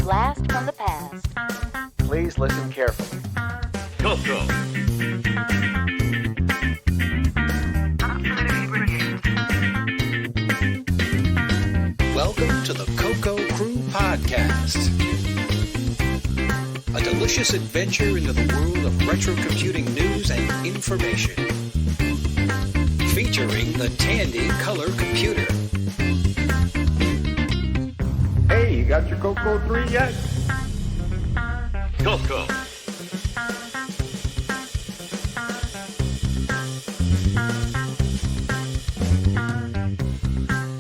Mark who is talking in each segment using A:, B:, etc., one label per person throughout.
A: blast from the past.
B: Please listen carefully.
C: CoCo.
D: Welcome to the CoCo Crew Podcast. A delicious adventure into the world of retro computing news and information. Featuring the Tandy Color Computer.
B: Hey, you got your CoCo 3 yet?
C: CoCo.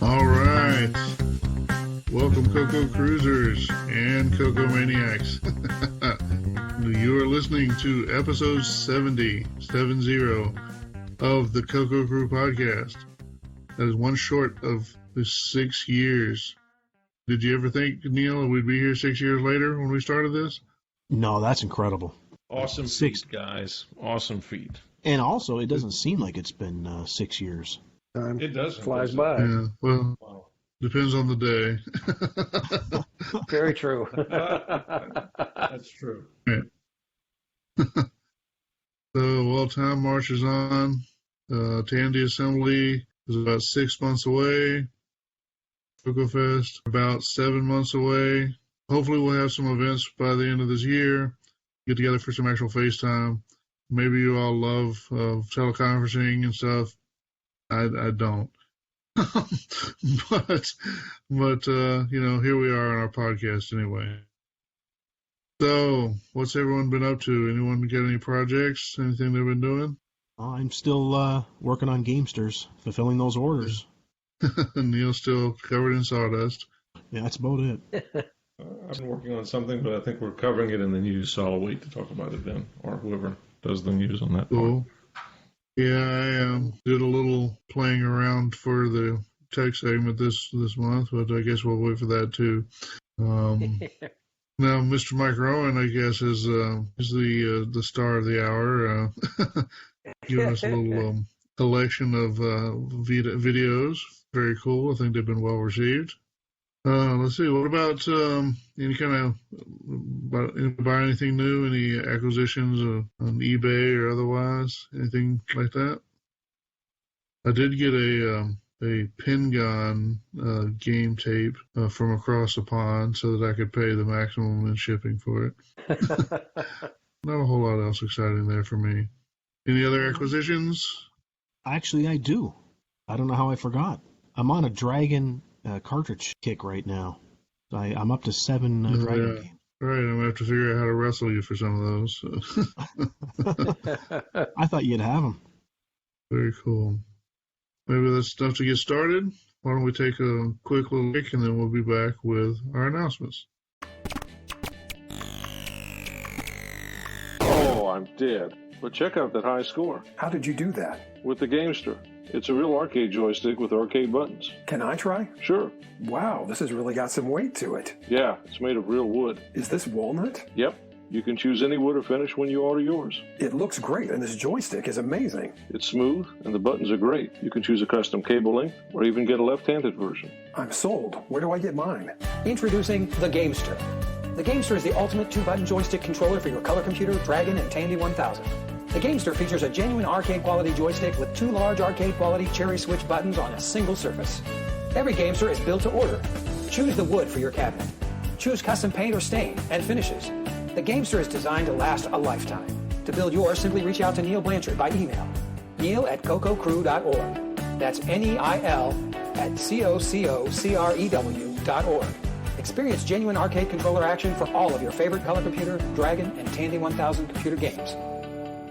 E: All right. Welcome, CoCo Cruisers and CoCo Maniacs. You are listening to episode 70 of the CoCo Crew Podcast. That is one short of the 6 years. Did you ever think, Neil, we'd be here 6 years later when we started this?
F: No, that's incredible.
G: Awesome feat, guys. Awesome feat.
F: And also, it doesn't seem like it's been 6 years.
H: Time
G: It does
H: flies by.
E: Yeah, well,
G: Wow.
E: depends on the day.
H: Very true.
G: That's true.
E: So, time marches on. Tandy Assembly is about 6 months away. CoCo Fest about 7 months away. Hopefully we'll have some events by the end of this year. Get together for some actual FaceTime. Maybe you all love teleconferencing and stuff. I don't. but here we are on our podcast anyway. So, what's everyone been up to? Anyone got any projects? Anything they've been doing?
F: I'm still working on Gamesters, fulfilling those orders.
E: Neil's still covered in sawdust.
F: Yeah, that's about it.
G: I've been working on something, but I think we're covering it in the news, so I'll wait to talk about it then, or whoever does the news on that.
E: Cool. Yeah, I did a little playing around for the tech segment this month, but I guess we'll wait for that too. Now, Mr. Mike Rowan, I guess, is the star of the hour, giving us a little collection of videos. Very cool. I think they've been well received. Let's see. What about any kind of buy anything new? Any acquisitions on eBay or otherwise? Anything like that? I did get a Pin-Gon game tape from across the pond so that I could pay the maximum in shipping for it. Not a whole lot else exciting there for me. Any other acquisitions?
F: Actually, I do. I don't know how I forgot. I'm on a Dragon cartridge kick right now. I'm up to 7 Dragon games.
E: Right, I'm going to have to figure out how to wrestle you for some of those.
F: I thought you'd have them.
E: Very cool. Maybe that's enough to get started. Why don't we take a quick little break and then we'll be back with our announcements.
I: Oh, I'm dead. But check out that high score.
H: How did you do that?
I: With the Gamester. It's a real arcade joystick with arcade buttons.
H: Can I try?
I: Sure.
H: Wow, this has really got some weight to it.
I: Yeah, it's made of real wood.
H: Is this walnut?
I: Yep. You can choose any wood or finish when you order yours.
H: It looks great, and this joystick is amazing.
I: It's smooth, and the buttons are great. You can choose a custom cable length, or even get a left-handed version.
H: I'm sold. Where do I get mine?
J: Introducing the Gamester. The Gamester is the ultimate 2-button joystick controller for your color computer, Dragon, and Tandy 1000. The Gamester features a genuine arcade-quality joystick with 2 large arcade-quality cherry switch buttons on a single surface. Every Gamester is built to order. Choose the wood for your cabinet. Choose custom paint or stain and finishes. The Gamester is designed to last a lifetime. To build yours, simply reach out to Neil Blanchard by email. Neil@cococrew.org. That's NEIL@COCOCREW.org. Experience genuine arcade controller action for all of your favorite color computer, Dragon, and Tandy 1000 computer games.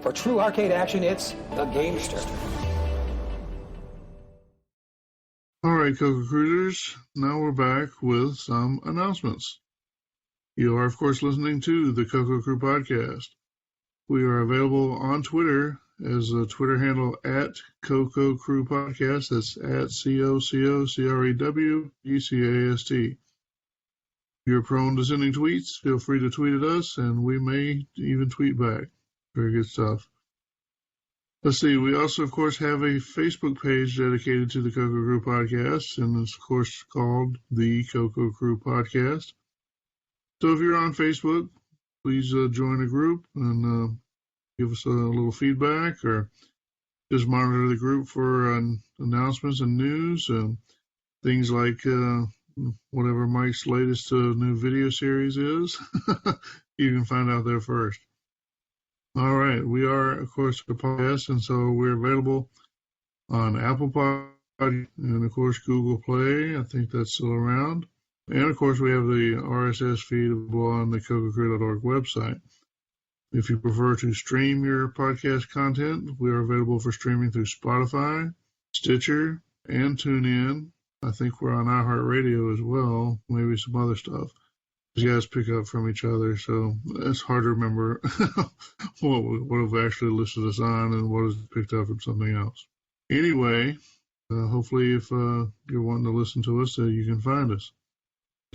J: For true arcade action, it's the Gamester.
E: All right, CoCo Cruisers, now we're back with some announcements. You are, of course, listening to the CoCo Crew Podcast. We are available on Twitter as a Twitter handle at CoCo Crew Podcast. That's at CoCoCrewPodcast. If you're prone to sending tweets, feel free to tweet at us, and we may even tweet back. Very good stuff. Let's see. We also, of course, have a Facebook page dedicated to the CoCo Crew Podcast, and it's, of course, called the CoCo Crew Podcast. So if you're on Facebook, please join a group and give us a little feedback, or just monitor the group for announcements and news, things like whatever Mike's latest new video series is. You can find out there first. All right. We are, of course, a podcast, and so we're available on Apple Podcast and, of course, Google Play. I think that's still around. And, of course, we have the RSS feed on the CoCoCrew.org website. If you prefer to stream your podcast content, we are available for streaming through Spotify, Stitcher, and TuneIn. I think we're on iHeartRadio as well, maybe some other stuff. These guys pick up from each other, so it's hard to remember what have actually listed us on and what is picked up from something else. Anyway, hopefully if you're wanting to listen to us, you can find us.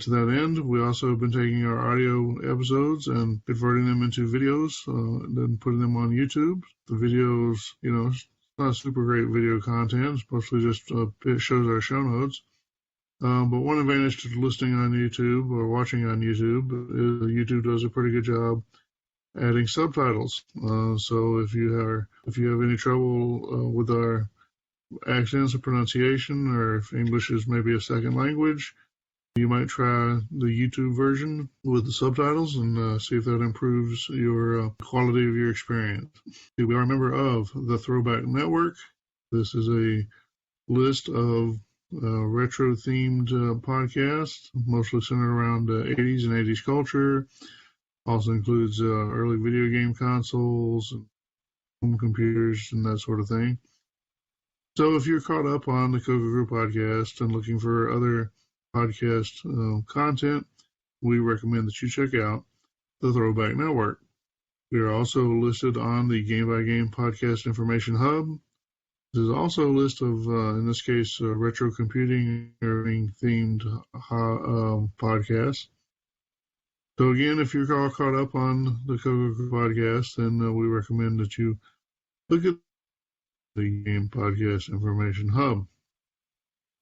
E: To that end, we also have been taking our audio episodes and converting them into videos, and then putting them on YouTube. The videos, it's not super great video content. It's mostly just it shows our show notes. But one advantage to listening on YouTube or watching on YouTube is YouTube does a pretty good job adding subtitles. So if you have any trouble with our accents or pronunciation, or if English is maybe a second language, you might try the YouTube version with the subtitles and see if that improves your quality of your experience. We are a member of the Throwback Network. This is a list of retro-themed podcasts, mostly centered around 80s and 80s culture. Also includes early video game consoles and home computers and that sort of thing. So if you're caught up on the CoCo Crew Podcast and looking for other podcast content, we recommend that you check out the Throwback Network. We are also listed on the Game by Game Podcast Information Hub. This is also a list of, in this case, retro computing themed podcasts. So again, if you're all caught up on the CoCo Crew Podcast, then we recommend that you look at the Game Podcast Information Hub.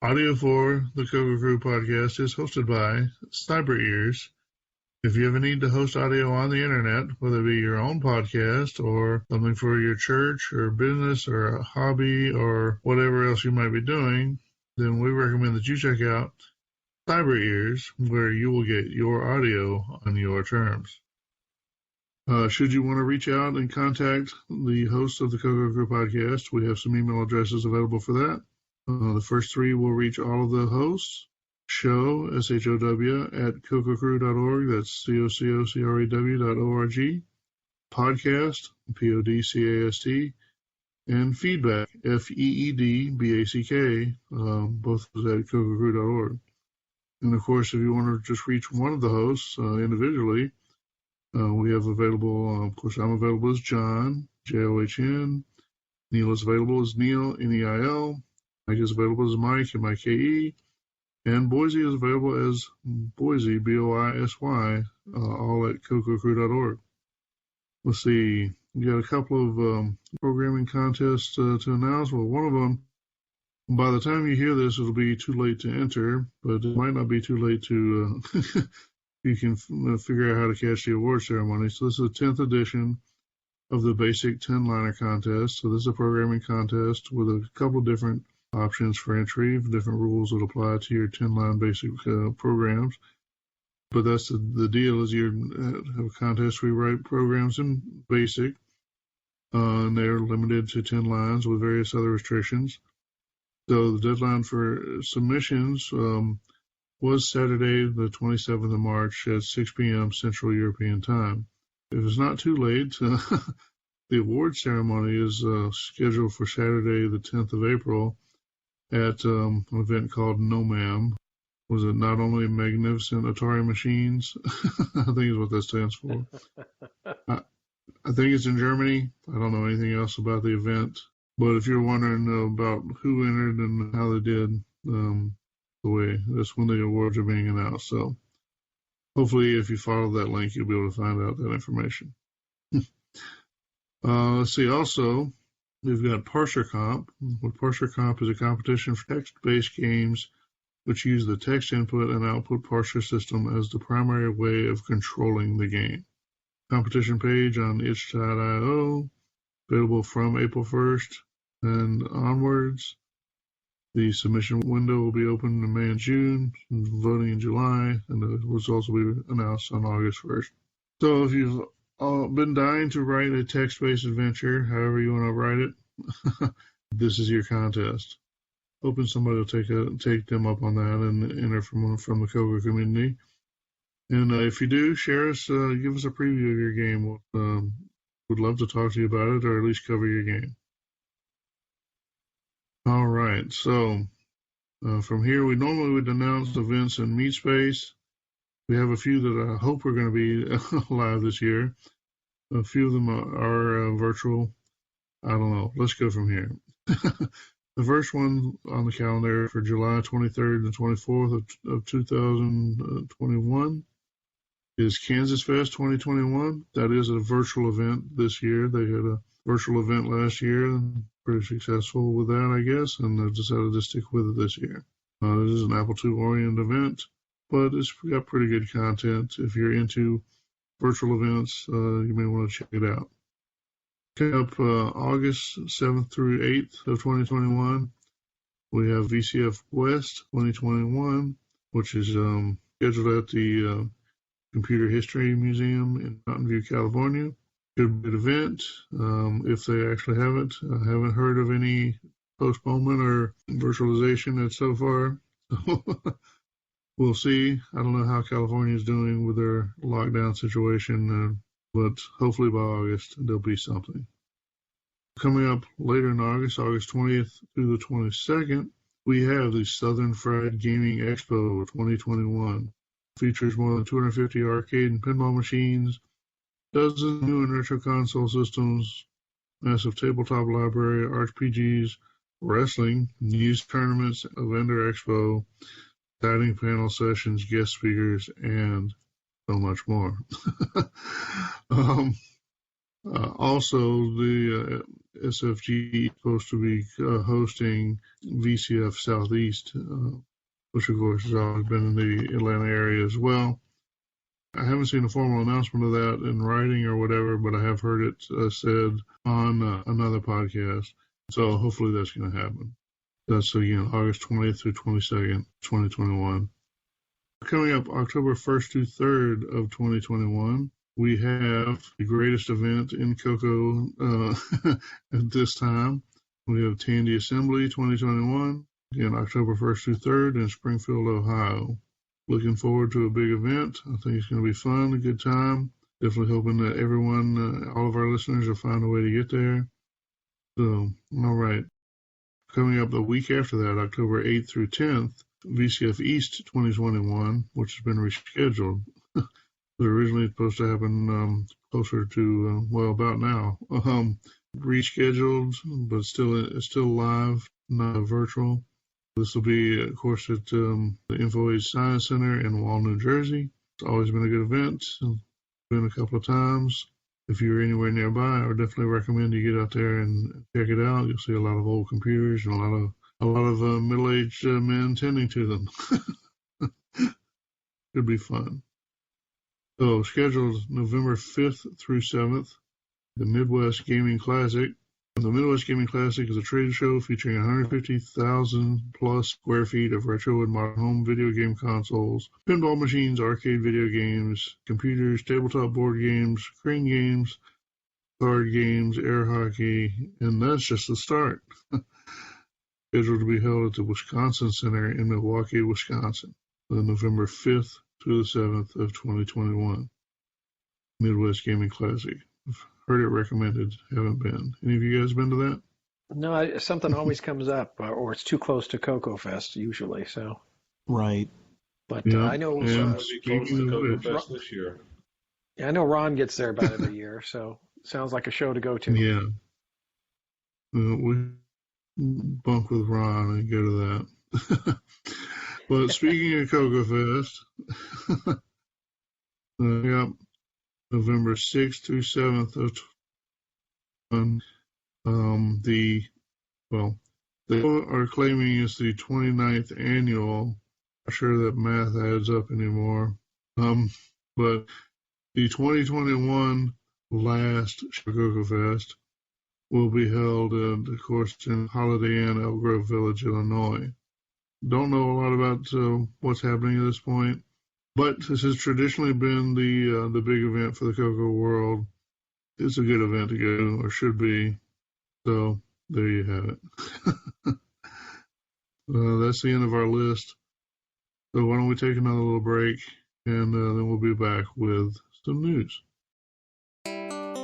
E: Audio for the CoCo Crew Podcast is hosted by Cyber Ears. If you ever need to host audio on the internet, whether it be your own podcast or something for your church or business or a hobby or whatever else you might be doing, then we recommend that you check out Cyber Ears, where you will get your audio on your terms. Should you want to reach out and contact the host of the CoCo Crew Podcast, we have some email addresses available for that. The first three will reach all of the hosts. Show, SHOW, at CoCoCrew.org. That's CoCoCrew.org. Podcast, PODCAST. And feedback, FEEDBACK, both at CoCoCrew.org. And of course, if you want to just reach one of the hosts individually, we have available, of course, I'm available as John, JOHN. Neil is available as Neil, NEIL. Mike is available as Mike, MIKE. And Boise is available as Boise, BOISY, all at CoCoCrew.org. Let's see, we got a couple of programming contests to announce. Well, one of them, by the time you hear this, it'll be too late to enter, but it might not be too late to, you can figure out how to catch the award ceremony. So this is the 10th edition of the basic 10-liner contest. So this is a programming contest with a couple of different options for entry, different rules that apply to your 10-line basic programs. But that's the deal is you have a contest where you write programs in BASIC, and they're limited to 10 lines with various other restrictions. So the deadline for submissions was Saturday, the 27th of March at 6 p.m. Central European Time. If it's not too late, the award ceremony is scheduled for Saturday, the 10th of April, at an event called NOMAM. Was it Not Only Magnificent Atari Machines? I think is what that stands for. I think it's in Germany. I don't know anything else about the event. But if you're wondering about who entered and how they did, that's when the awards are being announced. So hopefully if you follow that link, you'll be able to find out that information. Let's see. Also, we've got Parser Comp. What Parser Comp is a competition for text-based games which use the text input and output parser system as the primary way of controlling the game. Competition page on itch.io, available from April 1st and onwards. The submission window will be open in May and June, voting in July, and the results will be announced on August 1st. So if you've been dying to write a text-based adventure, however you want to write it, this is your contest. Hoping somebody will take them up on that and enter from the CoCo community. And if you do, share us, give us a preview of your game. Would love to talk to you about it, or at least cover your game. All right, so from here, we normally would announce events in MeetSpace. We have a few that I hope are going to be live this year. A few of them are virtual. I don't know. Let's go from here. The first one on the calendar for July 23rd and 24th of 2021 is Kansas Fest 2021. That is a virtual event this year. They had a virtual event last year and pretty successful with that, I guess, and they've decided to stick with it this year. It is an Apple II-oriented event, but it's got pretty good content. If you're into virtual events, you may want to check it out. Coming up August 7th through 8th of 2021, we have Vcf West 2021, which is scheduled at the Computer History Museum in Mountain View, California. Good event. If they actually have it, I haven't heard of any postponement or virtualization so far. We'll see. I don't know how California is doing with their lockdown situation, but hopefully by August there'll be something. Coming up later in August, August 20th through the 22nd, we have the Southern Fried Gaming Expo 2021. Features more than 250 arcade and pinball machines, dozens of new and retro console systems, massive tabletop library, RPGs, wrestling, news tournaments, a vendor expo, exciting panel sessions, guest speakers, and so much more. Also, the SFG is supposed to be hosting VCF Southeast, which of course has always been in the Atlanta area as well. I haven't seen a formal announcement of that in writing or whatever, but I have heard it said on another podcast. So hopefully that's going to happen. That's, again, August 20th through 22nd, 2021. Coming up October 1st through 3rd of 2021, we have the greatest event in CoCo at this time. We have Tandy Assembly 2021, again, October 1st through 3rd in Springfield, Ohio. Looking forward to a big event. I think it's going to be fun, a good time. Definitely hoping that everyone, all of our listeners, will find a way to get there. So, all right. Coming up the week after that, October 8th through 10th, VCF East 2021, which has been rescheduled. It was originally supposed to happen closer to, about now. Rescheduled, but still live, not virtual. This will be, of course, at the InfoAge Science Center in Wall, New Jersey. It's always been a good event. Been a couple of times. If you're anywhere nearby, I would definitely recommend you get out there and check it out. You'll see a lot of old computers and a lot of middle-aged men tending to them. Should be fun. So, scheduled November 5th through 7th, the Midwest Gaming Classic. The Midwest Gaming Classic is a trade show featuring 150,000 plus square feet of retro and modern home video game consoles, pinball machines, arcade video games, computers, tabletop board games, crane games, card games, air hockey, and that's just the start. Scheduled to be held at the Wisconsin Center in Milwaukee, Wisconsin, on November 5th through the 7th of 2021. Midwest Gaming Classic. Heard it recommended, haven't been. Any of you guys been to that?
J: No, something always comes up, or it's too close to CoCo Fest usually. So,
F: right.
J: But
E: Yeah,
J: I know
E: and
G: Close to CoCo Fest this year.
J: I know Ron gets there about every year, so sounds like a show to go to.
E: Yeah. We bunk with Ron and go to that. But speaking of CoCo Fest, yep. November 6th through 7th of they are claiming it's the 29th annual sure that math adds up anymore. But the 2021 last CoCo Fest will be held, of course, in Holiday Inn, Elk Grove Village, Illinois. Don't know a lot about what's happening at this point, but this has traditionally been the big event for the CoCo world. It's a good event to go to, or should be. So there you have it. That's the end of our list. So why don't we take another little break, and then we'll be back with some news.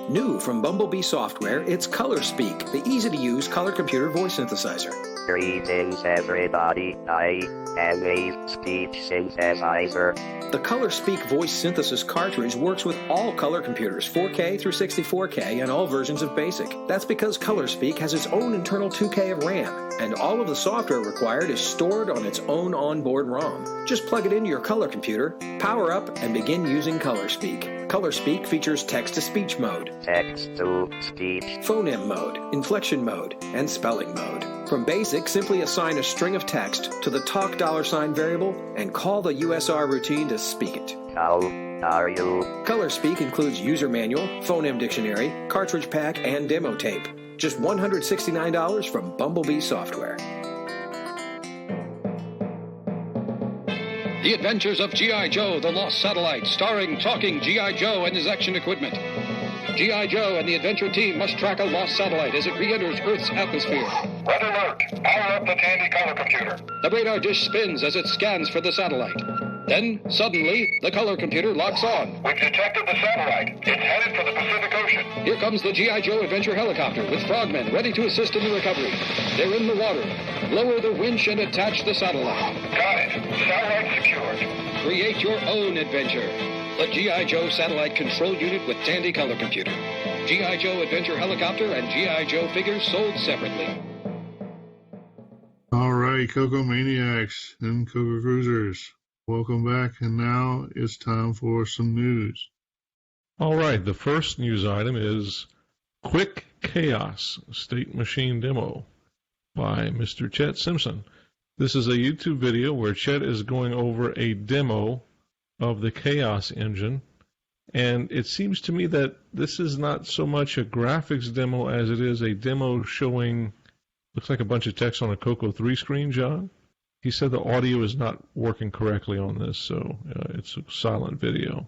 J: New from Bumblebee Software, it's ColorSpeak, the easy-to-use color computer voice synthesizer.
A: Greetings, everybody. I am a speech synthesizer.
J: The ColorSpeak voice synthesis cartridge works with all color computers, 4K through 64K, and all versions of BASIC. That's because ColorSpeak has its own internal 2K of RAM, and all of the software required is stored on its own onboard ROM. Just plug it into your color computer, power up, and begin using ColorSpeak. ColorSpeak features text-to-speech mode,
A: text-to-speech,
J: phoneme mode, inflection mode, and spelling mode. From BASIC, simply assign a string of text to the talk $ variable and call the USR routine to speak it.
A: How are you?
J: ColorSpeak includes user manual, phoneme dictionary, cartridge pack, and demo tape. Just $169 from Bumblebee Software.
C: The Adventures of G.I. Joe, the Lost Satellite, starring talking G.I. Joe and his action equipment. G.I. Joe and the adventure team must track a lost satellite as it re-enters Earth's atmosphere.
K: Red alert! Power up the Tandy color computer.
C: The radar dish spins as it scans for the satellite. Then, suddenly, the color computer locks on.
K: We've detected the satellite. It's headed for the Pacific Ocean.
C: Here comes the G.I. Joe adventure helicopter with frogmen ready to assist in the recovery. They're in the water. Lower the winch and attach the satellite.
K: Got it. Satellite secured.
C: Create your own adventure. The G.I. Joe Satellite Control Unit with Tandy Color Computer. G.I. Joe Adventure Helicopter and G.I. Joe figures sold separately.
E: All right, CoCo Maniacs and CoCo Cruisers, welcome back, and now it's time for some news.
G: All right, the first news item is Quick Chaos State Machine Demo by Mr. Chet Simpson. This is a YouTube video where Chet is going over a demo of the Chaos engine, and it seems to me that this is not so much a graphics demo as it is a demo showing, looks like a bunch of text on a CoCo 3 screen, John. He said the audio is not working correctly on this, so it's a silent video.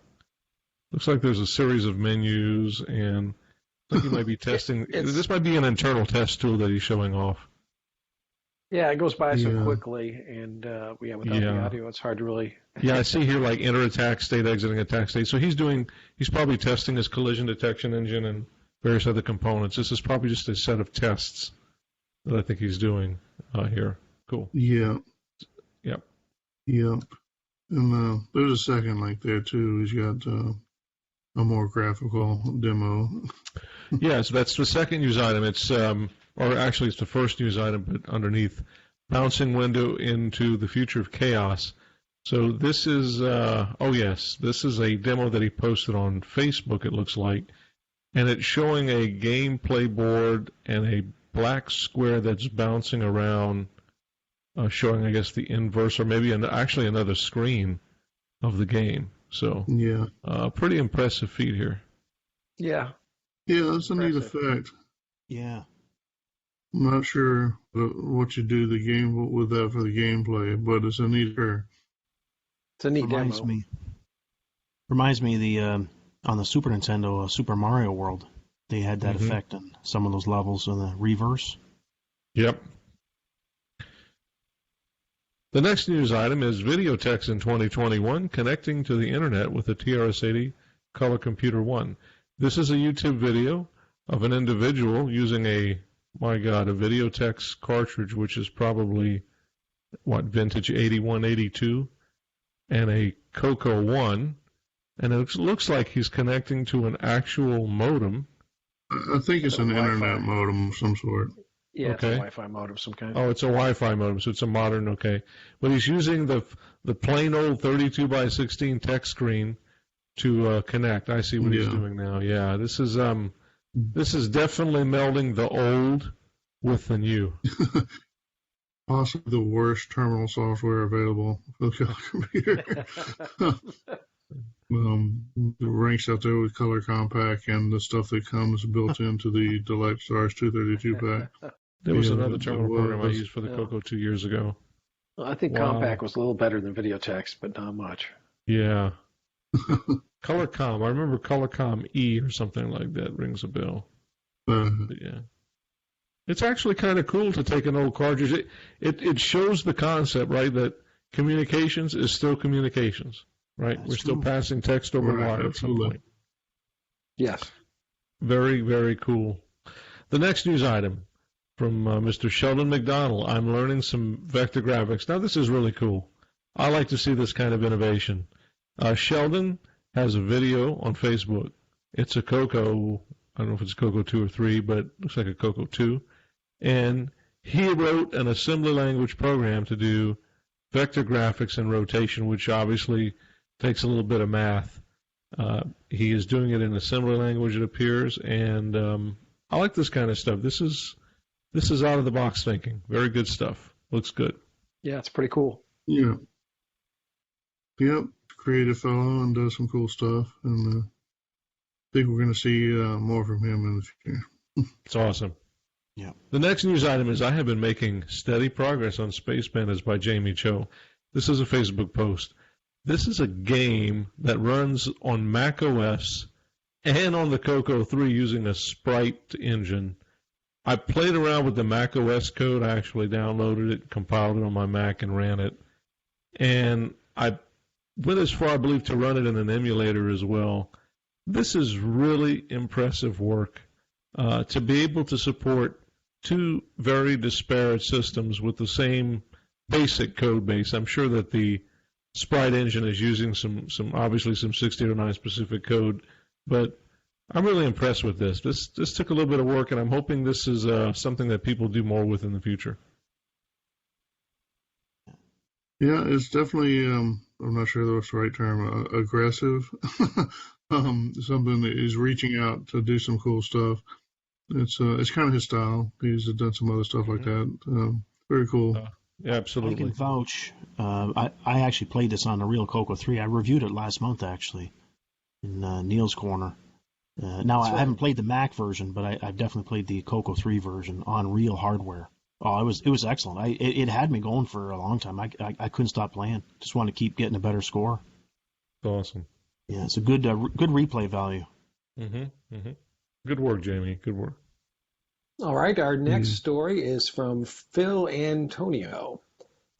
G: Looks like there's a series of menus, and I think he might be testing. This might be an internal test tool that he's showing off.
L: Yeah, it goes by so quickly, and without the audio, it's hard to really.
G: Yeah, I see here like enter attack state, exiting attack state. So he's probably testing his collision detection engine and various other components. This is probably just a set of tests that I think he's doing here. Cool.
E: Yeah.
G: Yep.
E: Yep. And there's a second link there too. He's got a more graphical demo.
G: Yeah, so that's the second news item. It's or actually it's the first news item, but underneath, bouncing window into the future of chaos. So this is, this is a demo that he posted on Facebook, it looks like, and it's showing a gameplay board and a black square that's bouncing around, showing, I guess, the inverse or maybe actually another screen of the game. So, pretty impressive feat here.
L: Yeah.
E: Yeah, that's a neat effect.
F: Yeah.
E: I'm not sure what you do with that for the gameplay, but it's a neat effect.
L: It's a neat demo.
F: Reminds me the on the Super Nintendo, Super Mario World, they had that effect on some of those levels in the reverse.
G: Yep. The next news item is Videotex in 2021 connecting to the internet with a TRS-80 Color Computer 1. This is a YouTube video of an individual using a Videotex cartridge, which is probably, vintage 81, 82, and a CoCo 1, and it looks like he's connecting to an actual modem.
E: I think it's an internet modem of some sort.
L: Yeah, it's a Wi-Fi modem of some kind.
G: Oh, it's a Wi-Fi modem, so it's a modern, But he's using the plain old 32 by 16 text screen to connect. I see what he's doing now. Yeah, this is definitely melding the old with the new.
E: possibly the worst terminal software available for the color computer. It ranks out there with Color Compact and the stuff that comes built into the Deluxe Stars 232 pack.
G: There was another terminal program I used for the CoCo 2 years ago.
L: Well, I think Compact was a little better than Videotex, but not much.
G: Yeah. ColorCom. I remember ColorCom E or something like that. Rings a bell. Yeah. It's actually kind of cool to take an old cartridge. It shows the concept, right, that communications is still communications, right? That's We're still passing text over wire at some point.
L: Yes.
G: Very, very cool. The next news item from Mr. Sheldon Mcdonald. I'm learning some vector graphics. Now, this is really cool. I like to see this kind of innovation. Sheldon has a video on Facebook. It's a CoCo, I don't know if it's CoCo 2 or 3, but it looks like a CoCo 2. And he wrote an assembly language program to do vector graphics and rotation, which obviously takes a little bit of math. He is doing it in assembly language, it appears, and I like this kind of stuff. This is out of the box thinking. Very good stuff. Looks good.
L: Yeah, it's pretty cool.
E: Yeah. Yep. Creative fellow and does some cool stuff, and I think we're going to see more from him in the future.
G: It's awesome.
F: Yeah.
G: The next news item is I have been making steady progress on Space Bandits by Jamie Cho. This is a Facebook post. This is a game that runs on Mac OS and on the CoCo 3 using a Sprite engine. I played around with the Mac OS code. I actually downloaded it, compiled it on my Mac, and ran it. And I went as far, I believe, to run it in an emulator as well. This is really impressive work. To be able to support two very disparate systems with the same basic code base. I'm sure that the Sprite engine is using some obviously some 6009 specific code, but I'm really impressed with this. This took a little bit of work, and I'm hoping this is something that people do more with in the future.
E: Yeah, it's definitely, I'm not sure that's the right term, aggressive. Something that is reaching out to do some cool stuff. It's kind of his style. He's done some other stuff like that. Very cool.
G: Yeah, absolutely.
F: I can vouch. I actually played this on the real CoCo 3. I reviewed it last month, actually, in Neil's Corner. Now, I haven't played the Mac version, but I've definitely played the CoCo 3 version on real hardware. Oh, it was excellent. It had me going for a long time. I couldn't stop playing. Just wanted to keep getting a better score.
G: Awesome.
F: Yeah, it's a good replay value.
G: Good work, Jamie. Good work.
L: All right, our next story is from Phil Antonio.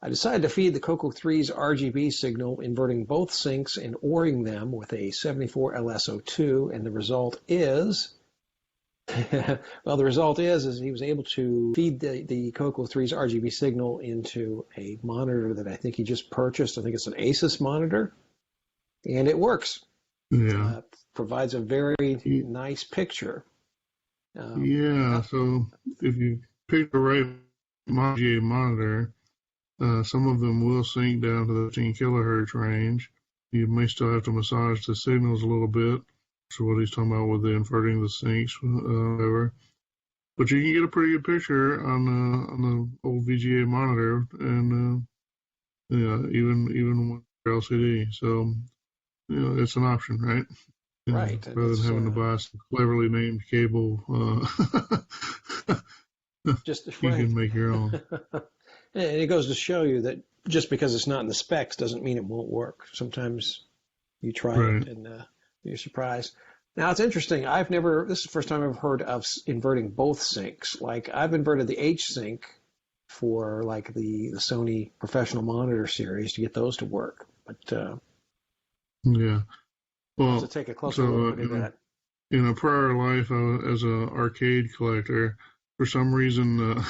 L: I decided to feed the CoCo 3's RGB signal, inverting both syncs and ORing them with a 74 LSO2, and the result is... well, the result is he was able to feed the CoCo 3's RGB signal into a monitor that I think he just purchased. I think it's an Asus monitor, and it works.
E: Yeah.
L: Provides a very nice picture.
E: So if you pick the right VGA monitor, some of them will sync down to the 15 kilohertz range. You may still have to massage the signals a little bit. So what he's talking about with the inverting the syncs, whatever. But you can get a pretty good picture on the old VGA monitor, and even with LCD. So it's an option, right?
L: Right.
E: Rather than having to buy some cleverly named cable,
L: just
E: you can make your own.
L: And it goes to show you that just because it's not in the specs doesn't mean it won't work. Sometimes you try it and you're surprised. Now, it's interesting. This is the first time I've heard of inverting both syncs. Like, I've inverted the H sync for, like, the Sony professional monitor series to get those to work. But,
E: yeah. Well,
L: to take a closer look at that.
E: In a prior life, as an arcade collector, for some reason,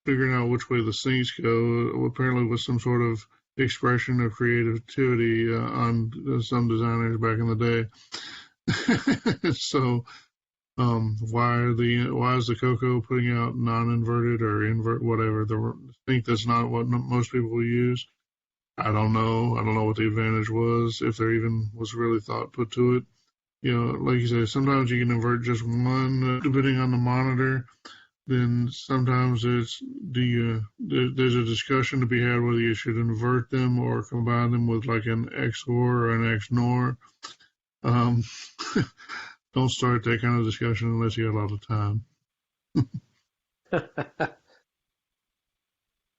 E: figuring out which way the syncs go apparently was some sort of expression of creativity on some designers back in the day. So, why is the CoCo putting out non-inverted or invert whatever? I think that's not what most people use. I don't know. I don't know what the advantage was, if there even was really thought put to it. Like you said, sometimes you can invert just one, depending on the monitor. then sometimes there's a discussion to be had whether you should invert them or combine them with like an XOR or an XNOR. Don't start that kind of discussion unless you have a lot of time.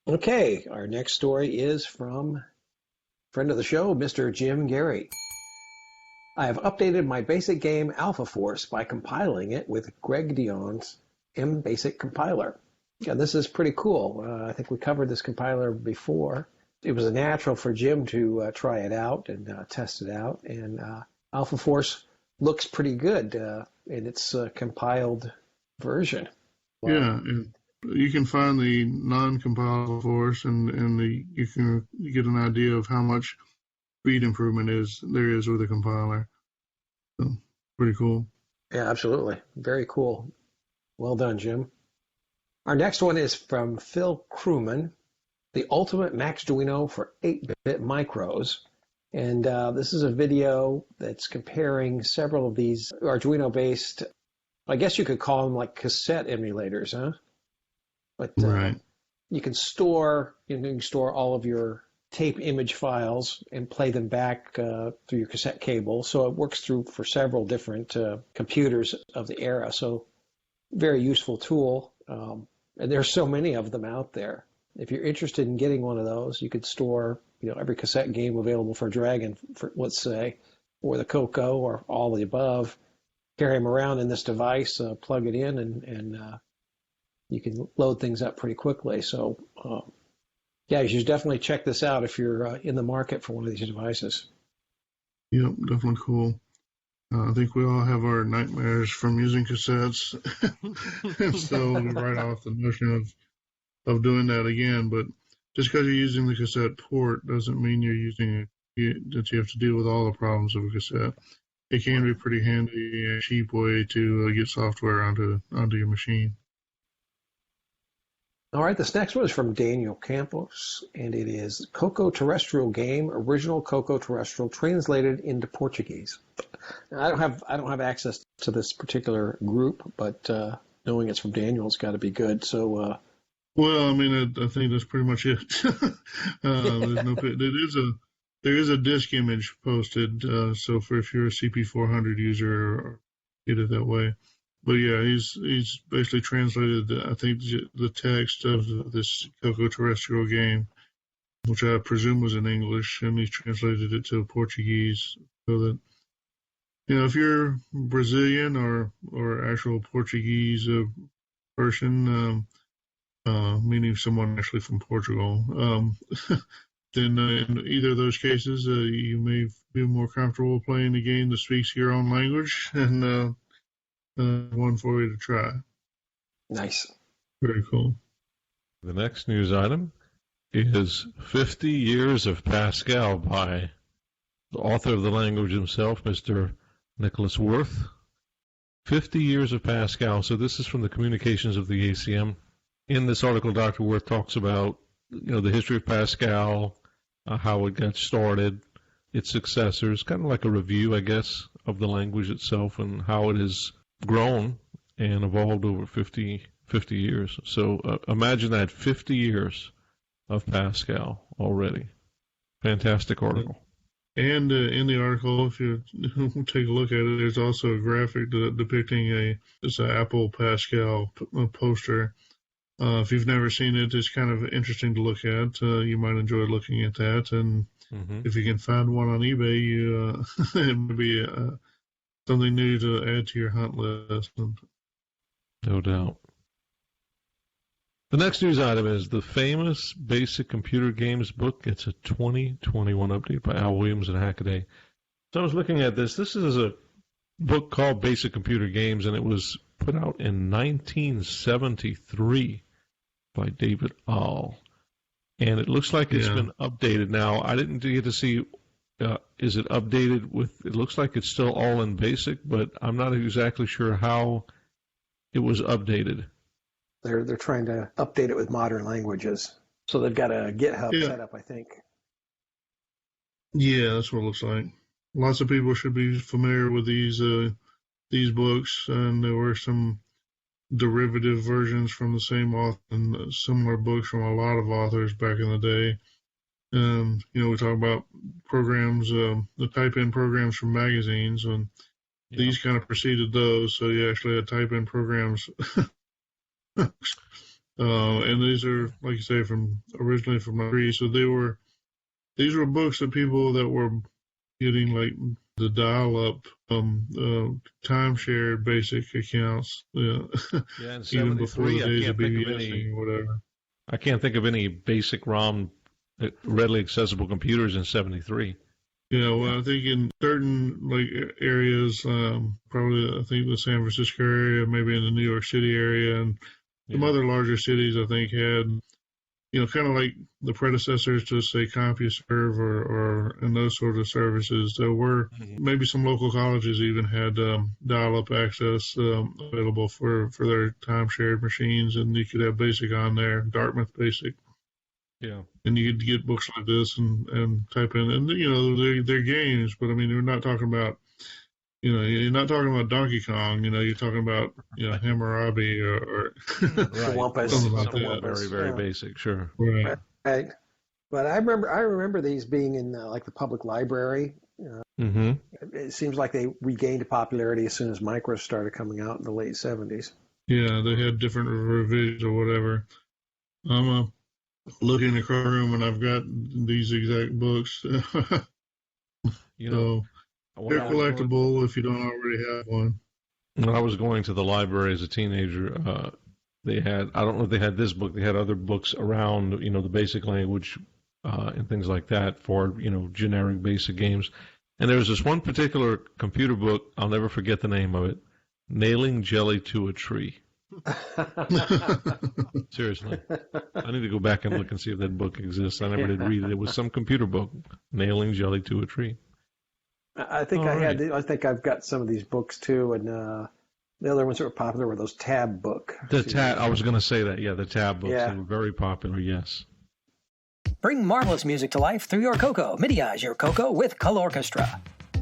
L: Okay, our next story is from friend of the show, Mr. Jim Gary. I have updated my basic game Alpha Force by compiling it with Greg Dion's MBasic compiler. Yeah, this is pretty cool. I think we covered this compiler before. It was a natural for Jim to try it out and test it out. And Alpha Force looks pretty good in its compiled version. Wow.
E: Yeah, and you can find the non-compiled Force, and you can get an idea of how much speed improvement there is with a compiler. So, pretty cool.
L: Yeah, absolutely. Very cool. Well done, Jim. Our next one is from Phil Crewman, the ultimate Maxduino for 8-bit micros. And this is a video that's comparing several of these Arduino-based, I guess you could call them like cassette emulators, huh? But
E: right.
L: You can store all of your tape image files and play them back through your cassette cable. So it works for several different computers of the era. So very useful tool. And there's so many of them out there. If you're interested in getting one of those, you could store every cassette game available for Dragon, let's say, or the CoCo, or all of the above. Carry them around in this device, plug it in, and you can load things up pretty quickly. So, yeah, you should definitely check this out if you're in the market for one of these devices.
E: Yep, definitely cool. I think we all have our nightmares from using cassettes, so we write off the notion of doing that again. But just because you're using the cassette port doesn't mean that you have to deal with all the problems of a cassette. It can be pretty handy and a cheap way to get software onto your machine.
L: All right, this next one is from Daniel Campos, and it is CoCo Terrestrial game, original CoCo Terrestrial, translated into Portuguese. Now, I don't have access to this particular group, but knowing it's from Daniel, it's got to be good. So,
E: well, I mean, I think that's pretty much it. There is a disk image posted, so if you're a CP400 user, get it that way. But yeah, he's basically translated, I think, the text of this CoCo Terrestrial game, which I presume was in English, and he's translated it to Portuguese, so that if you're Brazilian or actual Portuguese person, meaning someone actually from Portugal, then in either of those cases, you may be more comfortable playing the game that speaks your own language, and one for you to try.
L: Nice.
E: Very cool.
G: The next news item is 50 Years of Pascal by the author of the language himself, Mr. Nicholas Worth. 50 Years of Pascal. So this is from the Communications of the ACM. In this article, Dr. Worth talks about the history of Pascal, how it got started, its successors, kind of like a review, I guess, of the language itself and how it has grown and evolved over 50 years. So imagine that, 50 years of Pascal already. Fantastic article.
E: And in the article, if you take a look at it, there's also a graphic depicting it's an Apple Pascal poster. If you've never seen it, it's kind of interesting to look at. You might enjoy looking at that. And if you can find one on eBay, it would be something new to add to your hunt list.
G: No doubt. The next news item is the famous Basic Computer Games book. It's a 2021 update by Al Williams and Hackaday. So I was looking at this. This is a book called Basic Computer Games, and it was put out in 1973 by David Ahl. And it looks like it's been updated now. I didn't get to see, is it updated with, it looks like it's still all in BASIC, but I'm not exactly sure how it was updated.
L: They're trying to update it with modern languages. So they've got a GitHub set up, I think.
E: Yeah, that's what it looks like. Lots of people should be familiar with these books, and there were some derivative versions from the same author and similar books from a lot of authors back in the day. And, we talk about programs, the type-in programs from magazines, and these kind of preceded those. So you actually had type-in programs. And these are, like you say, originally from my So these were books that people that were getting like the dial-up, time-shared basic accounts.
G: In
E: even before the
G: 73,
E: days of BBSing or whatever.
G: I can't think of any basic ROM readily accessible computers in 73.
E: Yeah, well, I think in certain areas, probably I think the San Francisco area, maybe in the New York City area, and some other larger cities, I think had, kind of like the predecessors to say CompuServe and those sort of services. There were maybe some local colleges even had dial-up access available for their time-shared machines, and you could have BASIC on there, Dartmouth BASIC.
G: Yeah.
E: And you could get books like this and type in, and they're games, but I mean, we're not talking about, you're not talking about Donkey Kong, you're talking about, Hammurabi or
L: Wampus.
E: something like that.
G: Very, very basic, sure.
E: Right.
L: Right. But I remember these being in the public library. It seems like they regained popularity as soon as micros started coming out in the late 70s.
E: Yeah, they had different revisions or whatever. I'm looking across the room and I've got these exact books. So they're collectible if you don't already have one.
G: When I was going to the library as a teenager, they had, I don't know if they had this book, they had other books around, the basic language and things like that for, generic basic games. And there was this one particular computer book, I'll never forget the name of it, Nailing Jelly to a Tree. Seriously. I need to go back and look and see if that book exists. I never did read it. It was some computer book, Nailing Jelly to a Tree.
L: I think I think I've got some of these books too, and the other ones that were popular were those tab book.
G: I was going to say that, the tab books.
L: Yeah.
G: They were very popular, yes.
J: Bring marvelous music to life through your CoCo. MIDIize your CoCo with ColOrchestra.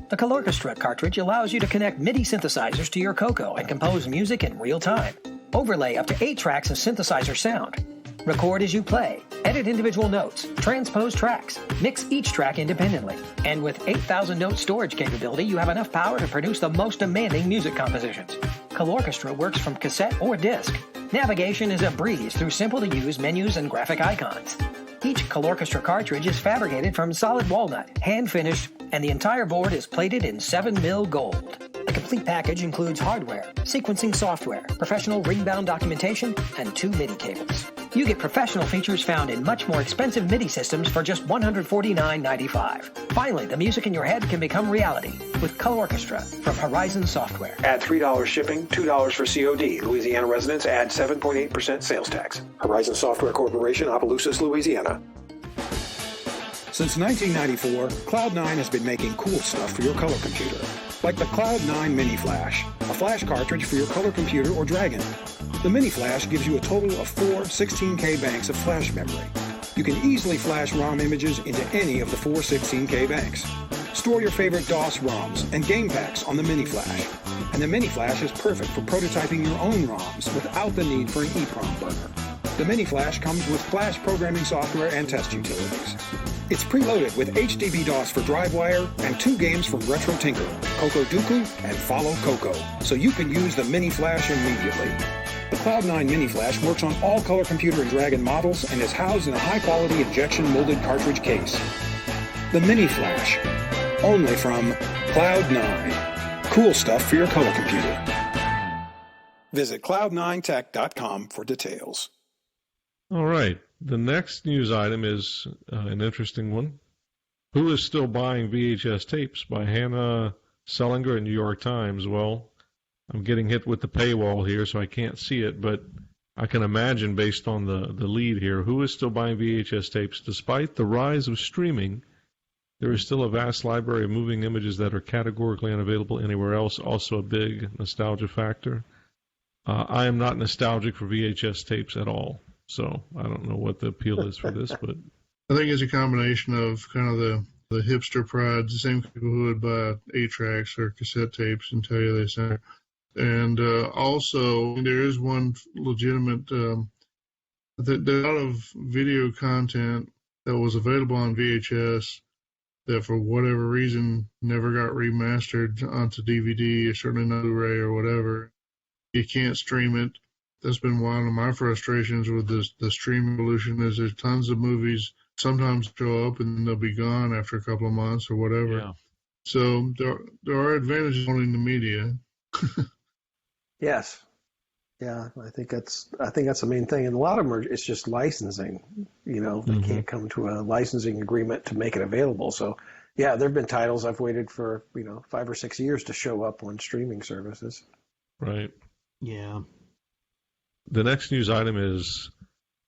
J: The ColOrchestra cartridge allows you to connect MIDI synthesizers to your CoCo and compose music in real time. Overlay up to 8 tracks of synthesizer sound. Record as you play, edit individual notes, transpose tracks, mix each track independently. And with 8,000 note storage capability, you have enough power to produce the most demanding music compositions. ColOrchestra works from cassette or disc. Navigation is a breeze through simple-to-use menus and graphic icons. Each ColOrchestra cartridge is fabricated from solid walnut, hand-finished, and the entire board is plated in 7mm gold. The complete package includes hardware, sequencing software, professional ring-bound documentation, and 2 MIDI cables. You get professional features found in much more expensive MIDI systems for just $149.95. Finally, the music in your head can become reality with ColOrchestra from Horizon Software.
H: Add $3 shipping, $2 for COD. Louisiana residents add 7.8% sales tax. Horizon Software Corporation, Opelousas, Louisiana.
M: Since 1994, Cloud9 has been making cool stuff for your color computer. Like the Cloud9 Mini Flash, a flash cartridge for your color computer or Dragon. The Mini Flash gives you a total of 4 16K banks of flash memory. You can easily flash ROM images into any of the 4 16K banks. Store your favorite DOS ROMs and game packs on the Mini Flash. And the Mini Flash is perfect for prototyping your own ROMs without the need for an EEPROM burner. The Mini Flash comes with Flash programming software and test utilities. It's preloaded with HDB-DOS for DriveWire and 2 games from Retro Tinker, Coco Dooku and Follow Coco, so you can use the Mini Flash immediately. The Cloud9 Mini Flash works on all color computer and Dragon models and is housed in a high-quality injection molded cartridge case. The Mini Flash, only from Cloud9. Cool stuff for your color computer. Visit cloud9tech.com for details.
G: All right. The next news item is an interesting one. Who is still buying VHS tapes? By Hannah Sellinger in New York Times. Well, I'm getting hit with the paywall here, so I can't see it, but I can imagine based on the lead here, who is still buying VHS tapes? Despite the rise of streaming, there is still a vast library of moving images that are categorically unavailable anywhere else, also a big nostalgia factor. I am not nostalgic for VHS tapes at all. So I don't know what the appeal is for this, but
E: I think it's a combination of kind of the hipster pride, the same people who would buy 8-tracks or cassette tapes and tell you they sound And also, there is one legitimate. There's a lot of video content that was available on VHS that, for whatever reason, never got remastered onto DVD, or certainly not Blu-ray or whatever. You can't stream it. That's been one of my frustrations with the stream evolution. Is there's tons of movies sometimes show up and they'll be gone after a couple of months or whatever.
G: Yeah.
E: So there are advantages owning the media.
L: Yes. Yeah, I think that's the main thing. And a lot of them it's just licensing. They can't come to a licensing agreement to make it available. So, yeah, there have been titles I've waited for 5 or 6 years to show up on streaming services.
G: Right.
F: Yeah.
G: The next news item is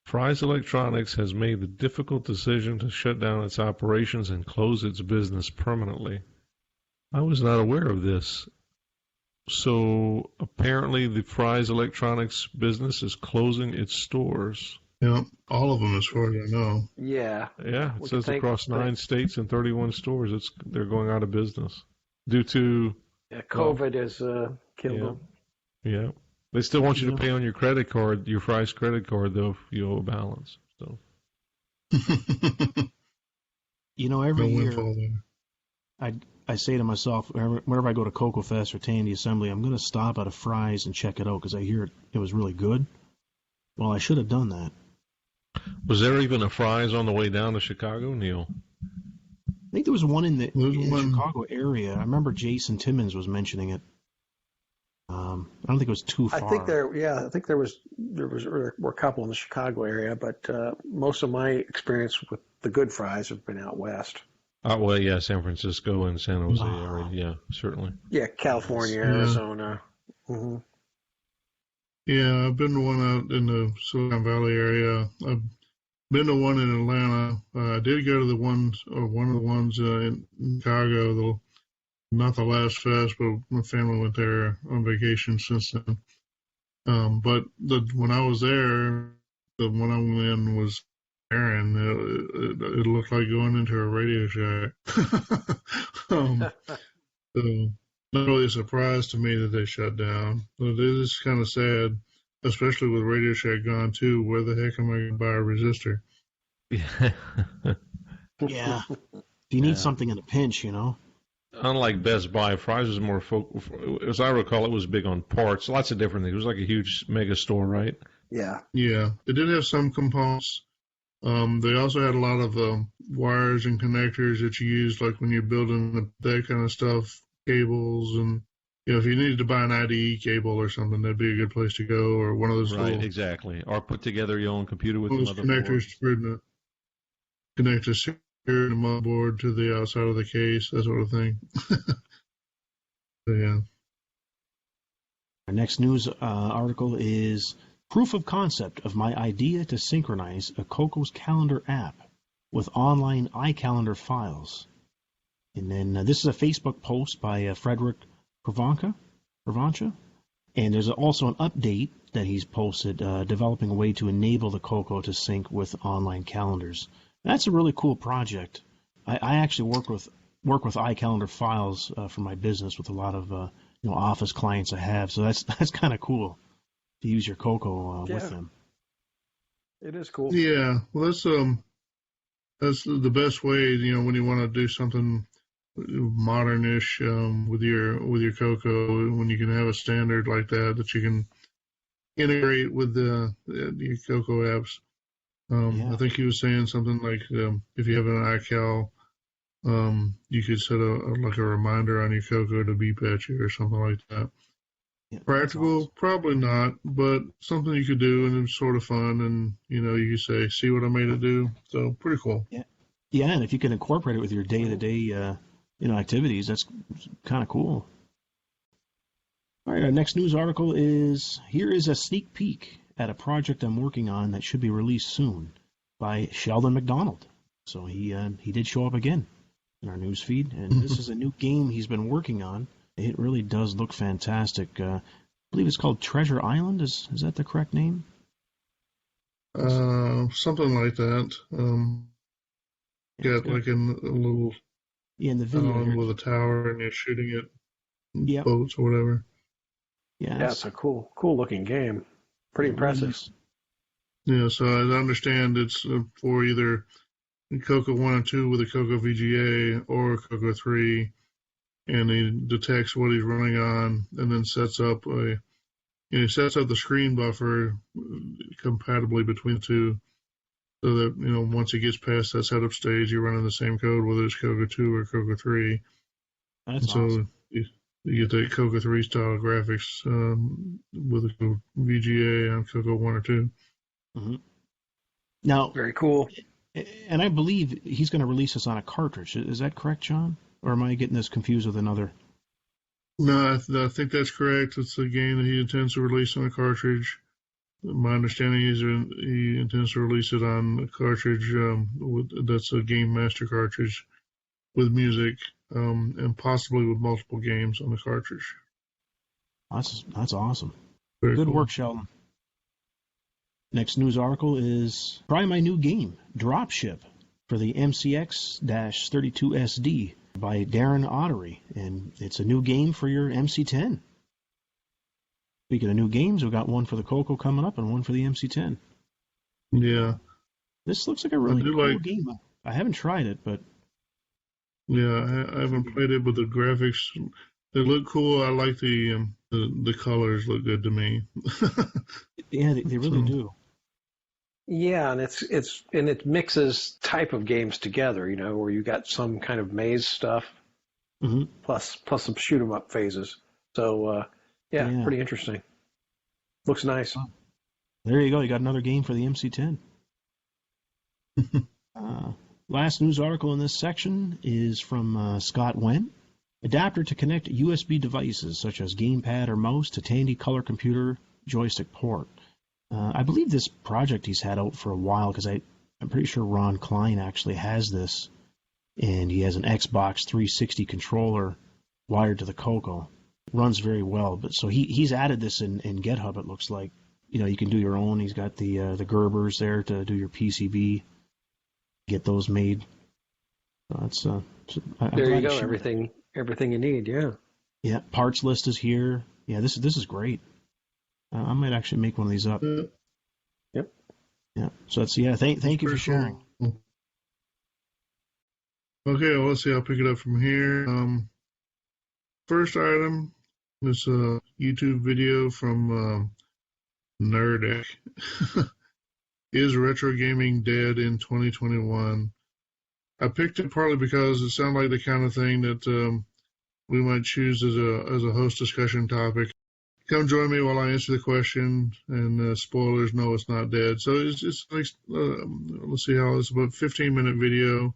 G: Fry's Electronics has made the difficult decision to shut down its operations and close its business permanently. I was not aware of this. So apparently the Fry's Electronics business is closing its stores.
E: Yeah, all of them as far as I know.
L: Yeah.
G: Yeah, it says across 9 states and 31 stores they're going out of business due to...
L: Yeah, COVID has killed them.
G: Yeah. They still want you to pay on your credit card, your Fry's credit card, though, if you owe a balance. So.
F: Every year... I say to myself, whenever I go to CoCo Fest or Tandy Assembly, I'm going to stop at a Fry's and check it out because I hear it was really good. Well, I should have done that.
G: Was there even a Fry's on the way down to Chicago, Neil?
F: I think there was one in the Chicago area. I remember Jason Timmons was mentioning it. I don't think it was too far.
L: I think there were a couple in the Chicago area, but most of my experience with the good Fry's have been out west.
G: Well, yeah, San Francisco and San Jose area. Yeah, certainly.
L: Yeah, California, Arizona. Mm-hmm.
E: Yeah, I've been to one out in the Silicon Valley area. I've been to one in Atlanta. I did go to one of the ones in Chicago, though not the last fest, but my family went there on vacation since then. But when I was there, the one I went in was Aaron. It looked like going into a Radio Shack. So not really a surprise to me that they shut down. But it is kind of sad, especially with Radio Shack gone too. Where the heck am I going to buy a resistor?
F: Yeah. You need something in a pinch,
G: Unlike Best Buy, Fry's was more as I recall, it was big on parts, lots of different things. It was like a huge mega store, right?
L: Yeah.
E: Yeah. It did have some components. They also had a lot of wires and connectors that you use, like when you're building that kind of stuff, cables, and if you needed to buy an IDE cable or something, that'd be a good place to go. Or one of those
G: exactly. Or put together your own computer with
E: those connectors to connect the serial and the motherboard to the outside of the case, that sort of thing. So, yeah.
F: Our next news article is proof of concept of my idea to synchronize a CoCo's calendar app with online iCalendar files. And then this is a Facebook post by Frederick Pravancha. And there's also an update that he's posted developing a way to enable the CoCo to sync with online calendars. That's a really cool project. I actually work with iCalendar files for my business with a lot of office clients I have. So that's kind of cool to use your CoCo with them.
L: It is cool.
E: Yeah, well, that's the best way. When you want to do something modernish with your CoCo, when you can have a standard like that you can integrate with your CoCo apps. I think he was saying something like if you have an iCal, you could set a reminder on your CoCo to beep at you or something like that.
F: Yeah,
E: practical,
F: awesome.
E: Probably not, but something you could do, and it's sort of fun, and you could say, see what I made it do. So pretty cool.
F: Yeah, and if you can incorporate it with your day-to-day activities, that's kind of cool. All right, our next news article is, here is a sneak peek at a project I'm working on that should be released soon by Sheldon Mcdonald. So he did show up again in our news feed, and this is a new game he's been working on. It really does look fantastic. I believe it's called Treasure Island. Is that the correct name?
E: Something like that. Got like in a little
F: in the video
E: with a tower, and you're shooting at boats or whatever.
L: Yeah, it's a cool looking game. Pretty impressive.
E: Yeah, so as I understand, it's for either CoCo 1 and 2 with a CoCo VGA or CoCo 3, and he detects what he's running on and then sets up the screen buffer compatibly between the two, so that once he gets past that setup stage, you're running the same code, whether it's CoCo 2 or CoCo 3.
F: That's awesome.
E: So you get the CoCo 3 style graphics with a VGA on CoCo 1 or 2.
F: Mm-hmm. Now,
L: very cool.
F: And I believe he's going to release this on a cartridge. Is that correct, John? Or am I getting this confused with another?
E: No, I think that's correct. It's a game that he intends to release on a cartridge. My understanding is he intends to release it on a cartridge that's a Gamester cartridge with music, and possibly with multiple games on the cartridge.
F: That's awesome.
E: Very
F: Good
E: cool.
F: work, Sheldon. Next news article is try my new game, Dropship, for the MCX-32SD by Darren Ottery, and it's a new game for your MC10. Speaking of new games, we've got one for the CoCo coming up and one for the MC10.
E: Yeah.
F: This looks like a really cool game. I haven't tried it, but...
E: Yeah, I haven't played it, but the graphics, they look cool. I like the colors look good to me.
F: Yeah, they really do.
L: Yeah, and it mixes type of games together, where you got some kind of maze stuff, plus some shoot 'em up phases. So yeah, pretty interesting. Looks nice.
F: There you go. You got another game for the MC10. Last news article in this section is from Scott Wen. Adapter to connect USB devices such as gamepad or mouse to Tandy color computer joystick port. I believe this project he's had out for a while because I'm pretty sure Ron Klein actually has this, and he has an Xbox 360 controller wired to the CoCo. Runs very well, but so he's added this in GitHub. It looks like you can do your own. He's got the Gerbers there to do your PCB. Get those made. That's
L: there you go. Everything you need. Yeah.
F: Yeah. Parts list is here. Yeah. This is great. I might actually make one of these up.
L: Yep.
F: Yeah. So that's Thank you for sharing.
E: Cool. Okay. Well, let's see. I'll pick it up from here. First item is a YouTube video from Numeric. Is retro gaming dead in 2021? I picked it partly because it sounded like the kind of thing that we might choose as a host discussion topic. Come join me while I answer the question. And spoilers, no, it's not dead. So it's just like let's see how it's about a 15-minute video.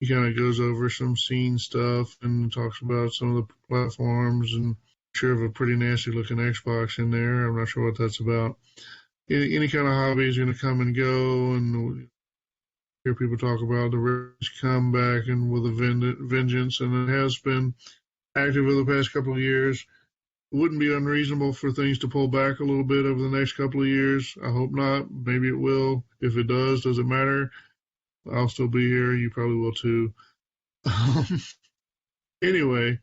E: He kind of goes over some scene stuff and talks about some of the platforms, and sure of a pretty nasty looking Xbox in there. I'm not sure what that's about. Any kind of hobby is going to come and go, and hear people talk about the Ridge comeback and with a vengeance, and it has been active over the past couple of years. It wouldn't be unreasonable for things to pull back a little bit over the next couple of years. I hope not. Maybe it will. If it does, doesn't matter. I'll still be here. You probably will too. Anyway,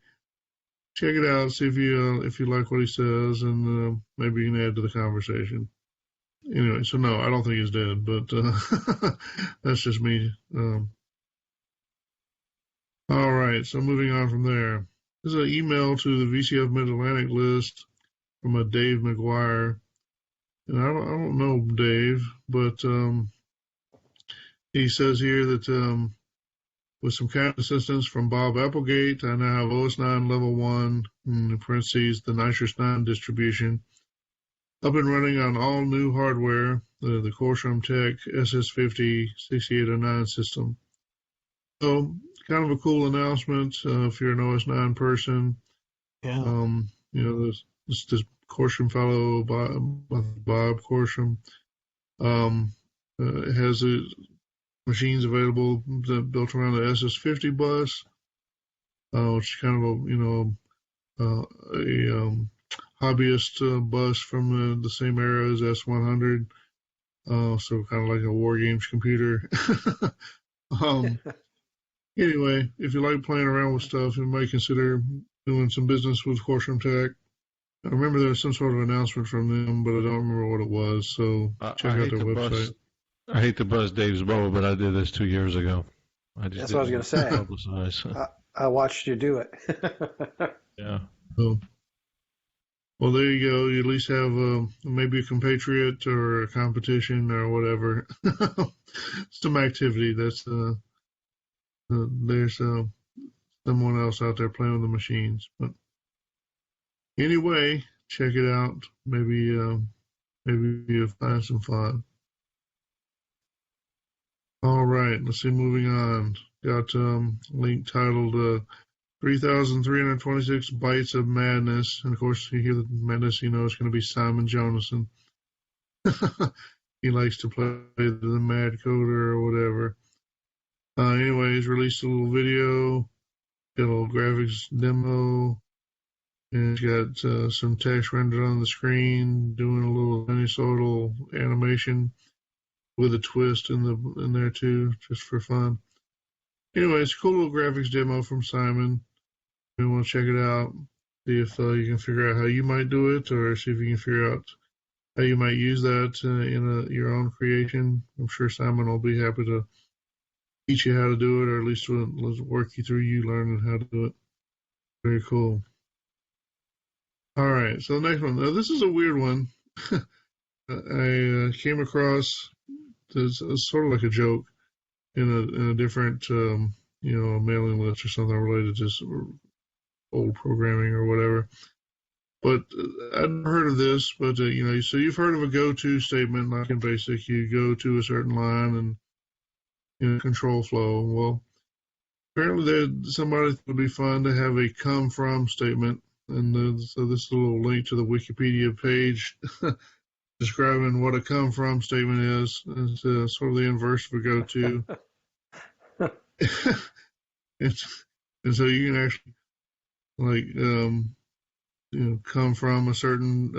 E: check it out. See if you like what he says, and maybe you can add to the conversation. Anyway, so no, I don't think he's dead, but that's just me. All right, so moving on from there. This is an email to the VCF Mid-Atlantic list from a Dave McGuire. And I don't know Dave, but he says here that with some kind assistance from Bob Applegate, I now have OS 9 Level 1, in parentheses, the Nitrous 9 distribution, up and running on all new hardware, the Corsham Tech SS50 6809 system. So, kind of a cool announcement if you're an OS 9 person.
F: Yeah.
E: This Corsham fellow, Bob Corsham, has machines available that built around the SS50 bus, which is kind of a hobbyist bus from the same era as S100, so kind of like a War Games computer. Anyway, if you like playing around with stuff, you might consider doing some business with Corsham Tech. I remember there was some sort of announcement from them, but I don't remember what it was. So check out their website.
G: I hate to buzz Dave's bubble, but I did this 2 years ago.
L: That's what I was going to say.
G: Publicize.
L: I watched you do it.
G: Yeah.
E: So, well, there you go. You at least have maybe a compatriot or a competition or whatever. Some activity. That's there's someone else out there playing with the machines. But anyway, check it out. Maybe you'll find some fun. All right, let's see. Moving on. Got a link titled 3,326 Bytes of Madness. And of course, you hear the madness, you know it's going to be Simon Jonasson. He likes to play the mad coder or whatever. Anyways, released a little video, got a little graphics demo, and it's got some text rendered on the screen, doing a little sinusoidal animation with a twist in there too, just for fun. Anyways, cool little graphics demo from Simon. You want to check it out, see if you can figure out how you might do it, or see if you can figure out how you might use that in your own creation. I'm sure Simon will be happy to teach you how to do it, or at least work you through you learning how to do it. Very cool. All right, so the next one. Now, this is a weird one. I came across this sort of like a joke in a different, mailing list or something related to old programming or whatever. But I'd never heard of this. But so you've heard of a go-to statement, like in BASIC, you go to a certain line and control flow. Well, apparently somebody thought it would be fun to have a come from statement, and so this little link to the Wikipedia page describing what a come from statement is. It's sort of the inverse of a go to. And so you can actually come from a certain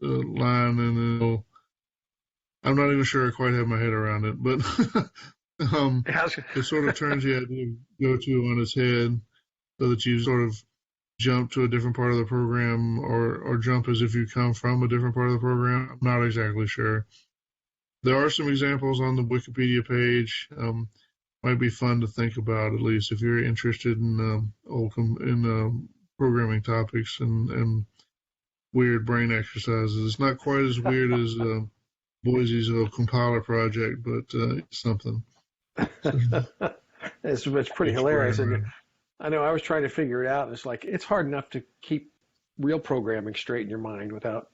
E: line, and I'm not even sure I quite have my head around it, but it sort of turns the idea of go to on its head, so that you sort of jump to a different part of the program, or jump as if you come from a different part of the program. I'm not exactly sure. There are some examples on the Wikipedia page. Might be fun to think about, at least if you're interested in programming topics and weird brain exercises. It's not quite as weird as Boise's compiler project, but it's something.
L: It's pretty hilarious. And I know I was trying to figure it out. And it's hard enough to keep real programming straight in your mind without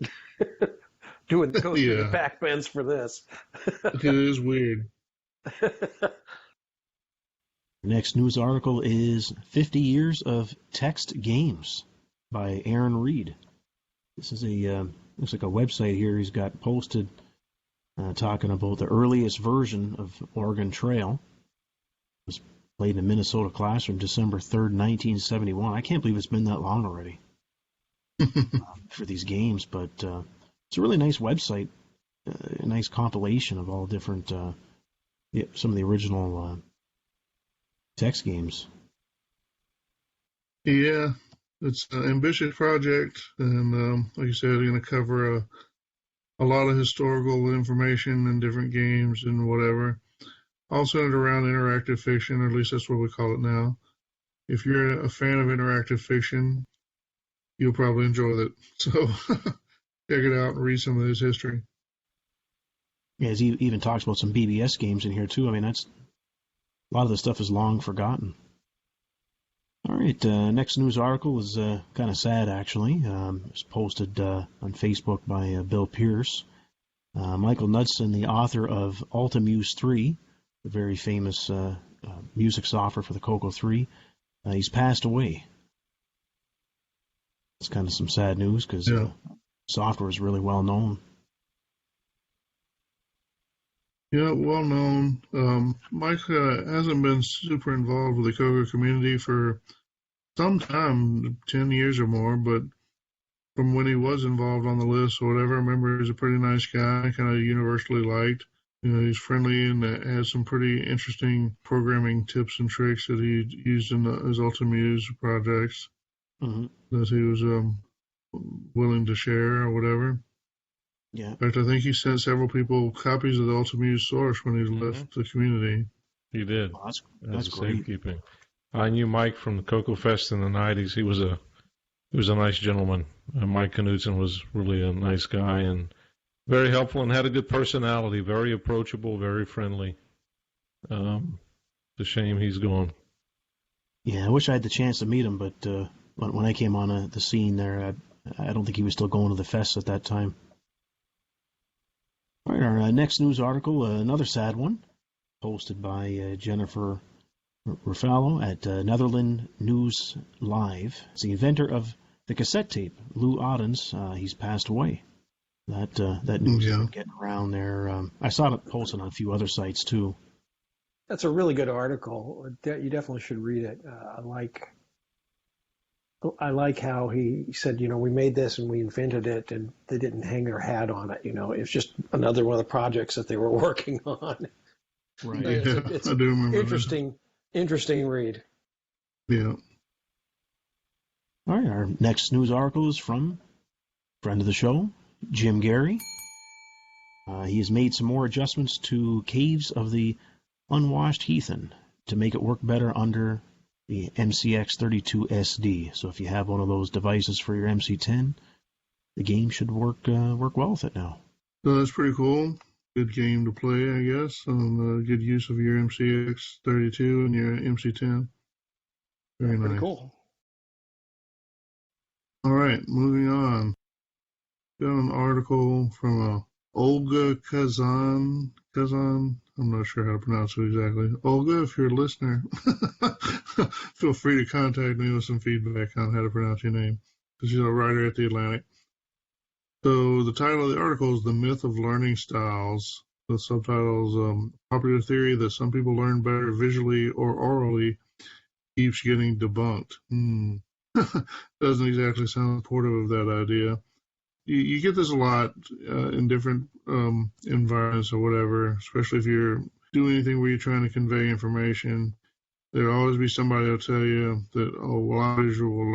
L: doing the backbends for this.
E: It is weird.
F: Next news article is 50 Years of Text Games by Aaron Reed. This is looks like a website here he's got posted talking about the earliest version of Oregon Trail. It was played in a Minnesota classroom December 3rd, 1971. I can't believe it's been that long already for these games, but it's a really nice website, a nice compilation of all different, some of the original text games.
E: Yeah, it's an ambitious project, and like you said, going to cover a lot of historical information and different games and whatever. All centered around interactive fiction, or at least that's what we call it now. If you're a fan of interactive fiction, you'll probably enjoy it. So check it out and read some of his history.
F: Yeah, he even talks about some BBS games in here too. I mean, a lot of the stuff is long forgotten. All right, next news article is kind of sad, actually. It was posted on Facebook by Bill Pierce. Michael Knudsen, the author of Altamuse 3, the very famous music software for the CoCo 3, he's passed away. It's kind of some sad news because software is really well known.
E: Yeah, well known. Mike hasn't been super involved with the CoCo community for some time, 10 years or more, but from when he was involved on the list or whatever, I remember he's a pretty nice guy, kind of universally liked. He's friendly and has some pretty interesting programming tips and tricks that he used in his Altamuse projects.
F: Mm-hmm.
E: That he was willing to share or whatever.
F: Yeah.
E: In fact, I think he sent several people copies of the Ultimate source when he left the community.
G: He did.
F: Oh, that's great.
G: Safekeeping. I knew Mike from the CoCo Fest in the 90s. He was a nice gentleman. Mike Knudsen was really a nice guy and very helpful and had a good personality, very approachable, very friendly. It's a shame he's gone.
F: Yeah, I wish I had the chance to meet him, but when I came on the scene there, I don't think he was still going to the fest at that time. All right, our next news article, another sad one, posted by Jennifer Ruffalo at Netherlands News Live. It's the inventor of the cassette tape, Lou Oddens. He's passed away. That news is getting around there. I saw it posted on a few other sites too.
L: That's a really good article. You definitely should read it. I like how he said, we made this and we invented it, and they didn't hang their hat on it. It's just another one of the projects that they were working on.
F: Right.
L: It's
E: I do remember
L: interesting read.
E: Yeah.
F: All right, our next news article is from friend of the show, Jim Gary. He has made some more adjustments to Caves of the Unwashed Heathen to make it work better under the MCX32SD. So if you have one of those devices for your MC10, the game should work well with it now.
E: So that's pretty cool. Good game to play, I guess, and good use of your MCX32 and your MC10. Very nice.
L: Pretty cool.
E: All right, moving on. Got an article from Olga Kazan. I'm not sure how to pronounce it exactly. Olga, if you're a listener, feel free to contact me with some feedback on how to pronounce your name, because she's a writer at The Atlantic. So the title of the article is The Myth of Learning Styles. The subtitle is Popular Theory That Some People Learn Better Visually or Orally Keeps Getting Debunked. Doesn't exactly sound supportive of that idea. You get this a lot in different environments or whatever, especially if you're doing anything where you're trying to convey information. There'll always be somebody that'll tell you that, I'm a visual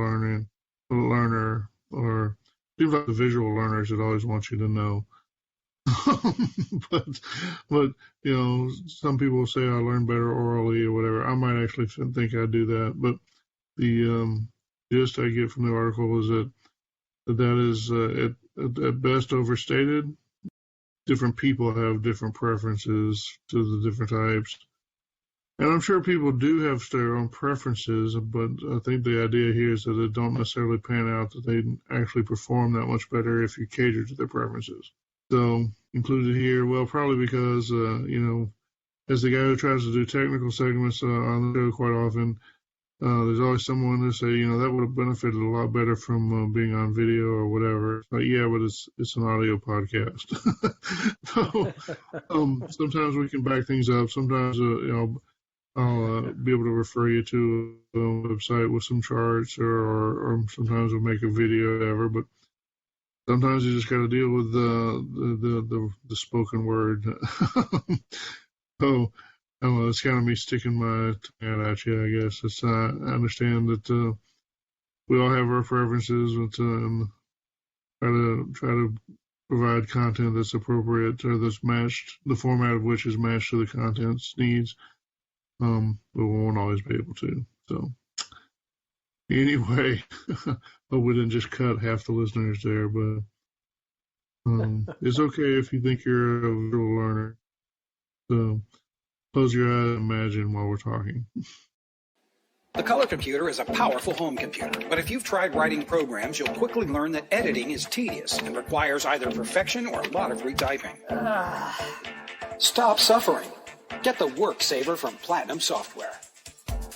E: learner, or seems like the visual learners that always want you to know. but some people say I learn better orally or whatever. I might actually think I do that, but the gist I get from the article is that is at best overstated. Different people have different preferences to the different types. And I'm sure people do have their own preferences, but I think the idea here is that it don't necessarily pan out that they actually perform that much better if you cater to their preferences. So included here, well, probably because, as the guy who tries to do technical segments on the show quite often, there's always someone who say, that would have benefited a lot better from being on video or whatever. But it's an audio podcast. So sometimes we can back things up. Sometimes, I'll be able to refer you to a website with some charts, or sometimes we'll make a video or whatever. But sometimes you just got to deal with the spoken word. So. I don't know, it's kind of me sticking my tongue out at you, I guess. I understand that we all have our preferences, but try to provide content that's appropriate or that's matched, the format of which is matched to the content's needs. But we won't always be able to. So anyway, hope we didn't just cut half the listeners there, but it's okay if you think you're a visual learner. So close your eyes and imagine while we're talking.
H: The color computer is a powerful home computer, but if you've tried writing programs, you'll quickly learn that editing is tedious and requires either perfection or a lot of retyping. Stop suffering. Get the WorkSaver from Platinum Software.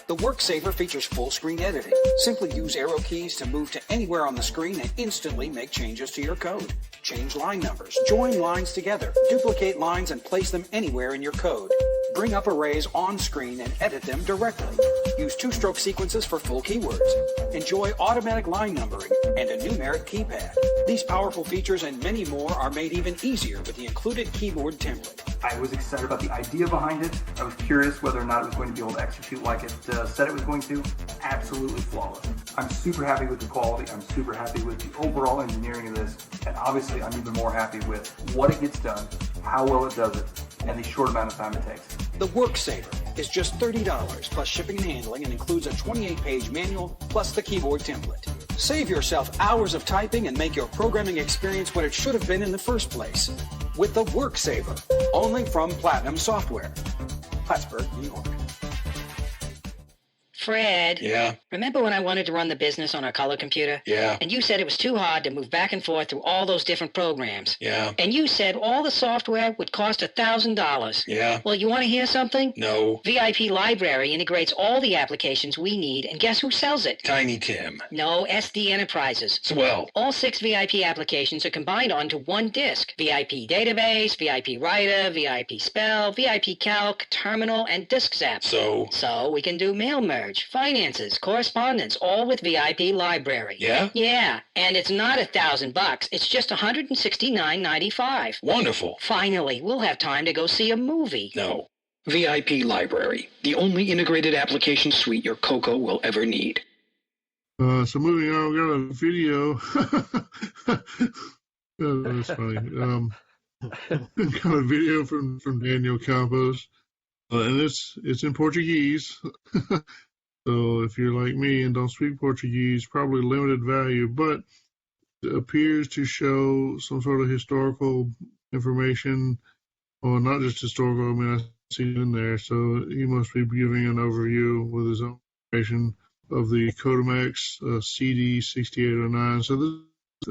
H: The WorkSaver features full-screen editing. Simply use arrow keys to move to anywhere on the screen and instantly make changes to your code. Change line numbers, join lines together, duplicate lines and place them anywhere in your code. Bring up arrays on screen and edit them directly. Use two-stroke sequences for full keywords. Enjoy automatic line numbering and a numeric keypad. These powerful features and many more are made even easier with the included keyboard template.
N: I was excited about the idea behind it. I was curious whether or not it was going to be able to execute like it said it was going to. Absolutely flawless. I'm super happy with the quality. I'm super happy with the overall engineering of this. And obviously, I'm even more happy with what it gets done, how well it does it, and the short amount of time it takes.
H: The Worksaver is just $30 plus shipping and handling and includes a 28-page manual plus the keyboard template. Save yourself hours of typing and make your programming experience what it should have been in the first place with the Worksaver, only from Platinum Software. Plattsburgh, New York.
O: Fred.
H: Yeah?
O: Remember when I wanted to run the business on our color computer?
H: Yeah.
O: And you said it was too hard to move back and forth through all those different programs.
H: Yeah.
O: And you said all the software would cost $1,000.
H: Yeah.
O: Well, you want to hear something?
H: No.
O: VIP Library integrates all the applications we need, and guess who sells it?
H: Tiny Tim.
O: No, SD Enterprises.
H: Swell.
O: All 6 VIP applications are combined onto one disk. VIP Database, VIP Writer, VIP Spell, VIP Calc, Terminal, and Disk Zap. So we can do mail merge, finances, correspondence, all with VIP Library.
H: Yeah?
O: Yeah, and it's not $1,000. It's just $169.95.
H: Wonderful.
O: Finally, we'll have time to go see a movie.
H: No. VIP Library, the only integrated application suite your CoCo will ever need.
E: So moving on, we got a video. That's funny. Got a video from Daniel Campos, and it's in Portuguese. So if you're like me and don't speak Portuguese, probably limited value, but it appears to show some sort of historical information, or not just historical. I mean, I see it in there. So he must be giving an overview with his own information of the Codemex CD6809. So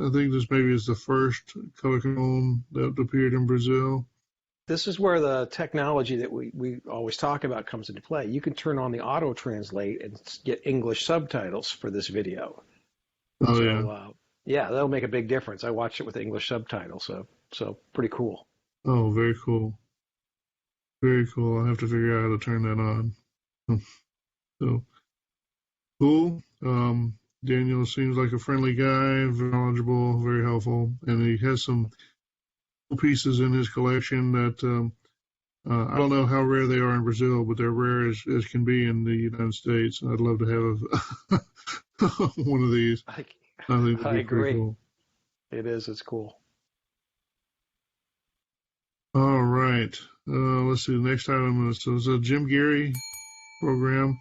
E: I think this maybe is the first color cone that appeared in Brazil.
L: This is where the technology that we always talk about comes into play. You can turn on the auto translate and get English subtitles for this video.
E: Oh,
L: so,
E: yeah.
L: Yeah, that'll make a big difference. I watched it with English subtitles, so pretty cool.
E: Oh, very cool. Very cool. I'll have to figure out how to turn that on. So, cool. Daniel seems like a friendly guy, very knowledgeable, very helpful, and he has some pieces in his collection that I don't know how rare they are in Brazil, but they're rare as can be in the United States. I'd love to have one of these. I think
L: I agree.
E: Cool.
L: It is. It's cool.
E: All right. Let's see. The next item is a Jim Geary program,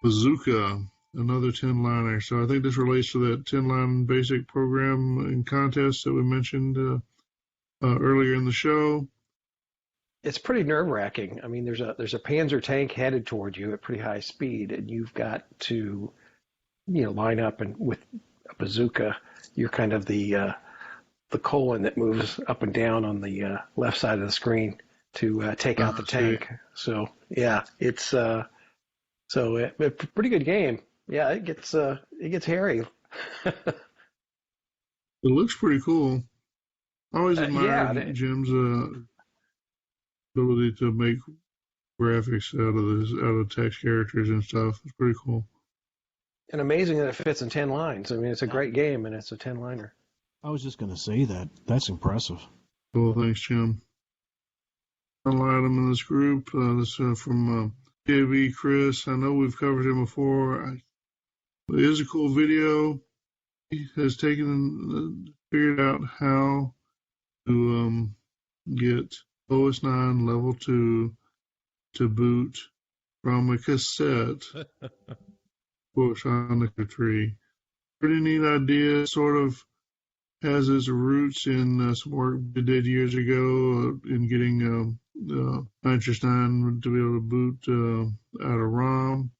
E: Bazooka, another 10-liner. So I think this relates to that 10-line basic program and contest that we mentioned earlier in the show.
L: It's pretty nerve-wracking. I mean, there's a Panzer tank headed toward you at pretty high speed, and you've got to, line up, and with a bazooka, you're kind of the colon that moves up and down on the left side of the screen to take out the tank. So yeah, it's a pretty good game. Yeah, it gets hairy.
E: It looks pretty cool. I always admired Jim's ability to make graphics out of text characters and stuff. It's pretty cool.
L: And amazing that it fits in 10 lines. I mean, it's a great game, and it's a 10-liner.
F: I was just going to say that. That's impressive.
E: Cool. Thanks, Jim. Final item in this group. This is from JV Chris. I know we've covered him before. It is a cool video. He has figured out how to get OS 9 level 2 to boot from a cassette push on the tree. Pretty neat idea. Sort of has its roots in some work we did years ago in getting Nitrous 9 to be able to boot out of ROM.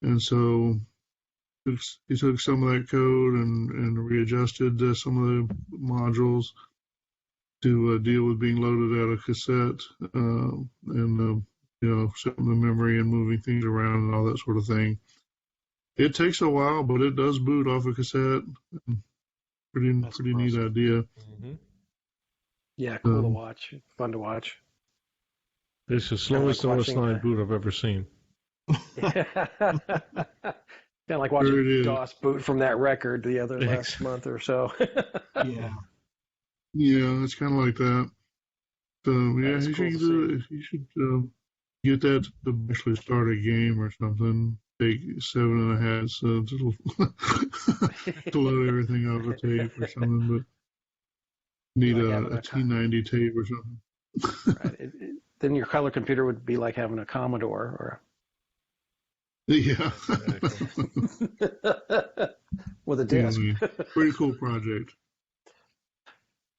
E: And so he took some of that code and readjusted some of the modules to deal with being loaded out of cassette and setting the memory and moving things around and all that sort of thing. It takes a while, but it does boot off a cassette. Pretty neat idea.
L: Mm-hmm. Yeah, cool to watch. Fun to watch.
G: It's the slowest OS 9 boot I've ever seen.
L: Kind of like watching DOS boot from that record last month or so.
E: Yeah. Yeah, it's kind of like that. So, yeah, you should get that to actually start a game or something. take 7.5 to load everything off a tape or something, but need a T90 tape or something.
L: Right. Then your color computer would be like having a Commodore or
E: yeah.
L: with a disc.
E: Pretty cool project.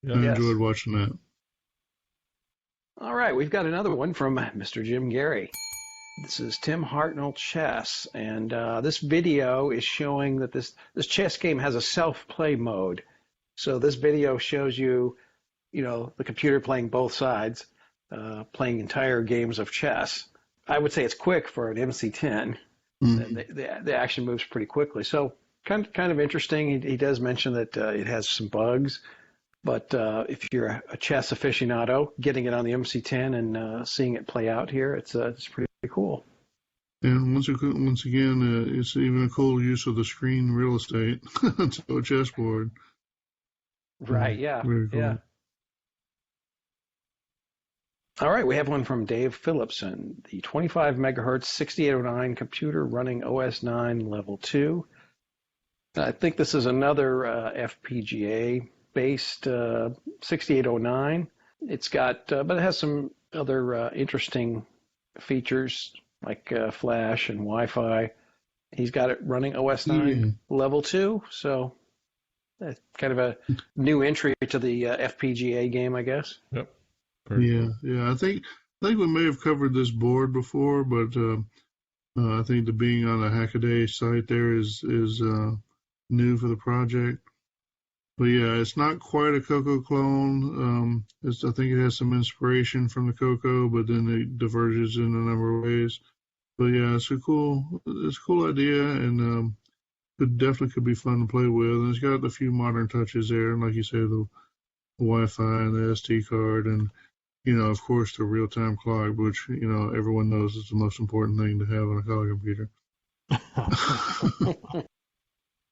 G: Yeah.
E: I enjoyed watching that.
L: All right, we've got another one from Mr. Jim Gary. This is Tim Hartnell Chess, and this video is showing that this chess game has a self-play mode. So this video shows you, the computer playing both sides, playing entire games of chess. I would say it's quick for an MC10. The action moves pretty quickly. So kind of interesting. He does mention that it has some bugs. But if you're a chess aficionado, getting it on the MC10 and seeing it play out here, it's pretty cool.
E: And once again, it's even a cool use of the screen real estate to a chessboard.
L: Right, yeah.
E: Very cool.
L: Yeah. All right, we have one from Dave Phillipson, the 25 megahertz 6809 computer running OS 9 level 2. I think this is another FPGA based 6809. It's got, but it has some other interesting features like flash and Wi-Fi. He's got it running OS 9 level 2, so that's kind of a new entry to the FPGA game, I guess.
G: Yep.
E: Yeah. I think we may have covered this board before, but I think the being on the Hackaday site there is new for the project. But yeah, it's not quite a CoCo clone. I think it has some inspiration from the CoCo, but then it diverges in a number of ways. But yeah, it's a cool idea, and could be fun to play with. And it's got a few modern touches there, and like you say, the Wi-Fi and the SD card, and of course, the real-time clock, which everyone knows is the most important thing to have on a color computer.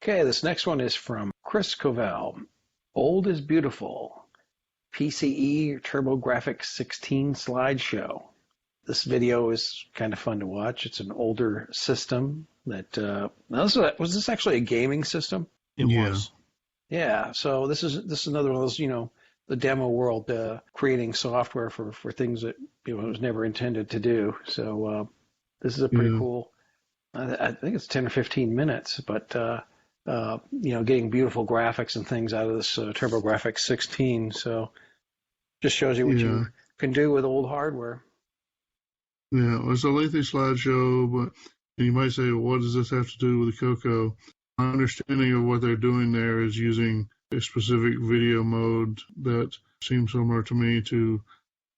L: Okay, this next one is from Chris Covell. Old is Beautiful, PCE TurboGrafx 16 slideshow. This video is kind of fun to watch. It's an older system that was this actually a gaming system?
F: It was.
L: Yeah, so this is another one of those, the demo world creating software for things that it was never intended to do. So this is a pretty cool. I think it's 10 or 15 minutes, but getting beautiful graphics and things out of this TurboGrafx 16. So just shows you what you can do with old hardware.
E: Yeah, well, it's a lengthy slideshow, but you might say, well, what does this have to do with the CoCo? My understanding of what they're doing there is using a specific video mode that seems similar to me to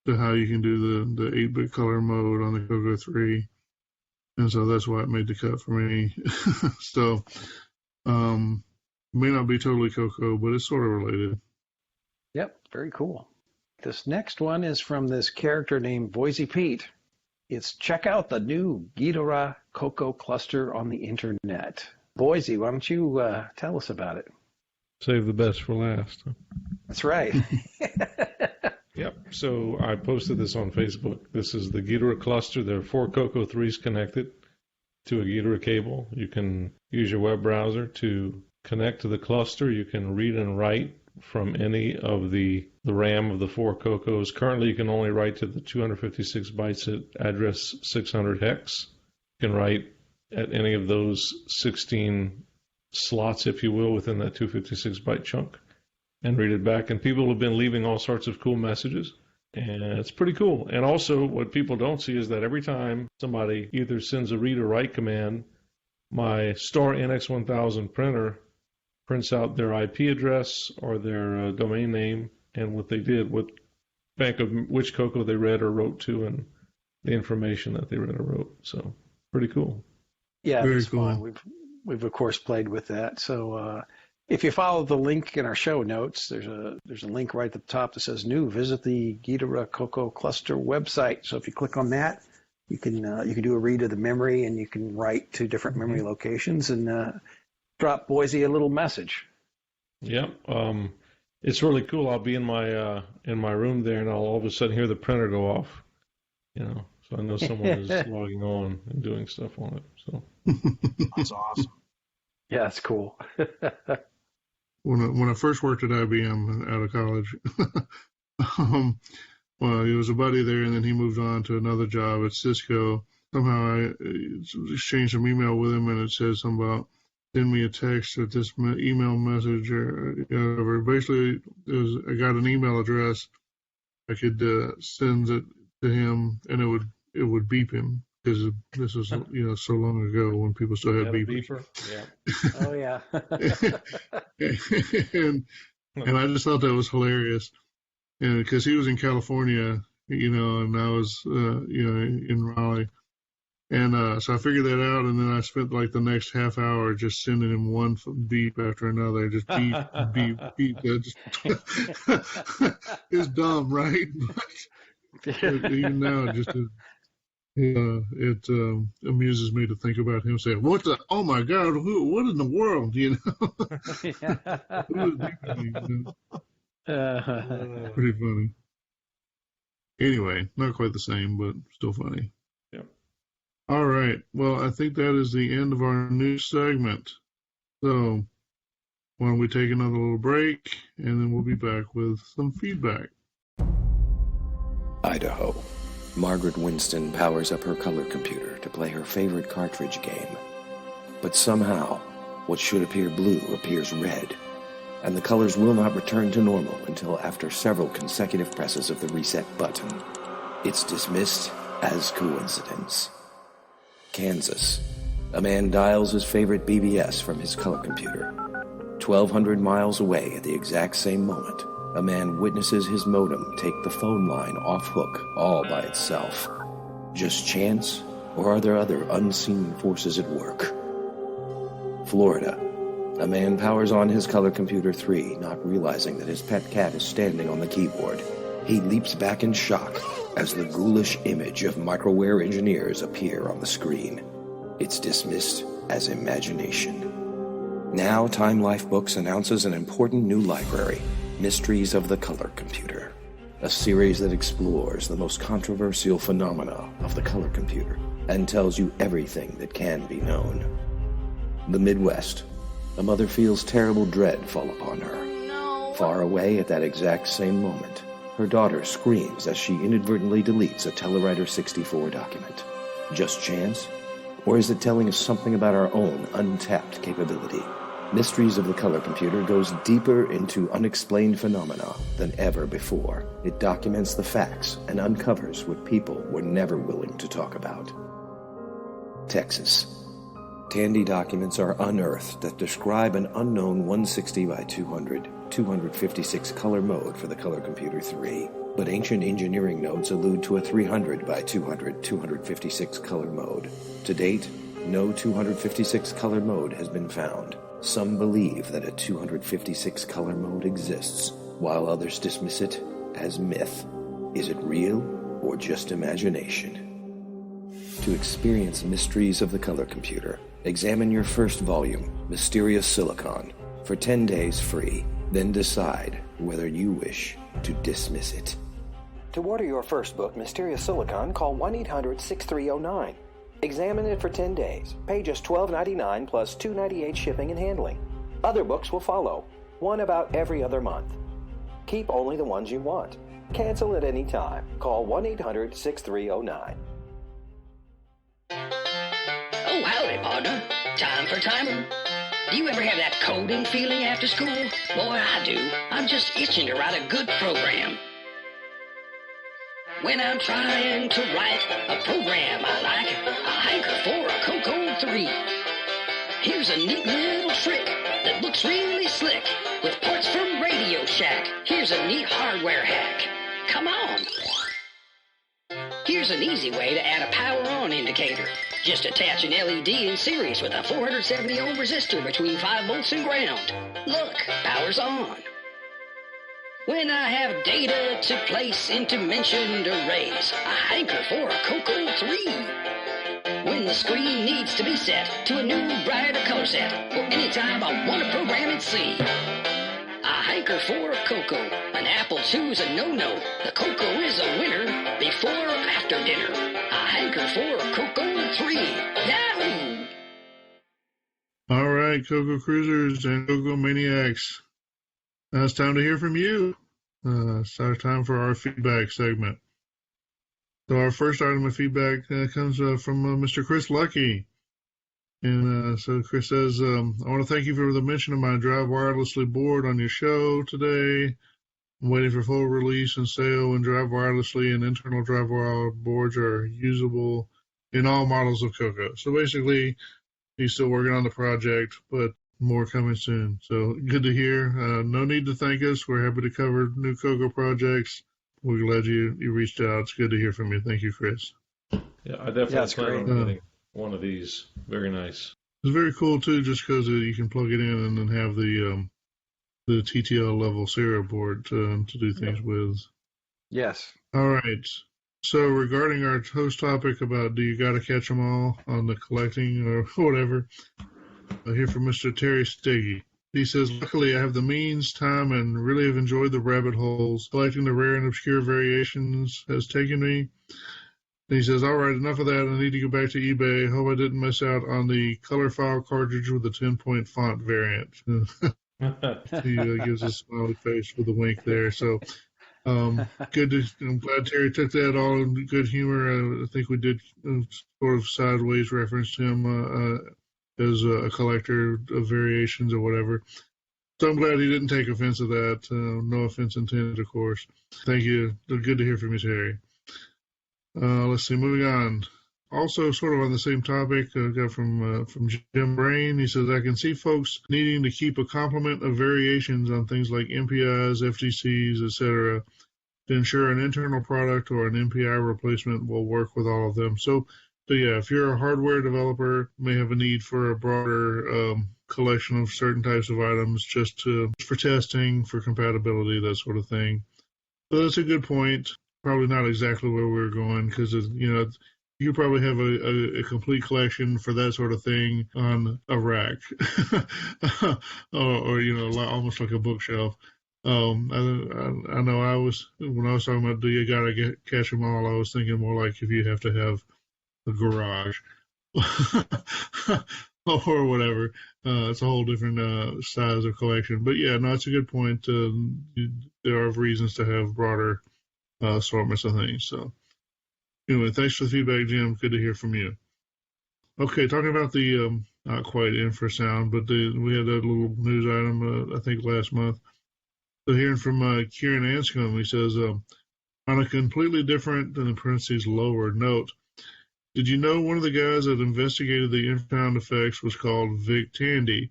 E: how you can do the 8-bit color mode on the CoCo 3. And so that's why it made the cut for me. So may not be totally CoCo, but it's sort of related.
L: Yep, very cool. This next one is from this character named Boise Pete. It's check out the new Ghidorah CoCo cluster on the internet. Boise, why don't you tell us about it?
G: Save the best for last.
L: That's right.
G: Yep. So I posted this on Facebook. This is the Ghidorah cluster. There are 4 CoCo 3s connected to a Ghidorah cable. You can use your web browser to connect to the cluster. You can read and write from any of the RAM of the 4 CoCos. Currently, you can only write to the 256 bytes at address 600 hex. You can write at any of those 16 slots, if you will, within that 256 byte chunk and read it back. And people have been leaving all sorts of cool messages, and it's pretty cool. And also, what people don't see is that every time somebody either sends a read or write command, my Star NX1000 printer prints out their IP address or their domain name and what they did, what bank of which CoCo they read or wrote to, and the information that they read or wrote. So pretty cool.
L: Yeah,
E: very
L: it's
E: cool.
L: fun. We've of course played with that. So if you follow the link in our show notes, there's a link right at the top that says new. Visit the Ghidorah CoCo cluster website. So if you click on that, you can do a read of the memory, and you can write to different memory locations and drop Boise a little message.
G: Yep. It's really cool. I'll be in my room there, and I'll all of a sudden hear the printer go off. So I know someone is logging on and doing stuff on it. So
F: that's awesome.
P: Yeah, that's cool.
E: When I first worked at IBM out of college, well, he was a buddy there, and then he moved on to another job at Cisco. Somehow I exchanged some email with him, and it says something about send me a text at this email message or whatever. Basically, I got an email address. I could send it to him, and it would beep him, because this was so long ago when people still had beepers.
P: Yeah. Oh yeah.
E: and I just thought that was hilarious, and because he was in California, and I was in Raleigh. And so I figured that out, and then I spent like the next half hour just sending him one beep after another, just beep, beep, beep. It's dumb, right? But even now, it amuses me to think about him saying, oh my God, what in the world, Pretty funny. Anyway, not quite the same, but still funny. All right. Well, I think that is the end of our news segment. So why don't we take another little break, and then we'll be back with some feedback.
Q: Idaho. Margaret Winston powers up her color computer to play her favorite cartridge game. But somehow, what should appear blue appears red, and the colors will not return to normal until after several consecutive presses of the reset button. It's dismissed as coincidence. Kansas. A man dials his favorite BBS from his color computer. 1,200 miles away at the exact same moment, a man witnesses his modem take the phone line off hook all by itself. Just chance, or are there other unseen forces at work? Florida. A man powers on his color computer 3, not realizing that his pet cat is standing on the keyboard. He leaps back in shock as the ghoulish image of microware engineers appear on the screen. It's dismissed as imagination. Now, Time Life Books announces an important new library, Mysteries of the Color Computer, a series that explores the most controversial phenomena of the color computer and tells you everything that can be known. The Midwest. A mother feels terrible dread fall upon her. No. Far away at that exact same moment, her daughter screams as she inadvertently deletes a Telewriter 64 document. Just chance? Or is it telling us something about our own untapped capability? Mysteries of the Color Computer goes deeper into unexplained phenomena than ever before. It documents the facts and uncovers what people were never willing to talk about. Texas. Tandy documents are unearthed that describe an unknown 160 by 200, 256 color mode for the Color Computer 3, but ancient engineering notes allude to a 300 by 200, 256 color mode. To date, no 256 color mode has been found. Some believe that a 256 color mode exists, while others dismiss it as myth. Is it real or just imagination? To experience Mysteries of the Color Computer, examine your first volume, Mysterious Silicon, for 10 days free. Then decide whether you wish to dismiss it.
J: To order your first book, Mysterious Silicon, call 1-800-6309. Examine it for 10 days. Pay just $12.99 plus $2.98 shipping and handling. Other books will follow, one about every other month. Keep only the ones you want. Cancel at any time. Call 1-800-6309.
O: Oh, howdy, partner. Time for timer. Do you ever have that coding feeling after school? Boy, I do. I'm just itching to write a good program. When I'm trying to write a program I like, I hanker for a CoCo 3. Here's a neat little trick that looks really slick with parts from Radio Shack. Here's a neat hardware hack. Come on. Here's an easy way to add a power-on indicator. Just attach an LED in series with a 470 ohm resistor between 5 volts and ground. Look, power's on. When I have data to place into mentioned arrays, I hanker for a CoCo 3. When the screen needs to be set to a new, brighter color set, or anytime I want to program it C, I hanker for a CoCo. An Apple II's a no-no. The CoCo is a winner before or after dinner. I hanker for CoCo 3. Yahoo!
E: All right, CoCo Cruisers and CoCo Maniacs. Now it's time to hear from you. It's our time for our feedback segment. So our first item of feedback comes from Mr. Chris Lucky. And so Chris says, I want to thank you for the mention of my Drive Wirelessly board on your show today. I'm waiting for full release and sale, and Drive Wirelessly and internal Drive Wire boards are usable in all models of CoCo. So basically, he's still working on the project, but more coming soon. So good to hear. No need to thank us. We're happy to cover new CoCo projects. We're glad you reached out. It's good to hear from you. Thank you, Chris.
G: Yeah, I definitely plan on getting one of these. Very nice.
E: It's very cool, too, just because you can plug it in and then have the TTL level serial board to do things with.
P: Yes.
E: All right. So regarding our host topic about do you got to catch them all on the collecting or whatever, I hear from Mr. Terry Steggy. He says, luckily I have the means, time, and really have enjoyed the rabbit holes. Collecting the rare and obscure variations has taken me. And he says, all right, enough of that. I need to go back to eBay. Hope I didn't miss out on the color file cartridge with the 10-point font variant. He gives a smiley face with a wink there. So good. I'm glad Terry took that all in good humor. I think we did sort of sideways reference him as a collector of variations or whatever. So I'm glad he didn't take offense to that. No offense intended, of course. Thank you. Good to hear from you, Terry. Let's see. Moving on. Also, sort of on the same topic, got from Jim Brain. He says, I can see folks needing to keep a complement of variations on things like MPIs, FTCs, etc., to ensure an internal product or an MPI replacement will work with all of them. So yeah, if you're a hardware developer, may have a need for a broader collection of certain types of items just for testing, for compatibility, that sort of thing. So that's a good point. Probably not exactly where we're going because, you probably have a complete collection for that sort of thing on a rack or almost like a bookshelf. I know when I was talking about do you gotta catch them all, I was thinking more like if you have to have a garage or whatever. It's a whole different size of collection. But yeah, no, it's a good point. There are reasons to have broader assortments of things. So anyway, thanks for the feedback, Jim. Good to hear from you. Okay, talking about the not quite infrasound, but we had that little news item I think last month. So hearing from Kieran Anscombe, he says, on a completely different, in parentheses, lower note, did you know one of the guys that investigated the infrasound effects was called Vic Tandy?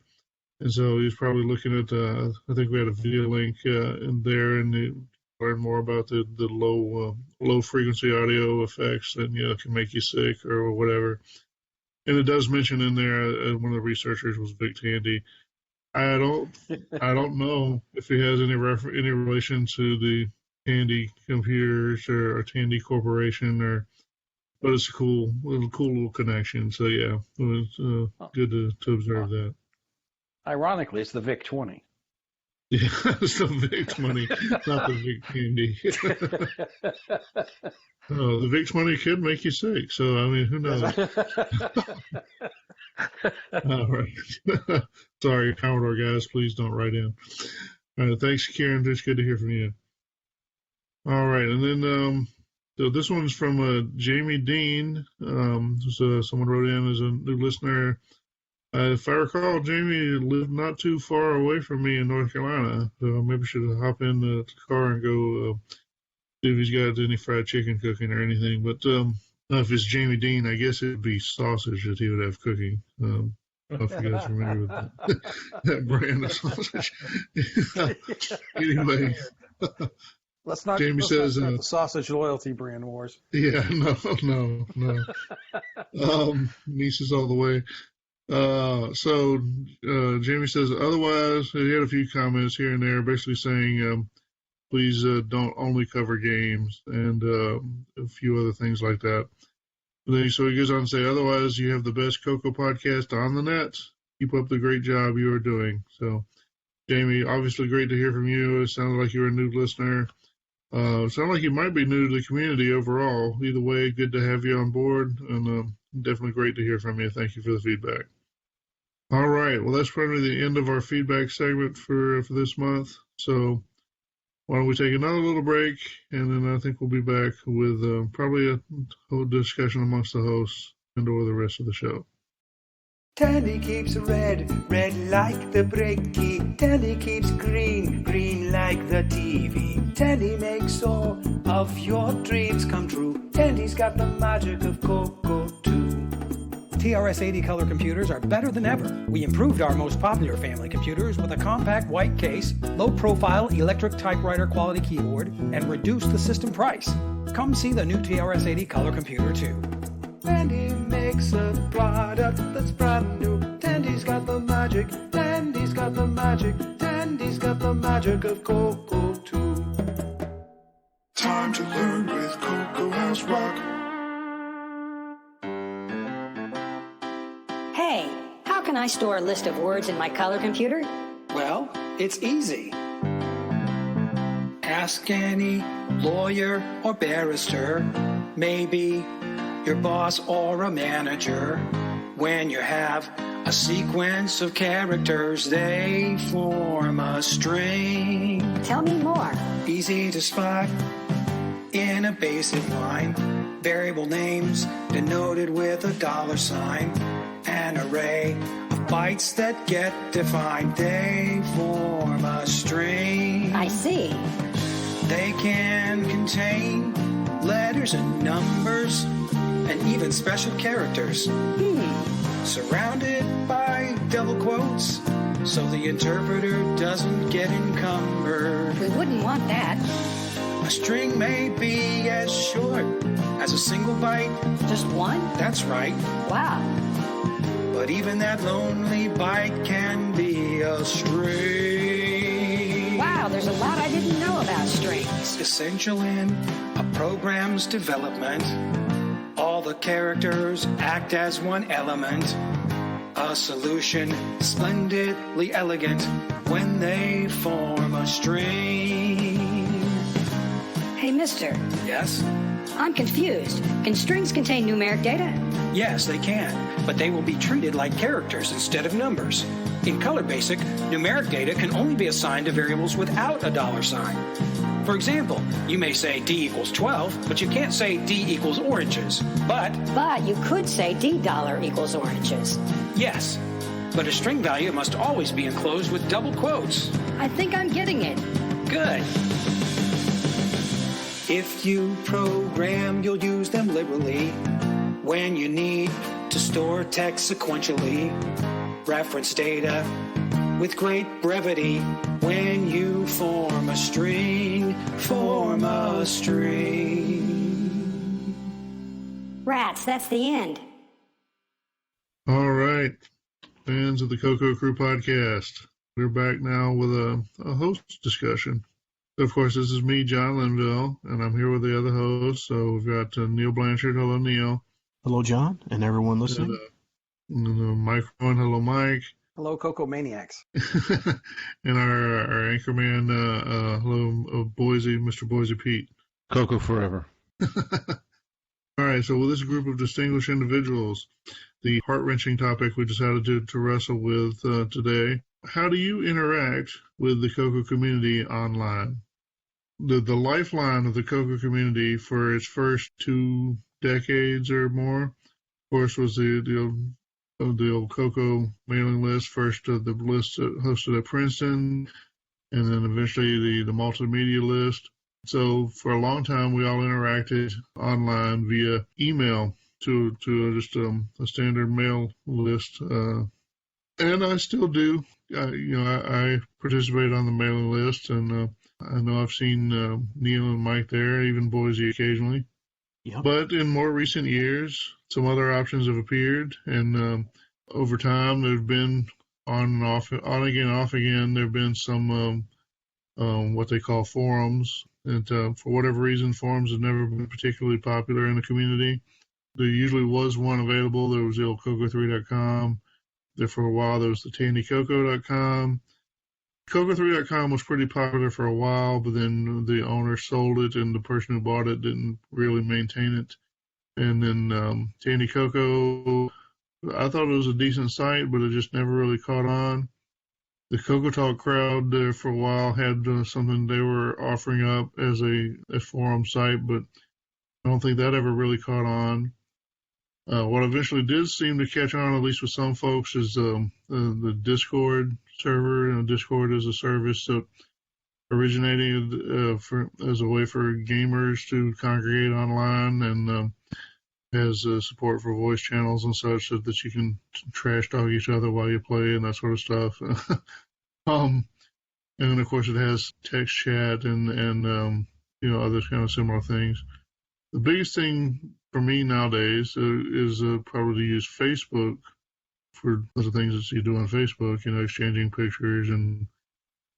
E: And so he's probably looking at, I think we had a video link in there, and you learn more about the low frequency audio effects that can make you sick or whatever. And it does mention in there one of the researchers was Vic Tandy. I don't know if he has any relation to the Tandy computers or Tandy Corporation but it's a cool little connection. So yeah, it was good to observe that.
P: Ironically, it's the VIC 20.
E: Yeah, it's the VIC 20, not the VIC Tandy. The VIC 20 could make you sick. So I mean, who knows? All right. Sorry, Commodore guys, please don't write in. All right, thanks, Kieran. It's good to hear from you. All right, and then so this one's from Jamie Dean. Someone wrote in as a new listener. If I recall, Jamie lived not too far away from me in North Carolina, so maybe I should hop in the car and go see if he's got any fried chicken cooking or anything. But if it's Jamie Dean, I guess it would be sausage that he would have cooking. I don't know if you guys are familiar with that brand of sausage. Anyway.
R: Let's not
E: says
R: the sausage loyalty brand wars.
E: Yeah, no. Nieces all the way. So Jamie says, otherwise, he had a few comments here and there basically saying, please don't only cover games and a few other things like that. So he goes on to say, otherwise, you have the best CoCo podcast on the net. Keep up the great job you are doing. So, Jamie, obviously great to hear from you. It sounded like you're a new listener. Sound like you might be new to the community overall. Either way, good to have you on board, and definitely great to hear from you. Thank you for the feedback. All right, well, that's probably the end of our feedback segment for this month. So why don't we take another little break, and then I think we'll be back with probably a whole discussion amongst the hosts and over the rest of the show.
S: Tandy keeps red, red like the brake key. Tandy keeps green, green like the TV. Tandy makes all of your dreams come true. Tandy's got the magic of CoCo too.
J: TRS-80 color computers are better than ever. We improved our most popular family computers with a compact white case, low-profile electric typewriter quality keyboard, and reduced the system price. Come see the new TRS-80 color computer too.
S: Tandy makes a product that's brand new. Tandy's got the magic. Tandy's got the magic. Tandy's got the magic of CoCo too.
T: Time to learn with CoCo House Rock.
O: Hey, how can I store a list of words in my color computer?
J: Well, it's easy. Ask any lawyer or barrister, maybe your boss or a manager. When you have a sequence of characters, they form a string.
O: Tell me more.
J: Easy to spot in a basic line. Variable names denoted with a $sign. An array of bytes that get defined, they form a string.
O: I see.
J: They can contain letters and numbers and even special characters. Surrounded by double quotes so the interpreter doesn't get encumbered.
O: We wouldn't want that.
J: A string may be as short as a single byte.
O: Just one?
J: That's right.
O: Wow.
J: But even that lonely byte can be a string.
O: Wow, there's a lot I didn't know about strings.
J: Essential in a program's development. All the characters act as one element. A solution splendidly elegant when they form a string.
O: Hey, mister.
J: Yes?
O: I'm confused. Can strings contain numeric data?
J: Yes, they can, but they will be treated like characters instead of numbers. In Color Basic, numeric data can only be assigned to variables without a $sign. For example, you may say D equals 12, but you can't say D equals oranges. But
O: you could say D$ equals oranges.
J: Yes, but a string value must always be enclosed with double quotes.
O: I think I'm getting it.
J: Good. If you program, you'll use them liberally. When you need to store text sequentially, reference data with great brevity. When you form a string, form a string.
O: Rats, that's the end.
E: All right, fans of the CoCo Crew Podcast. We're back now with a host discussion. Of course, this is me, John Linville, and I'm here with the other hosts. So we've got Neil Blanchard. Hello, Neil.
F: Hello, John, and everyone listening.
E: And Mike Rowan. Hello, Mike.
R: Hello, Coco Maniacs.
E: And our anchorman, hello, Boise, Mr. Boise Pete.
G: CoCo forever.
E: All right, so with this group of distinguished individuals, the heart-wrenching topic we decided to wrestle with today, how do you interact with the CoCo community online? The lifeline of the CoCo community for its first 2 decades or more, of course, was the old CoCo mailing list, first the list hosted at Princeton, and then eventually the multimedia list. So for a long time, we all interacted online via email to just a standard mail list, and I still do. I participate on the mailing list, and I know I've seen Neil and Mike there, even Boise occasionally.
F: Yep.
E: But in more recent years, some other options have appeared, and over time, there have been on again, off again. There have been some what they call forums, and for whatever reason, forums have never been particularly popular in the community. There usually was one available. There was the old CoCo3.com. There for a while, there was the TandyCoco.com. CoCo3.com was pretty popular for a while, but then the owner sold it, and the person who bought it didn't really maintain it. And then Tandy CoCo, I thought it was a decent site, but it just never really caught on. The CoCo Talk crowd there for a while had something they were offering up as a forum site, but I don't think that ever really caught on. What eventually did seem to catch on, at least with some folks, is the Discord server. Discord is a service that originated as a way for gamers to congregate online, and has support for voice channels and such, so that you can trash talk each other while you play and that sort of stuff. And then of course it has text chat and other kind of similar things. The biggest thing for me nowadays is probably to use Facebook for the things that you do on Facebook, exchanging pictures and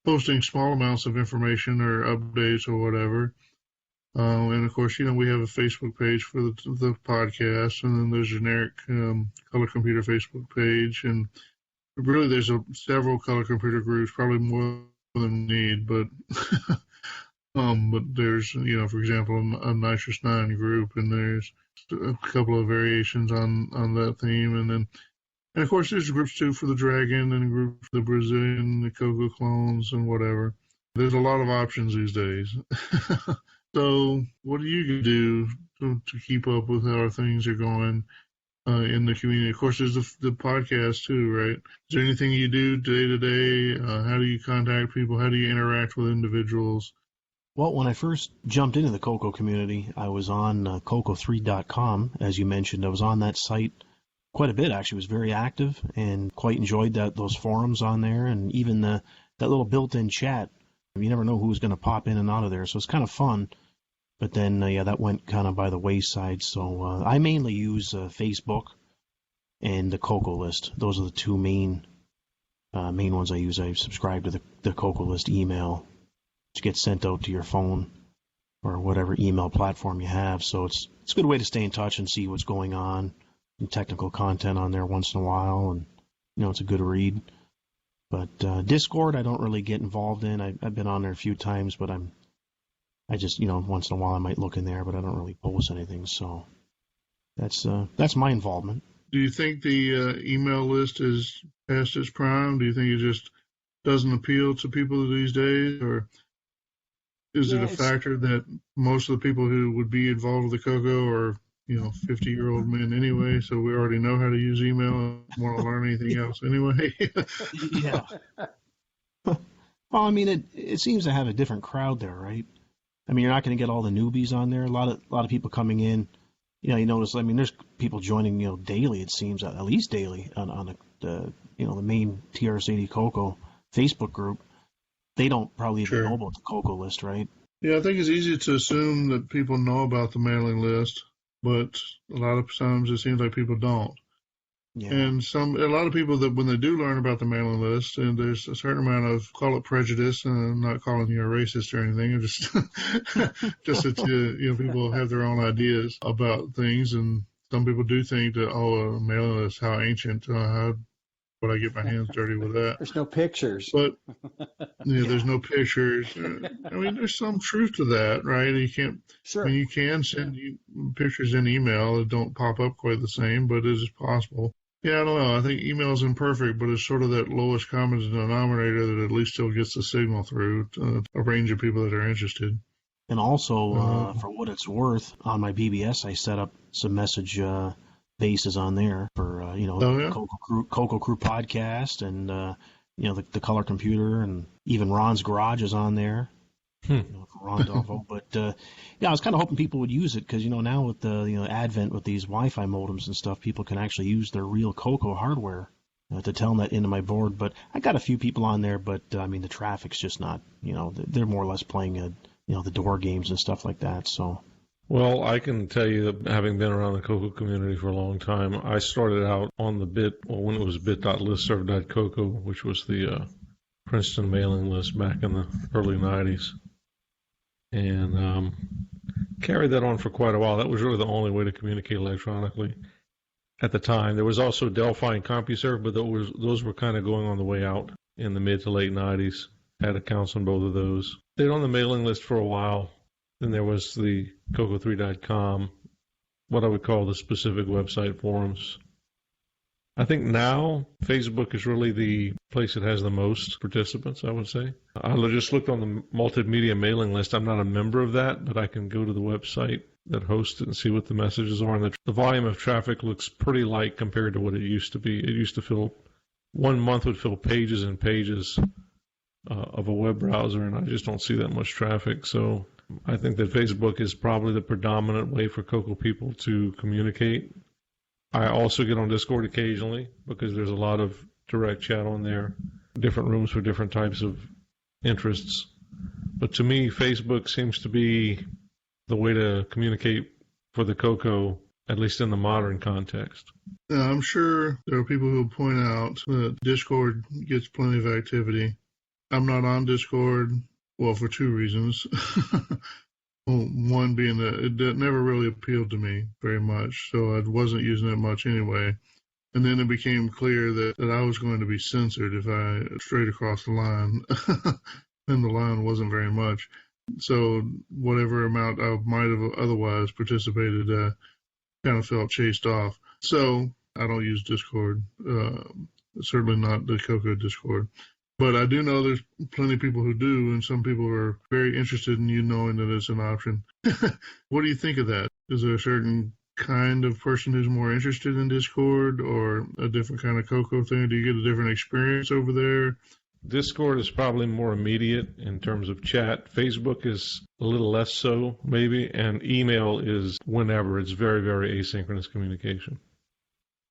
E: posting small amounts of information or updates or whatever. And of course, we have a Facebook page for the podcast, and then there's generic Color Computer Facebook page, and really there's several Color Computer groups, probably more than we need, but but there's, for example, a Nitrous 9 group, and there's a couple of variations on that theme, and of course there's groups too for the Dragon, and a group for the Brazilian, the CoCo clones, and whatever. There's a lot of options these days. So what do you do to keep up with how things are going in the community? Of course, there's the podcast too, right? Is there anything you do day to day? How do you contact people? How do you interact with individuals?
F: Well, when I first jumped into the CoCo community, I was on CoCo3.com, as you mentioned. I was on that site quite a bit, actually. It was very active and quite enjoyed those forums on there, and even that little built-in chat. You never know who's going to pop in and out of there, so it's kind of fun. But then, that went kind of by the wayside. So I mainly use Facebook and the CoCo list. Those are the two main ones I use. I subscribe to the CoCo list email, which gets sent out to your phone or whatever email platform you have. So it's a good way to stay in touch and see what's going on, and technical content on there once in a while, and it's a good read. But Discord, I don't really get involved in. I've been on there a few times, but I just, once in a while I might look in there, but I don't really post anything. So that's my involvement.
E: Do you think the email list is past its prime? Do you think it just doesn't appeal to people these days, or is it a factor that most of the people who would be involved with the CoCo are 50-year-old men anyway, so we already know how to use email and want to learn anything else anyway?
F: Yeah. Well, it seems to have a different crowd there, right? You're not going to get all the newbies on there. A lot of people coming in. You notice. There's people joining. Daily. It seems at least daily on the main TRS-80 CoCo Facebook group. They don't probably even know about the CoCo list, right?
E: Yeah, I think it's easy to assume that people know about the mailing list, but a lot of times it seems like people don't. Yeah. And a lot of people that when they do learn about the mailing list, and there's a certain amount of, call it prejudice, and I'm not calling you a racist or anything, just that people have their own ideas about things, and some people do think that a mailing list, how ancient, how would I get my hands dirty with that?
L: There's no pictures.
E: But there's no pictures. There's some truth to that, right? You can't. Sure. You can send pictures in email that don't pop up quite the same, but it is possible. Yeah, I don't know. I think email is imperfect, but it's sort of that lowest common denominator that at least still gets the signal through to a range of people that are interested.
F: And also, for what it's worth, on my BBS, I set up some message bases on there for CoCo Crew Podcast, and the Color Computer, and even Ron's Garage is on there. For Ron Delvo. But I was kind of hoping people would use it, because now with the advent with these Wi-Fi modems and stuff, people can actually use their real CoCo hardware to telnet into my board. But I got a few people on there, but the traffic's just not. They're more or less playing the door games and stuff like that. So.
G: Well, I can tell you that having been around the CoCo community for a long time, I started out on the when it was bit.listserv.coco, which was the Princeton mailing list back in the early 90s. And carried that on for quite a while. That was really the only way to communicate electronically at the time. There was also Delphi and CompuServe, but those were kind of going on the way out in the mid to late 90s. had accounts on both of those. Stayed on the mailing list for a while. Then there was the CoCo3.com, what I would call the specific website forums. I think now Facebook is really the place that has the most participants, I would say. I just looked on the multimedia mailing list. I'm not a member of that, but I can go to the website that hosts it and see what the messages are. And the volume of traffic looks pretty light compared to what it used to be. It used to fill, 1 month would fill pages and pages of a web browser, and I just don't see that much traffic. So I think that Facebook is probably the predominant way for CoCo people to communicate. I also get on Discord occasionally because there's a lot of direct chat on there, different rooms for different types of interests. But to me, Facebook seems to be the way to communicate for the CoCo, at least in the modern context.
E: I'm sure there are people who point out that Discord gets plenty of activity. I'm not on Discord, well, for 2 reasons. One being that it never really appealed to me very much, so I wasn't using it much anyway. And then it became clear that I was going to be censored if I strayed across the line, and the line wasn't very much. So whatever amount I might have otherwise participated kind of felt chased off. So I don't use Discord, certainly not the CoCo Discord. But I do know there's plenty of people who do, and some people are very interested in you knowing that it's an option. What do you think of that? Is there a certain kind of person who's more interested in Discord or a different kind of CoCo thing? Do you get a different experience over there?
G: Discord is probably more immediate in terms of chat. Facebook is a little less so, maybe, and email is whenever. It's very, very asynchronous communication.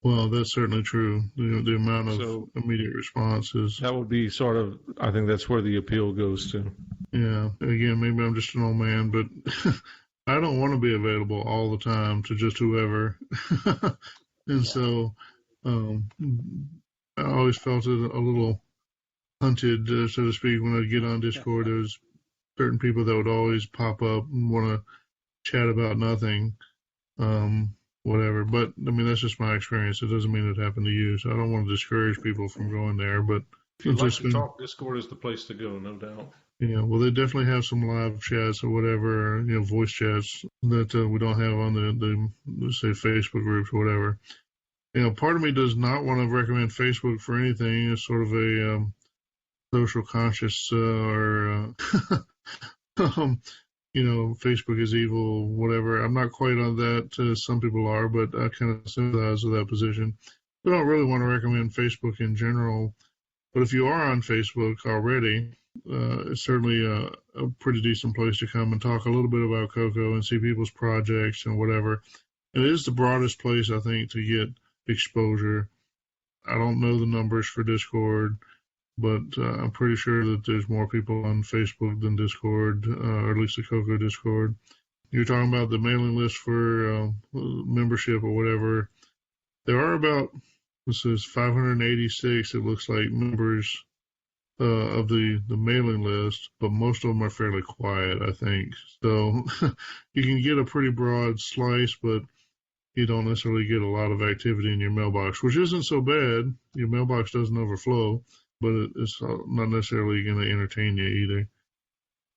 E: Well, that's certainly true. The amount of immediate responses.
G: That would be sort of, I think that's where the appeal goes to.
E: Yeah. Again, maybe I'm just an old man, but I don't want to be available all the time to just whoever. And so I always felt it a little hunted, so to speak, when I get on Discord. There's certain people that would always pop up and want to chat about nothing. Whatever, but I mean that's just my experience. It doesn't mean it happened to you, so I don't want to discourage people from going there. But
G: if you'd like to talk, Discord is the place to go, no doubt.
E: Yeah, well, they definitely have some live chats or whatever, voice chats that we don't have on the let's say Facebook groups or whatever. Part of me does not want to recommend Facebook for anything. It's sort of a social conscious or Facebook is evil, whatever. I'm not quite on that. Some people are, but I kind of sympathize with that position. I don't really want to recommend Facebook in general, but if you are on Facebook already, it's certainly a pretty decent place to come and talk a little bit about CoCo and see people's projects and whatever. It is the broadest place, I think, to get exposure. I don't know the numbers for Discord, but I'm pretty sure that there's more people on Facebook than Discord, or at least the CoCo Discord. You're talking about the mailing list for membership or whatever. There are about, this is 586, it looks like, members of the mailing list, but most of them are fairly quiet, I think. So you can get a pretty broad slice, but you don't necessarily get a lot of activity in your mailbox, which isn't so bad. Your mailbox doesn't overflow, but it's not necessarily going to entertain you either.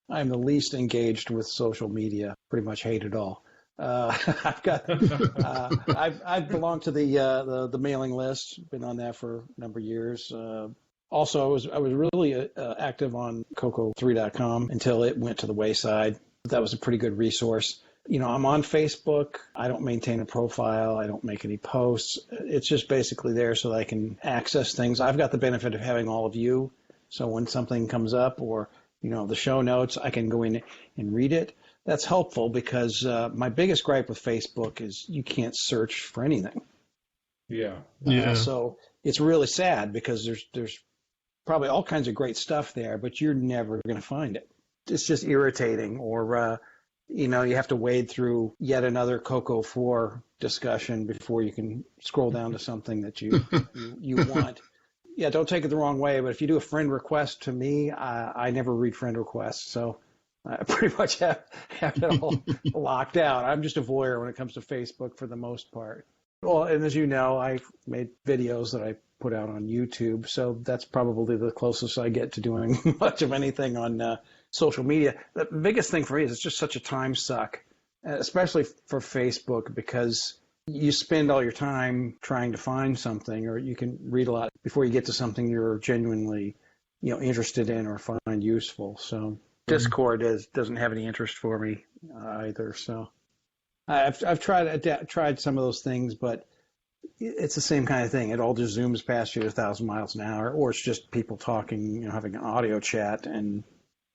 L: I'm the least engaged with social media. Pretty much hate it all. I've belonged to the mailing list. Been on that for a number of years. Also, I was really active on CoCo3.com until it went to the wayside. That was a pretty good resource. I'm on Facebook. I don't maintain a profile. I don't make any posts. It's just basically there so that I can access things. I've got the benefit of having all of you. So when something comes up or, the show notes, I can go in and read it. That's helpful because my biggest gripe with Facebook is you can't search for anything.
G: Yeah.
L: So it's really sad because there's probably all kinds of great stuff there, but you're never going to find it. It's just irritating, or you have to wade through yet another CoCo 4 discussion before you can scroll down to something that you want. Yeah, don't take it the wrong way, but if you do a friend request to me, I never read friend requests, so I pretty much have it all locked out. I'm just a voyeur when it comes to Facebook for the most part. Well, and as you know, I've made videos that I put out on YouTube, so that's probably the closest I get to doing much of anything on social media. The biggest thing for me is it's just such a time suck, especially for Facebook, because you spend all your time trying to find something, or you can read a lot before you get to something you're genuinely, interested in or find useful. So Discord doesn't have any interest for me either. So I've tried some of those things, but it's the same kind of thing. It all just zooms past you at 1,000 miles an hour, or it's just people talking, having an audio chat, and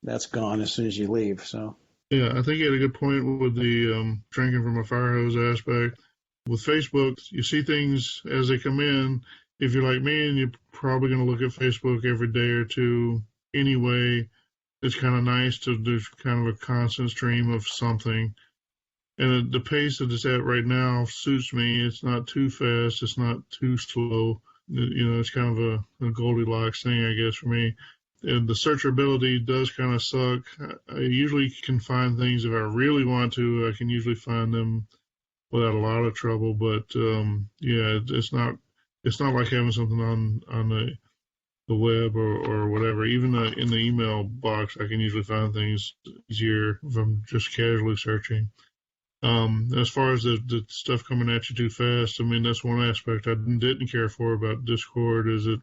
L: that's gone as soon as you leave. So
E: yeah, I think you had a good point with the drinking from a fire hose aspect. With Facebook, you see things as they come in. If you're like me, and you're probably going to look at Facebook every day or two anyway, it's kind of nice to do kind of a constant stream of something. And the pace that it's at right now suits me. It's not too fast. It's not too slow. It's kind of a Goldilocks thing, I guess, for me. And the searchability does kind of suck. I usually can find things if I really want to. I can usually find them without a lot of trouble. But it's not like having something on the web or whatever. Even in the email box, I can usually find things easier if I'm just casually searching. As far as the stuff coming at you too fast, I mean, that's one aspect I didn't care for about Discord, is that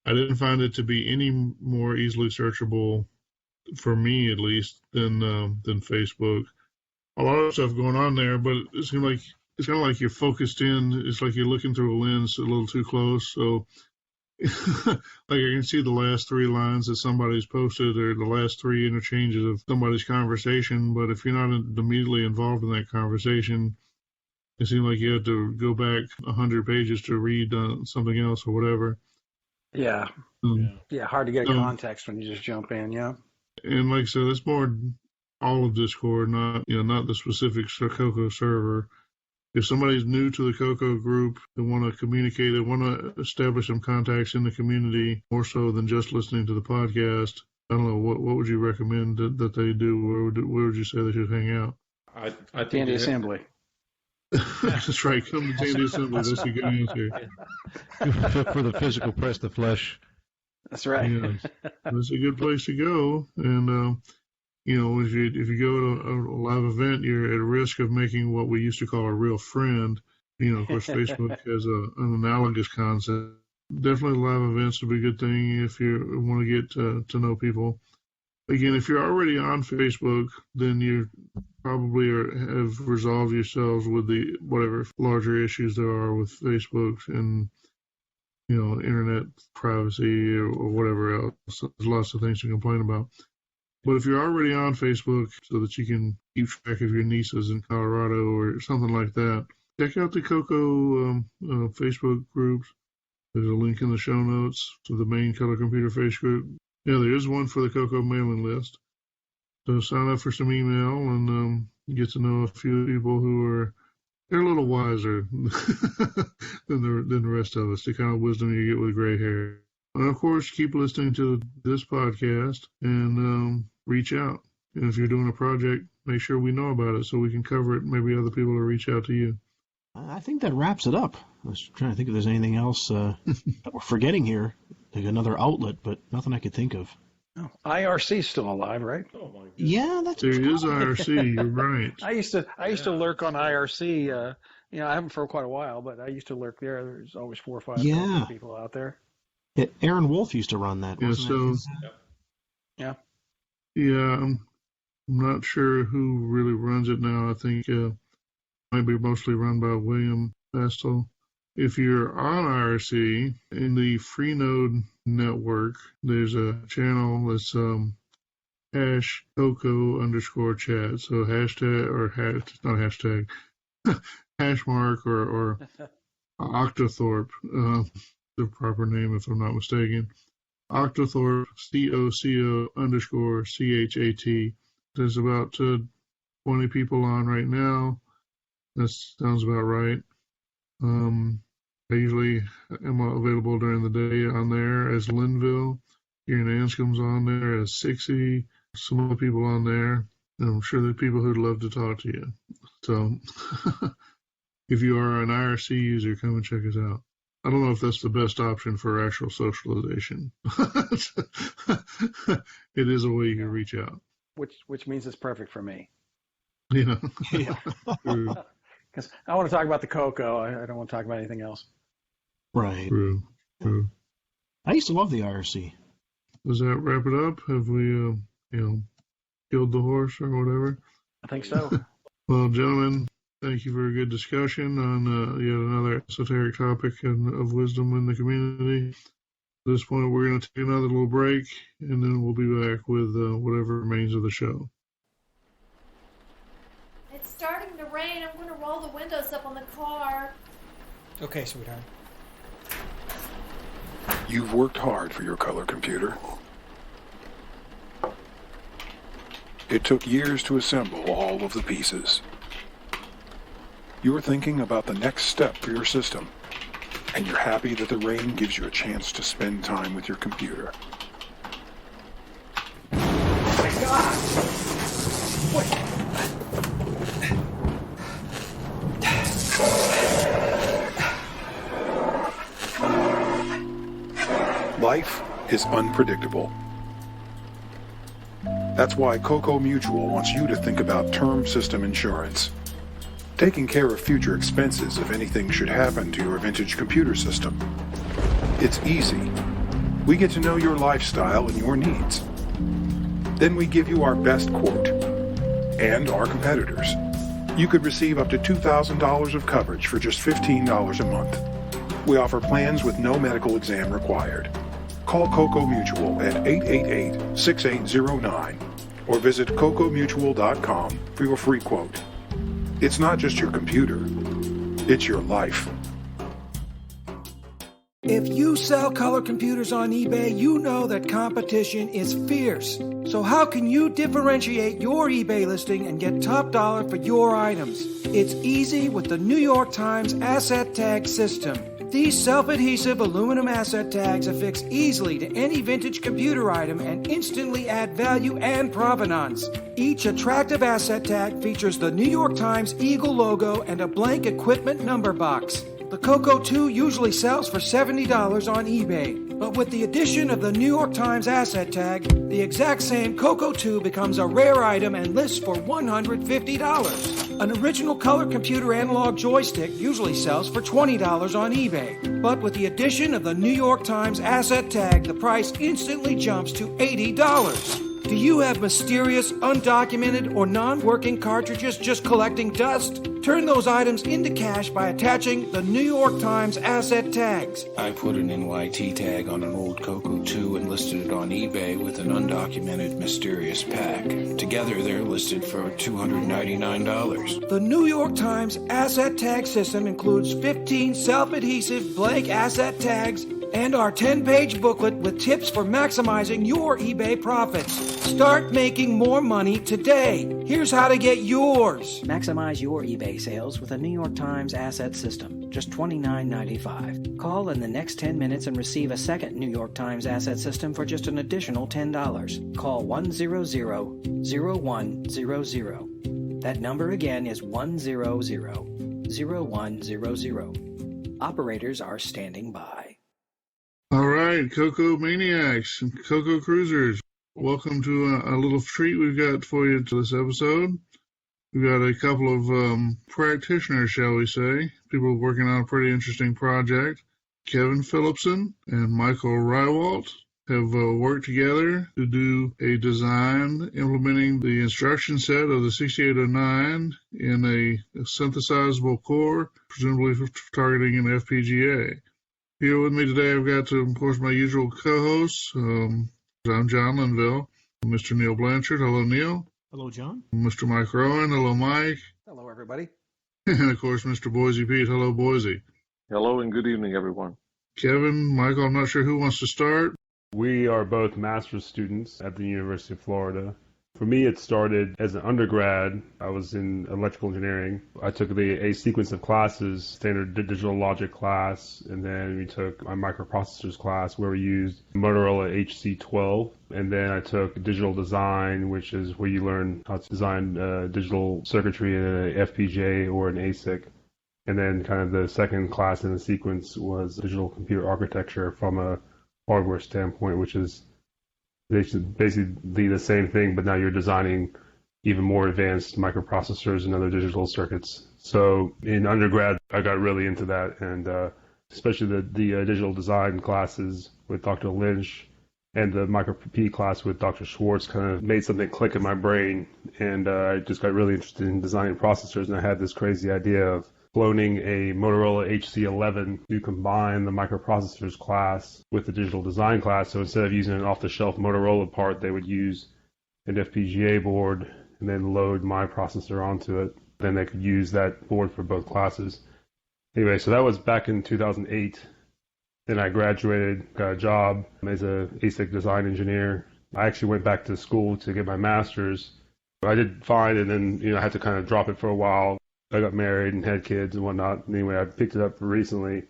E: I didn't find it to be any more easily searchable, for me at least, than Facebook. A lot of stuff going on there, but it's kind of like you're focused in. It's like you're looking through a lens a little too close. So, like I can see the last 3 lines that somebody's posted, or the last 3 interchanges of somebody's conversation. But if you're not immediately involved in that conversation, it seems like you have to go back 100 pages to read something else or whatever.
L: Yeah. Hard to get context when you just jump in. Yeah.
E: And like I said, it's more all of Discord, not the specific CoCo server. If somebody's new to the CoCo group, they want to communicate, they want to establish some contacts in the community more so than just listening to the podcast, I don't know, what would you recommend that they do? Where would you say they should hang out?
P: I think Tandy Assembly.
E: That's right. Come to Tandy Assembly. That's a good answer.
G: For the physical, press the flesh.
L: That's right.
E: Yeah, that's a good place to go. And if you go to a live event, you're at risk of making what we used to call a real friend. Of course, Facebook has an analogous concept. Definitely live events would be a good thing if you want to get to know people. Again, if you're already on Facebook, then you probably have resolved yourselves with the whatever larger issues there are with Facebook and internet privacy or whatever else. There's lots of things to complain about. But if you're already on Facebook so that you can keep track of your nieces in Colorado or something like that, check out the CoCo Facebook groups. There's a link in the show notes to the main Color Computer Facebook group. Yeah, there is one for the CoCo mailing list. So sign up for some email and get to know a few people they're a little wiser than the rest of us, the kind of wisdom you get with gray hair. And of course, keep listening to this podcast and reach out. And if you're doing a project, make sure we know about it so we can cover it. Maybe other people will reach out to you.
F: I think that wraps it up. I was trying to think if there's anything else that we're forgetting here, like another outlet, but nothing I could think of.
L: Oh, IRC's still alive, right?
G: Oh my goodness.
F: Yeah,
E: there is IRC. You're right.
R: I used to lurk on IRC. I haven't for quite a while, but I used to lurk there. There's always 4 or 5 people out there.
F: Yeah, Aaron Wolf used to run that.
L: Yeah.
E: Yeah, I'm not sure who really runs it now. I think it might be mostly run by William Pascal. If you're on IRC, in the Freenode network, there's a channel that's hash CoCo_chat. So hashtag, or not hashtag, hashmark or Octothorpe, the proper name if I'm not mistaken. Octothorpe, CoCo_CHAT. There's about 20 people on right now. That sounds about right. I usually am available during the day on there as Linville. Kieran Anscombe's on there as Sixie. Some other people on there. And I'm sure there are people who'd love to talk to you. So, if you are an IRC user, come and check us out. I don't know if that's the best option for actual socialization. It is a way you can reach out.
R: Which means it's perfect for me.
E: Yeah.
R: Because I want to talk about the CoCo. I don't want to talk about anything else.
F: Right.
E: True.
F: I used to love the IRC.
E: Does that wrap it up? Have we, killed the horse or whatever?
R: I think so.
E: Well, gentlemen, thank you for a good discussion on yet another esoteric topic of wisdom in the community. At this point, we're going to take another little break, and then we'll be back with whatever remains of the show.
U: It's starting to rain. I'm going to roll the windows up on the car.
J: Okay, sweetheart.
M: You've worked hard for your color computer. It took years to assemble all of the pieces. You're thinking about the next step for your system, and you're happy that the rain gives you a chance to spend time with your computer.
J: Oh my God!
M: Life is unpredictable. That's why CoCo Mutual wants you to think about term system insurance. Taking care of future expenses if anything should happen to your vintage computer system. It's easy. We get to know your lifestyle and your needs. Then we give you our best quote and our competitors. You could receive up to $2,000 of coverage for just $15 a month. We offer plans with no medical exam required. Call CoCo Mutual at 888-6809 or visit cocomutual.com for your free quote. It's not just your computer, it's your life.
J: If you sell color computers on eBay, you know that competition is fierce. So how can you differentiate your eBay listing and get top dollar for your items? It's easy with the New York Times Asset Tag System. These self-adhesive aluminum asset tags affix easily to any vintage computer item and instantly add value and provenance. Each attractive asset tag features the New York Times Eagle logo and a blank equipment number box. The CoCo 2 usually sells for $70 on eBay, but with the addition of the New York Times asset tag, the exact same CoCo 2 becomes a rare item and lists for $150. An original color computer analog joystick usually sells for $20 on eBay, but with the addition of the New York Times asset tag, the price instantly jumps to $80. Do you have mysterious, undocumented, or non-working cartridges just collecting dust? Turn those items into cash by attaching the New York Times asset tags.
V: I put an NYT tag on an old CoCo 2 and listed it on eBay with an undocumented mysterious pack. Together, they're listed for $299.
J: The New York Times asset tag system includes 15 self-adhesive blank asset tags and our 10-page booklet with tips for maximizing your eBay profits. Start making more money today. Here's how to get yours.
W: Maximize your eBay sales with a New York Times asset system. Just $29.95. Call in the next 10 minutes and receive a second New York Times asset system for just an additional $10. Call 100-0100. That number again is 100-0100. Operators are standing by.
E: All right, CoCo Maniacs and CoCo Cruisers, welcome to a little treat we've got for you to this episode. We've got a couple of practitioners, shall we say, people working on a pretty interesting project. Kevin Phillipson and Michael Rywalt have worked together to do a design implementing the instruction set of the 6809 in a synthesizable core, presumably targeting an FPGA. Here with me today, I've got, of course, my usual co-hosts. I'm John Linville, Mr. Neil Blanchard. Hello, Neil.
F: Hello, John.
E: Mr. Mike Rowan. Hello, Mike.
L: Hello, everybody.
E: And, of course, Mr. Boise Pete. Hello, Boise.
I: Hello and good evening, everyone.
E: Kevin, Michael, I'm not sure who wants to start.
X: We are both master's students at the University of Florida. For me, it started as an undergrad. I was in electrical engineering. I took a sequence of classes, standard digital logic class, and then we took my microprocessors class where we used Motorola HC12. And then I took digital design, which is where you learn how to design digital circuitry in an FPGA or an ASIC. And then kind of the second class in the sequence was digital computer architecture from a hardware standpoint, which is basically the same thing, but now you're designing even more advanced microprocessors and other digital circuits. So in undergrad, I got really into that, and especially the digital design classes with Dr. Lynch and the micro P class with Dr. Schwartz kind of made something click in my brain, and I just got really interested in designing processors, and I had this crazy idea of cloning a Motorola HC11 to combine the microprocessors class with the digital design class. So instead of using an off-the-shelf Motorola part, they would use an FPGA board and then load my processor onto it. Then they could use that board for both classes. Anyway, so that was back in 2008. Then I graduated, got a job as a ASIC design engineer. I actually went back to school to get my master's. I did fine, and then I had to kind of drop it for a while. I got married and had kids and whatnot. Anyway, I picked it up recently.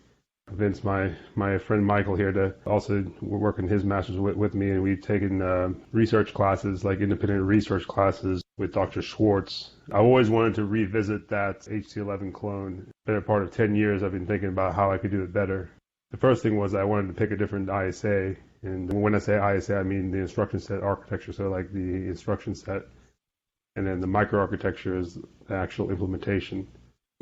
X: Convinced my friend Michael here to also work in his master's with me, and we've taken research classes, like independent research classes with Dr. Schwartz. I always wanted to revisit that HC11 clone. Been a part of 10 years I've been thinking about how I could do it better. The first thing was I wanted to pick a different ISA, and when I say ISA, I mean the instruction set architecture, so like the instruction set. And then the microarchitecture is the actual implementation.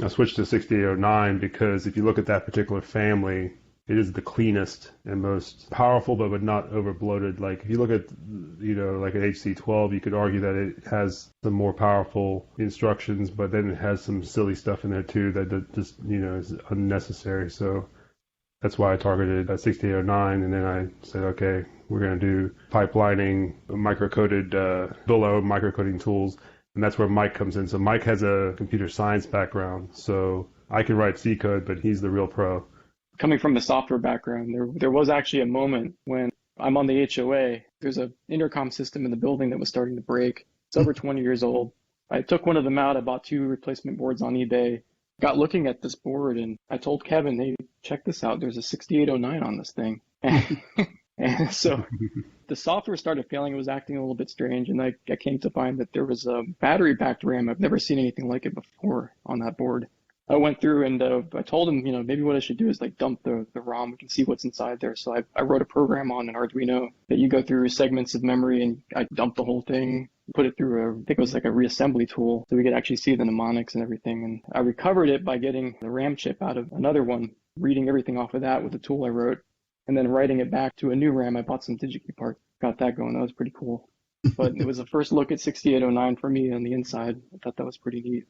X: I switched to 6809 because if you look at that particular family, it is the cleanest and most powerful, but not over-bloated. Like if you look at, like an HC12, you could argue that it has some more powerful instructions, but then it has some silly stuff in there too that just, is unnecessary. So that's why I targeted 6809, and then I said, okay, we're going to do pipelining, microcoded, below microcoding tools, and that's where Mike comes in. So Mike has a computer science background, so I can write C code, but he's the real pro.
A: Coming from the software background, there was actually a moment when I'm on the HOA. There's an intercom system in the building that was starting to break. It's over 20 years old. I took one of them out. I bought 2 replacement boards on eBay. Got looking at this board, and I told Kevin, hey, check this out. There's a 6809 on this thing. And so the software started failing. It was acting a little bit strange, and I came to find that there was a battery-backed RAM. I've never seen anything like it before on that board. I went through and I told him, maybe what I should do is like dump the ROM. We can see what's inside there. So I wrote a program on an Arduino that you go through segments of memory, and I dumped the whole thing, put it through I think it was like a reassembly tool, so we could actually see the mnemonics and everything. And I recovered it by getting the RAM chip out of another one, reading everything off of that with the tool I wrote, and then writing it back to a new RAM. I bought some DigiKey parts, got that going. That was pretty cool. But it was the first look at 6809 for me on the inside. I thought that was pretty neat.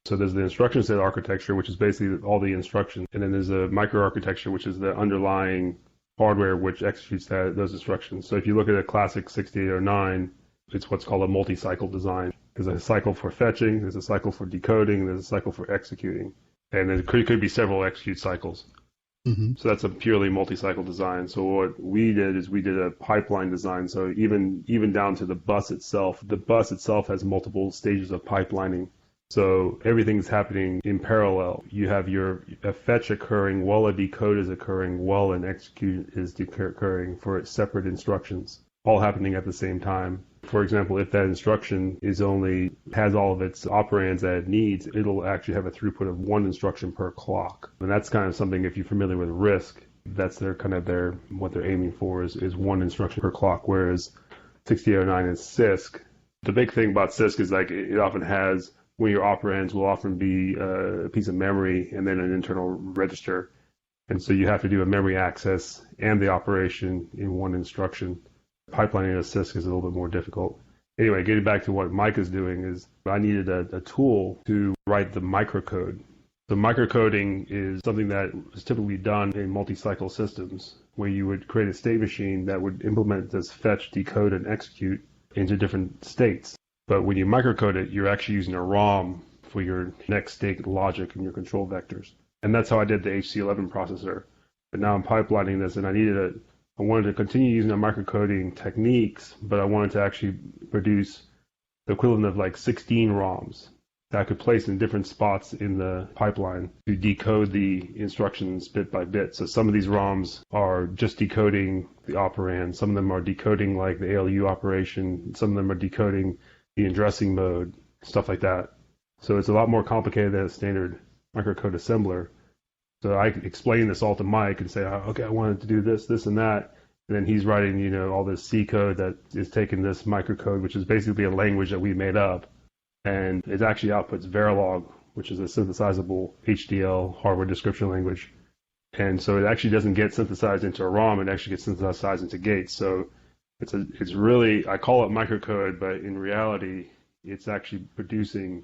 X: So there's the instruction set architecture, which is basically all the instructions. And then there's a microarchitecture, which is the underlying hardware which executes those instructions. So if you look at a classic 6809, it's what's called a multi-cycle design. There's a cycle for fetching, there's a cycle for decoding, there's a cycle for executing. And there could be several execute cycles. Mm-hmm. So that's a purely multi-cycle design. So what we did is we did a pipeline design. So even down to the bus itself has multiple stages of pipelining. So everything's happening in parallel. You have a fetch occurring while a decode is occurring, while an execute is occurring for separate instructions, all happening at the same time. For example, if that instruction has all of its operands that it needs, it'll actually have a throughput of 1 instruction per clock. And that's kind of something, if you're familiar with RISC, that's what they're aiming for is 1 instruction per clock, whereas 6809 is CISC. The big thing about CISC is like it often has, when your operands will often be a piece of memory and then an internal register. And so you have to do a memory access and the operation in 1 instruction. Pipelining a CISC is a little bit more difficult. Anyway, getting back to what Mike is doing is I needed a tool to write the microcode. So microcoding is something that is typically done in multi-cycle systems where you would create a state machine that would implement this fetch, decode, and execute into different states. But when you microcode it, you're actually using a ROM for your next state logic and your control vectors. And that's how I did the HC11 processor. But now I'm pipelining this, and I wanted to continue using the microcoding techniques, but I wanted to actually produce the equivalent of like 16 ROMs that I could place in different spots in the pipeline to decode the instructions bit by bit. So some of these ROMs are just decoding the operand. Some of them are decoding like the ALU operation. Some of them are decoding the addressing mode, stuff like that. So it's a lot more complicated than a standard microcode assembler. So I could explain this all to Mike and say, okay, I wanted to do this, this, and that. And then he's writing, all this C code that is taking this microcode, which is basically a language that we made up. And it actually outputs Verilog, which is a synthesizable HDL hardware description language. And so it actually doesn't get synthesized into a ROM, it actually gets synthesized into gates. So it's really, I call it microcode, but in reality, it's actually producing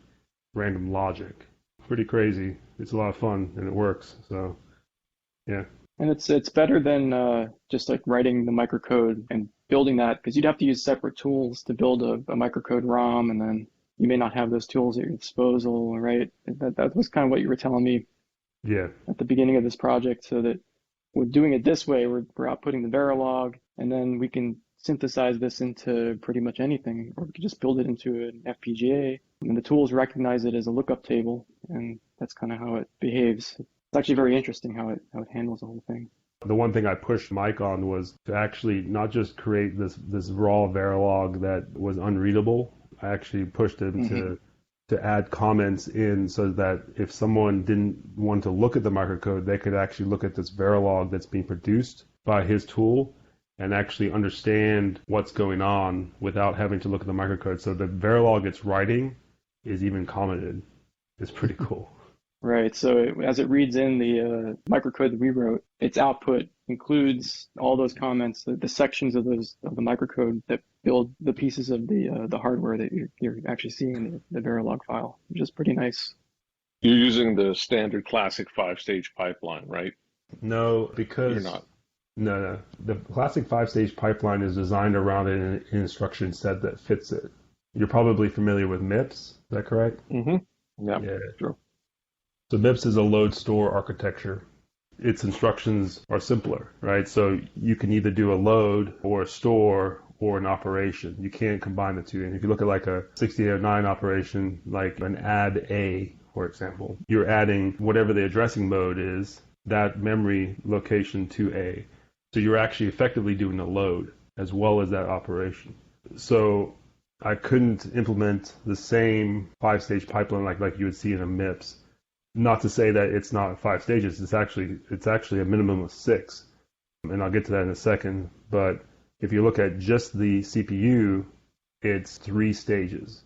X: random logic. Pretty crazy. It's a lot of fun, and it works. So, yeah.
A: And it's better than just like writing the microcode and building that, because you'd have to use separate tools to build a microcode ROM, and then you may not have those tools at your disposal, right? That was kind of what you were telling me at the beginning of this project, so that we're doing it this way, we're outputting the Verilog, and then we can synthesize this into pretty much anything, or we could just build it into an FPGA, and the tools recognize it as a lookup table, and that's kind of how it behaves. It's actually very interesting how it handles the whole thing.
X: The one thing I pushed Mike on was to actually not just create this raw Verilog that was unreadable. I actually pushed him to add comments in so that if someone didn't want to look at the microcode, they could actually look at this Verilog that's being produced by his tool and actually understand what's going on without having to look at the microcode. So the Verilog it's writing is even commented. It's pretty cool.
A: Right. So as it reads in the microcode that we wrote, its output includes all those comments, the sections of the microcode that build the pieces of the hardware that you're actually seeing in the Verilog file, which is pretty nice.
I: You're using the standard classic 5-stage pipeline, right?
X: No, because
I: you're not.
X: No. The classic 5-stage pipeline is designed around an instruction set that fits it. You're probably familiar with Mips, is that correct?
I: Mm-hmm. Yeah, sure.
X: So Mips is a load store architecture. Its instructions are simpler, right? So you can either do a load or a store or an operation. You can't combine the two. And if you look at like a 6809 operation, like an add A, for example, you're adding whatever the addressing mode is, that memory location to A. So you're actually effectively doing a load as well as that operation. So I couldn't implement the same 5-stage pipeline like you would see in a Mips. Not to say that it's not 5 stages. It's actually a minimum of 6, and I'll get to that in a second. But if you look at just the CPU, it's 3 stages.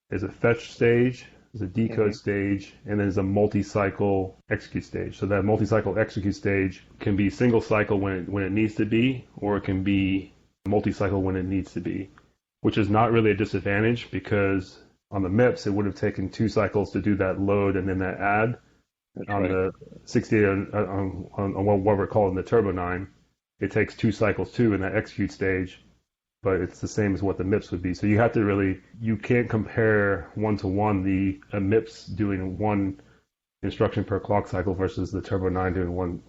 X: There's a fetch stage, there's a decode stage, and there's a multi-cycle execute stage. So that multi-cycle execute stage can be single cycle when it needs to be, or it can be multi-cycle when it needs to be, which is not really a disadvantage because on the Mips, it would have taken 2 cycles to do that load and then that add.
I: That's
X: on
I: right.
X: the 68, on what we're calling the Turbo 9, it takes 2 cycles too in that execute stage, but it's the same as what the Mips would be. So you have to you can't compare one-to-one the Mips doing 1 instruction per clock cycle versus the Turbo 9 doing 1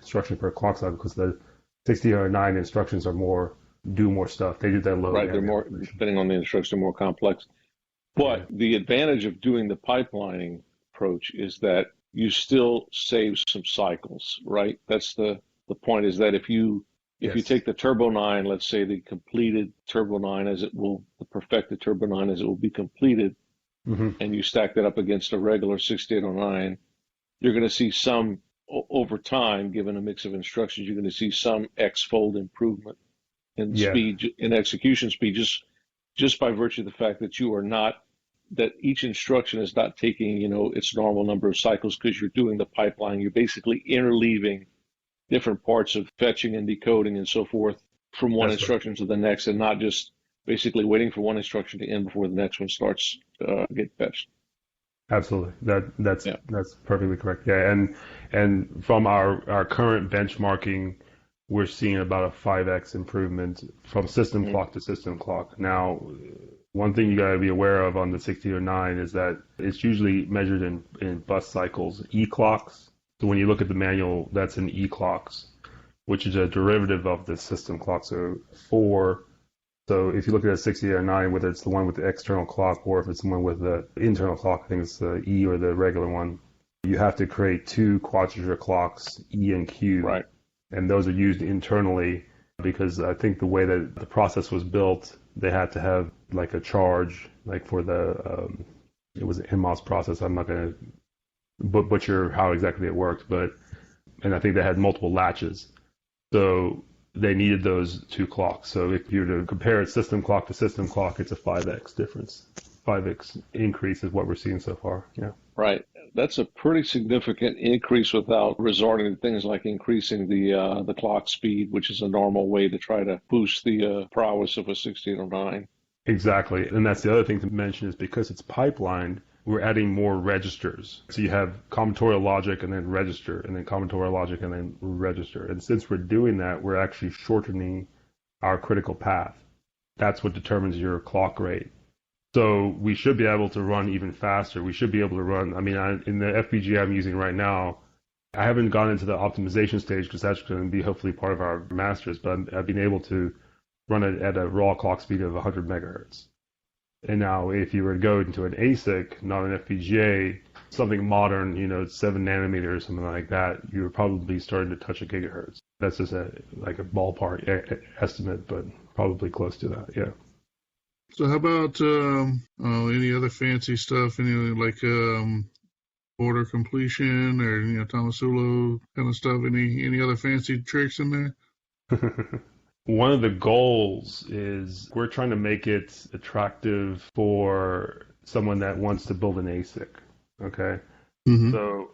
X: instruction per clock cycle, because the 6809 instructions do more stuff. They do that load.
I: Right, they're more, depending on the instruction, more complex. But the advantage of doing the pipelining approach is that you still save some cycles, right? That's the point, is that if you take the Turbo 9, let's say the completed Turbo 9 the perfected Turbo 9 as it will be completed, and you stack that up against a regular 6809, you're going to see some, over time, given a mix of instructions, you're going to see some X-fold improvement in speed, in execution speed, just by virtue of the fact that that each instruction is not taking, its normal number of cycles, because you're doing the pipeline. You're basically interleaving different parts of fetching and decoding and so forth from one instruction to the next, and not just basically waiting for one instruction to end before the next one starts to get fetched.
X: Absolutely. That's perfectly correct. Yeah. And from our current benchmarking, we're seeing about a 5x improvement from system clock to system clock. Now, one thing you got to be aware of on the 6809 is that it's usually measured in bus cycles, E-clocks. So when you look at the manual, that's in E-clocks, which is a derivative of the system clock. So if you look at a 6809, whether it's the one with the external clock or if it's the one with the internal clock, I think it's the E or the regular one, you have to create 2 quadrature clocks, E and Q. Right. And those are used internally because I think the way that the process was built, they had to have like a charge, like for the, it was an NMOS process. I'm not going to butcher how exactly it worked, and I think they had multiple latches. So they needed those two clocks. So if you were to compare it system clock to system clock, it's a 5x difference. 5x increase is what we're seeing so far. Yeah.
I: Right. That's a pretty significant increase without resorting to things like increasing the clock speed, which is a normal way to try to boost the prowess of a 1609.
X: Exactly. And that's the other thing to mention is because it's pipelined, we're adding more registers. So you have combinatorial logic and then register, and then combinatorial logic and then register. And since we're doing that, we're actually shortening our critical path. That's what determines your clock rate. So we should be able to run even faster. We should be able to run, in the FPGA I'm using right now, I haven't gone into the optimization stage because that's going to be hopefully part of our masters, but I've been able to run it at a raw clock speed of 100 megahertz. And now if you were to go into an ASIC, not an FPGA, something modern, 7 nanometers, something like that, you're probably starting to touch a gigahertz. That's just a ballpark estimate, but probably close to that, yeah.
E: So how about any other fancy stuff? Order completion or Tomasulo kind of stuff? Any other fancy tricks in there?
X: One of the goals is we're trying to make it attractive for someone that wants to build an ASIC. Okay, So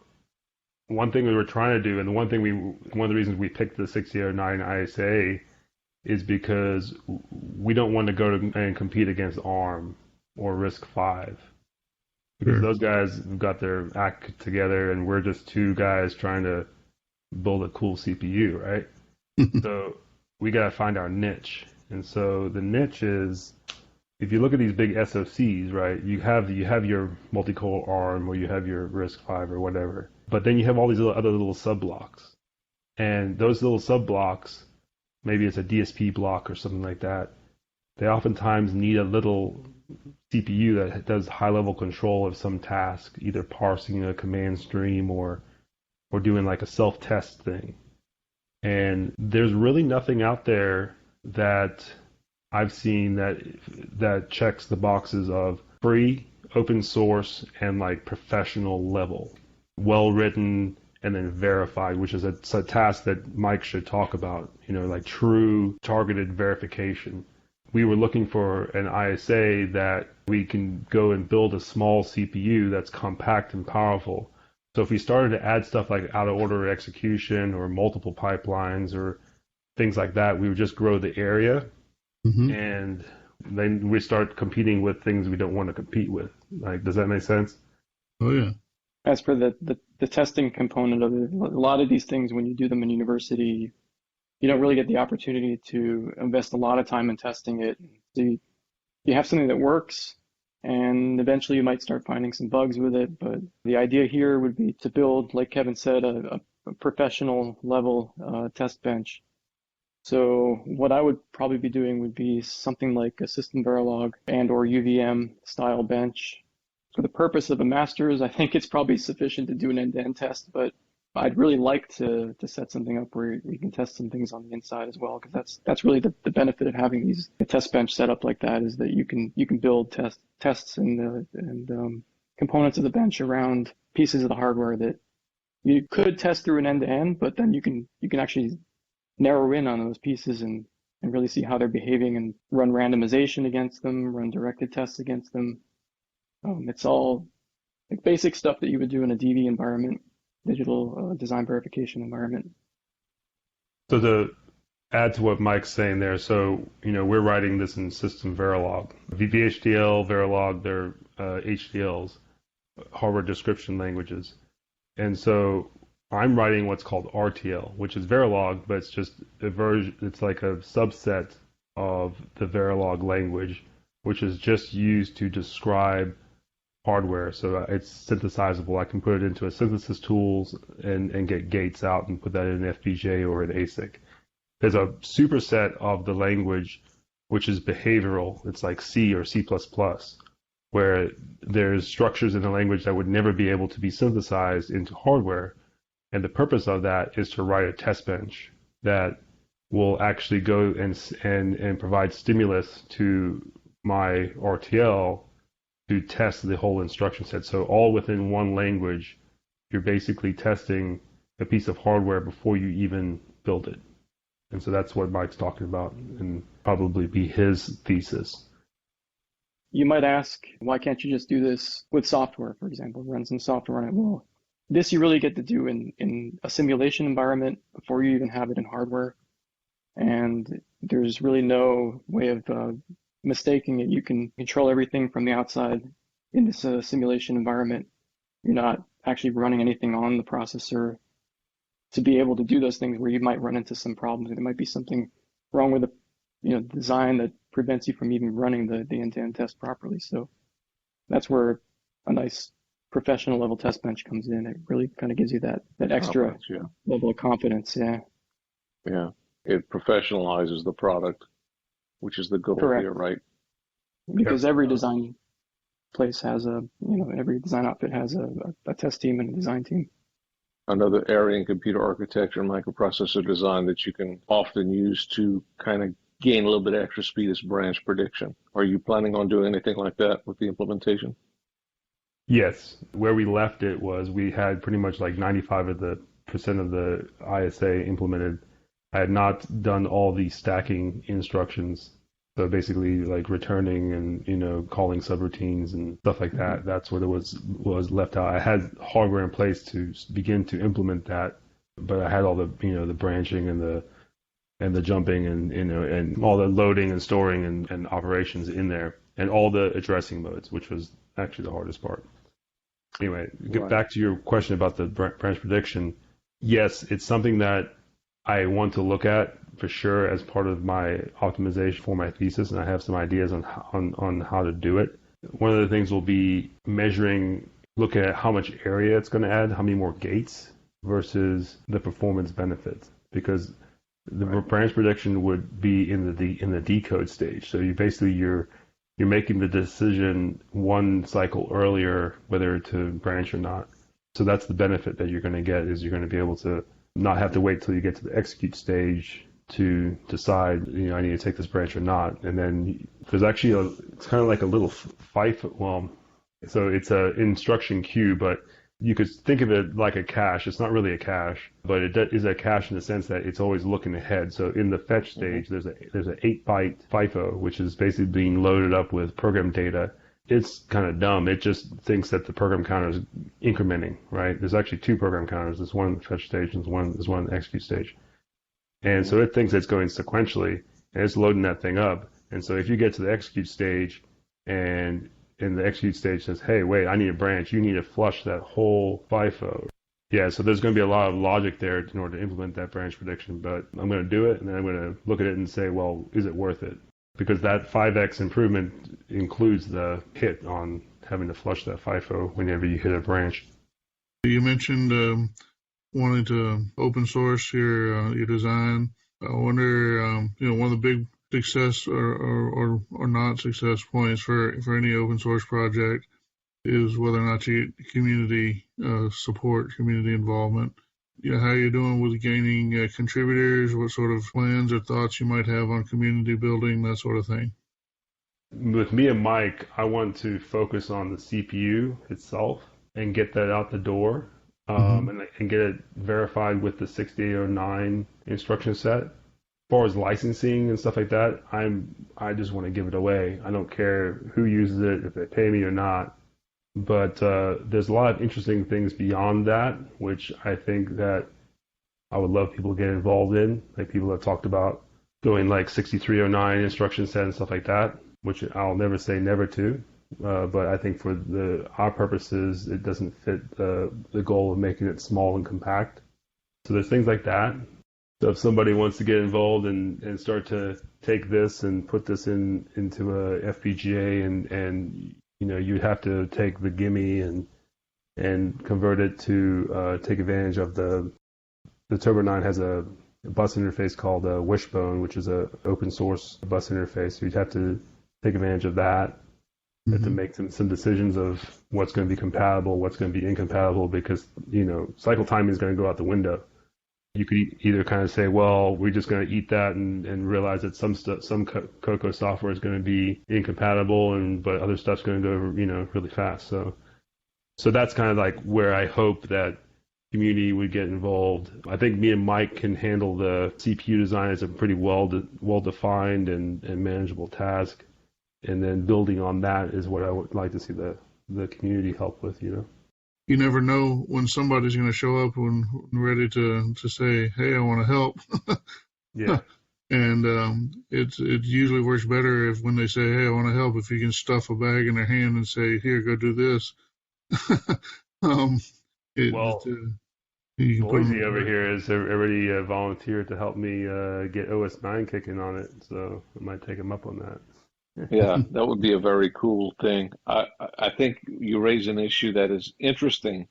X: one thing we were trying to do, and one of the reasons we picked the 6009 ISA is because we don't want to go and compete against ARM or RISC-V. Because those guys have got their act together, and we're just two guys trying to build a cool CPU, right? So we got to find our niche. And so the niche is, if you look at these big SoCs, right, you have your multi-core ARM or you have your RISC-V or whatever. But then you have all these other little sub-blocks. And those little sub-blocks, maybe it's a DSP block or something like that, they oftentimes need a little CPU that does high-level control of some task, either parsing a command stream or doing like a self-test thing. And there's really nothing out there that I've seen that checks the boxes of free, open source, and like professional level, well-written, and then verified, which is a task that Mike should talk about, like true targeted verification. We were looking for an ISA that we can go and build a small CPU that's compact and powerful. So if we started to add stuff like out-of-order execution or multiple pipelines or things like that, we would just grow the area, and then we start competing with things we don't want to compete with. Like, does that make sense?
E: Oh, yeah.
A: As for the testing component of it, a lot of these things, when you do them in university, you don't really get the opportunity to invest a lot of time in testing it. So you have something that works, and eventually you might start finding some bugs with it. But the idea here would be to build, like Kevin said, a professional level test bench. So what I would probably be doing would be something like a System Verilog and or UVM style bench. For the purpose of a master's, I think it's probably sufficient to do an end-to-end test, but I'd really like to set something up where you can test some things on the inside as well, because that's really the benefit of having a test bench set up like that, is that you can build tests and components of the bench around pieces of the hardware that you could test through an end-to-end, but then you can actually narrow in on those pieces and really see how they're behaving and run randomization against them, run directed tests against them. It's all like basic stuff that you would do in a DV environment, digital design verification environment.
X: So to add to what Mike's saying there, so we're writing this in System Verilog. VHDL, Verilog, they're HDLs, hardware description languages. And so I'm writing what's called RTL, which is Verilog, but it's just a version. It's like a subset of the Verilog language, which is just used to describe hardware. So it's synthesizable. I can put it into a synthesis tools and get gates out and put that in an FPGA or an ASIC. There's a superset of the language which is behavioral. It's like C or C++, where there's structures in the language that would never be able to be synthesized into hardware. And the purpose of that is to write a test bench that will actually go and provide stimulus to my RTL to test the whole instruction set. So all within one language you're basically testing a piece of hardware before you even build it. And so that's what Mike's talking about, and probably be his thesis.
A: You might ask, why can't you just do this with software, for example, run some software on it? Well, this you really get to do in a simulation environment before you even have it in hardware. And there's really no way of mistaking it. You can control everything from the outside in this simulation environment. You're not actually running anything on the processor to be able to do those things where you might run into some problems. There might be something wrong with the design that prevents you from even running the end-to-end test properly. So that's where a nice professional level test bench comes in. It really kind of gives you that extra level of confidence. Yeah.
I: Yeah. It professionalizes the product, which is the goal here, right?
A: Because every design place has every design outfit has a test team and a design team.
I: Another area in computer architecture and microprocessor design that you can often use to kind of gain a little bit of extra speed is branch prediction. Are you planning on doing anything like that with the implementation?
X: Yes. Where we left it was we had pretty much like 95% of the ISA implemented. I had not done all the stacking instructions. So basically like returning and, calling subroutines and stuff like that. That's what it was left out. I had hardware in place to begin to implement that, but I had all the, the branching and the jumping and all the loading and storing and operations in there, and all the addressing modes, which was actually the hardest part. Anyway, get back to your question about the branch prediction. Yes, it's something that I want to look at for sure as part of my optimization for my thesis, and I have some ideas on how to do it. One of the things will be looking at how much area it's going to add, how many more gates versus the performance benefits, because the branch prediction would be in the decode stage. So you're making the decision one cycle earlier whether to branch or not. So that's the benefit that you're going to get, is you're going to be able to not have to wait till you get to the execute stage to decide, I need to take this branch or not. And then there's actually it's kind of like a little FIFO. So it's an instruction queue, but you could think of it like a cache. It's not really a cache, but it is a cache in the sense that it's always looking ahead. So in the fetch stage, there's an 8-byte FIFO, which is basically being loaded up with program data. It's kind of dumb. It just thinks that the program counter is incrementing, right? There's actually two program counters. There's one in the fetch stage and there's one in the execute stage. And so it thinks it's going sequentially, and it's loading that thing up. And so if you get to the execute stage, and in the execute stage says, hey, wait, I need a branch, you need to flush that whole FIFO. Yeah, so there's going to be a lot of logic there in order to implement that branch prediction, but I'm going to do it, and then I'm going to look at it and say, well, is it worth it? Because that 5x improvement includes the hit on having to flush that FIFO whenever you hit a branch.
E: You mentioned wanting to open source your design. I wonder, one of the big success or not success points for any open source project is whether or not you get community support, community involvement. How are you doing with gaining contributors? What sort of plans or thoughts you might have on community building, that sort of thing?
X: With me and Mike, I want to focus on the CPU itself and get that out the door, and get it verified with the 6809 instruction set. As far as licensing and stuff like that, I just want to give it away. I don't care who uses it, if they pay me or not. But there's a lot of interesting things beyond that, which I think that I would love people to get involved in. Like people have talked about going like 6309 instruction set and stuff like that, which I'll never say never to. But I think for our purposes, it doesn't fit the goal of making it small and compact. So there's things like that. So if somebody wants to get involved and start to take this and put this into a FPGA and you'd have to take the gimme and convert it to take advantage of the Turbo 9 has a bus interface called Wishbone, which is a open source bus interface. So you'd have to take advantage of that. You have to make some decisions of what's going to be compatible, what's going to be incompatible, because cycle timing is going to go out the window. You could either kind of say, well, we're just going to eat that and realize that some CoCo software is going to be incompatible, but other stuff's going to go, really fast. So that's kind of like where I hope that community would get involved. I think me and Mike can handle the CPU design as a pretty well-defined and manageable task. And then building on that is what I would like to see the community help with, You
E: never know when somebody's going to show up when ready to say, hey, I want to help.
X: Yeah.
E: And it usually works better if when they say, hey, I want to help, if you can stuff a bag in their hand and say, here, go do this.
X: Boise over here has already volunteered to help me get OS 9 kicking on it, so I might take him up on that.
I: Yeah, that would be a very cool thing. I think you raise an issue that is interesting,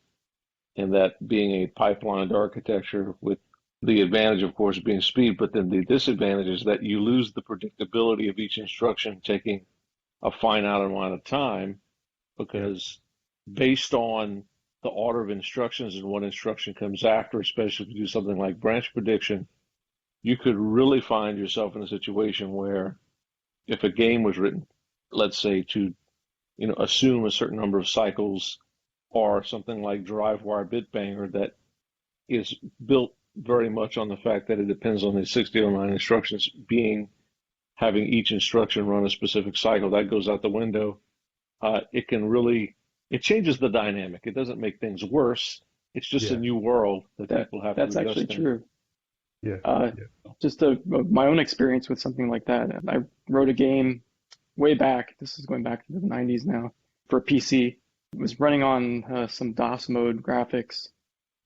I: in that being a pipelined architecture with the advantage, of course, being speed, but then the disadvantage is that you lose the predictability of each instruction taking a finite amount of time, because based on the order of instructions and what instruction comes after, especially if you do something like branch prediction, you could really find yourself in a situation where if a game was written, let's say, to assume a certain number of cycles, or something like DriveWire Bitbanger that is built very much on the fact that it depends on the 6009 instructions having each instruction run a specific cycle, that goes out the window. It changes the dynamic. It doesn't make things worse. It's just a new world that people have to adjust.
A: That's actually true.
X: Yeah.
A: Just my own experience with something like that. I wrote a game way back. This is going back to the 90s now, for a PC. It was running on some DOS mode graphics.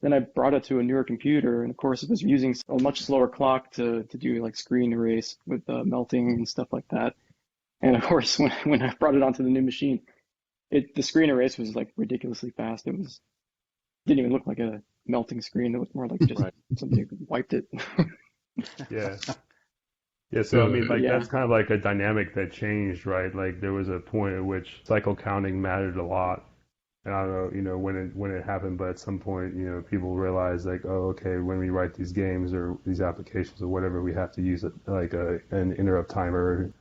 A: Then I brought it to a newer computer, and of course it was using a much slower clock to do like screen erase with melting and stuff like that. And of course, when I brought it onto the new machine, the screen erase was like ridiculously fast. Didn't even look like a melting screen. It was more like just somebody wiped it.
X: Yeah. Yeah, so I mean, that's kind of like a dynamic that changed, right? Like there was a point at which cycle counting mattered a lot. And I don't know, when it happened, but at some point, people realized like, oh, okay, when we write these games or these applications or whatever, we have to use an interrupt timer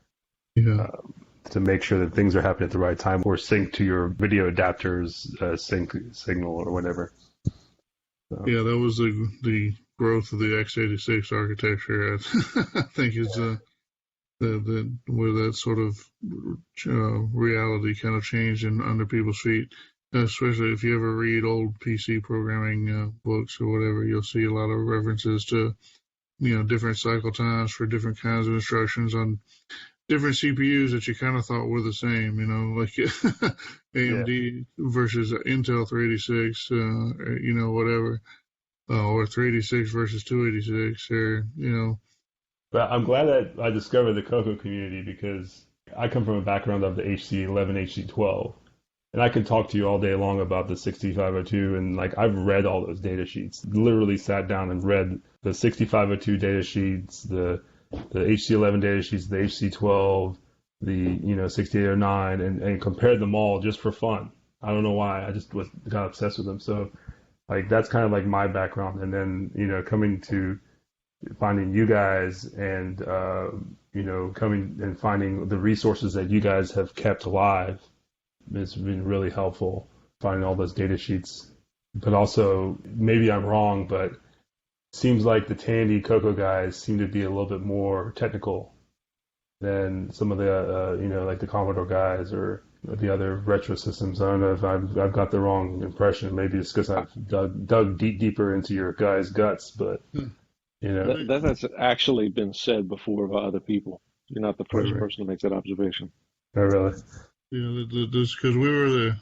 X: to make sure that things are happening at the right time, or sync to your video adapter's sync signal or whatever. So.
E: Yeah, that was the growth of the x86 architecture. I think is where that sort of reality kind of changed under people's feet. Especially if you ever read old PC programming books or whatever, you'll see a lot of references to, different cycle times for different kinds of instructions on different CPUs that you kind of thought were the same, like AMD versus Intel 386, whatever, or 386 versus 286, or,
X: But I'm glad that I discovered the CoCo community, because I come from a background of the HC11, HC12. And I can talk to you all day long about the 6502, and I've read all those data sheets. Literally sat down and read the 6502 data sheets, the HC11 data sheets, the HC12, the 6809, and compared them all just for fun. I don't know why. I just got obsessed with them. So that's kind of like my background. And then coming to finding you guys and coming and finding the resources that you guys have kept alive. It's been really helpful finding all those data sheets. But also, maybe I'm wrong, but it seems like the Tandy CoCo guys seem to be a little bit more technical than some of the, like the Commodore guys or the other retro systems. I don't know if I've got the wrong impression. Maybe it's because I've dug deeper into your guys' guts, but,
I: That has actually been said before by other people. You're not the first person to make that observation.
X: Oh, really?
E: This because we were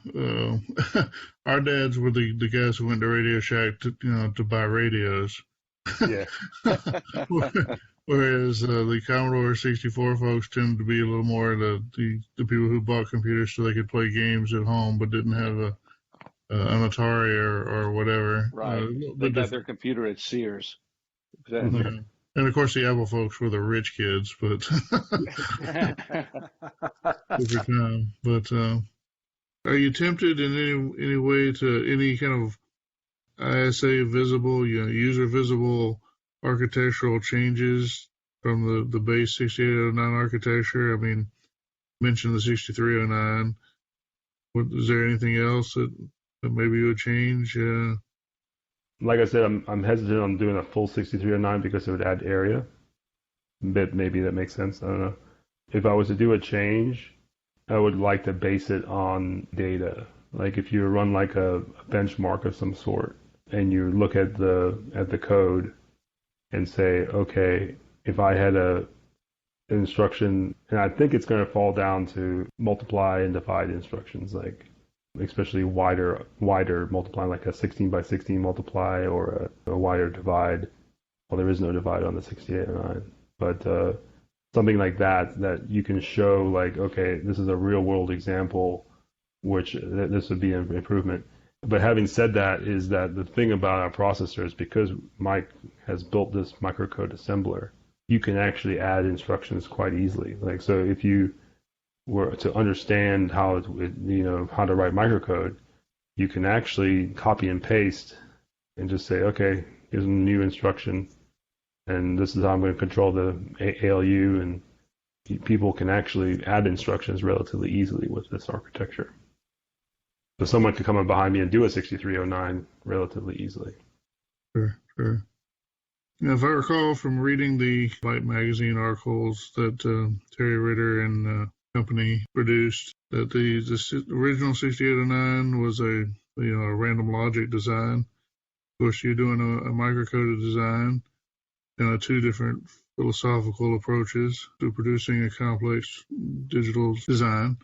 E: our dads were the guys who went to Radio Shack to buy radios.
X: Yeah.
E: Whereas the Commodore 64 folks tend to be a little more the people who bought computers so they could play games at home but didn't have an Atari or whatever.
I: Right. They got their computer at Sears. Exactly.
E: Mm-hmm. And of course, the Apple folks were the rich kids, but over time. But are you tempted in any way to any kind of ISA visible, user visible architectural changes from the base 6809 architecture? I mean, mentioned the 6309. Is there anything else that maybe you would change?
X: like I said, I'm hesitant on doing a full 6309 because it would add area. But maybe that makes sense. I don't know. If I was to do a change, I would like to base it on data. Like if you run like a benchmark of some sort, and you look at the code and say, okay, if I had an instruction, and I think it's going to fall down to multiply and divide instructions, like especially wider multiply, like a 16 by 16 multiply or a wider divide. Well, there is no divide on the 6809, but something like that you can show like, okay, this is a real world example, which this would be an improvement. But having said that, is that the thing about our processor is because Mike has built this microcode assembler, you can actually add instructions quite easily. Like, so if you were to understand how to write microcode, you can actually copy and paste and just say, okay, here's a new instruction, and this is how I'm going to control the ALU, and people can actually add instructions relatively easily with this architecture. So someone could come up behind me and do a 6309 relatively easily.
E: Sure. Now, if I recall from reading the Light magazine articles that Terry Ritter and company produced, that the original 6809 was a random logic design. Of course, you're doing a microcoded design, and two different philosophical approaches to producing a complex digital design.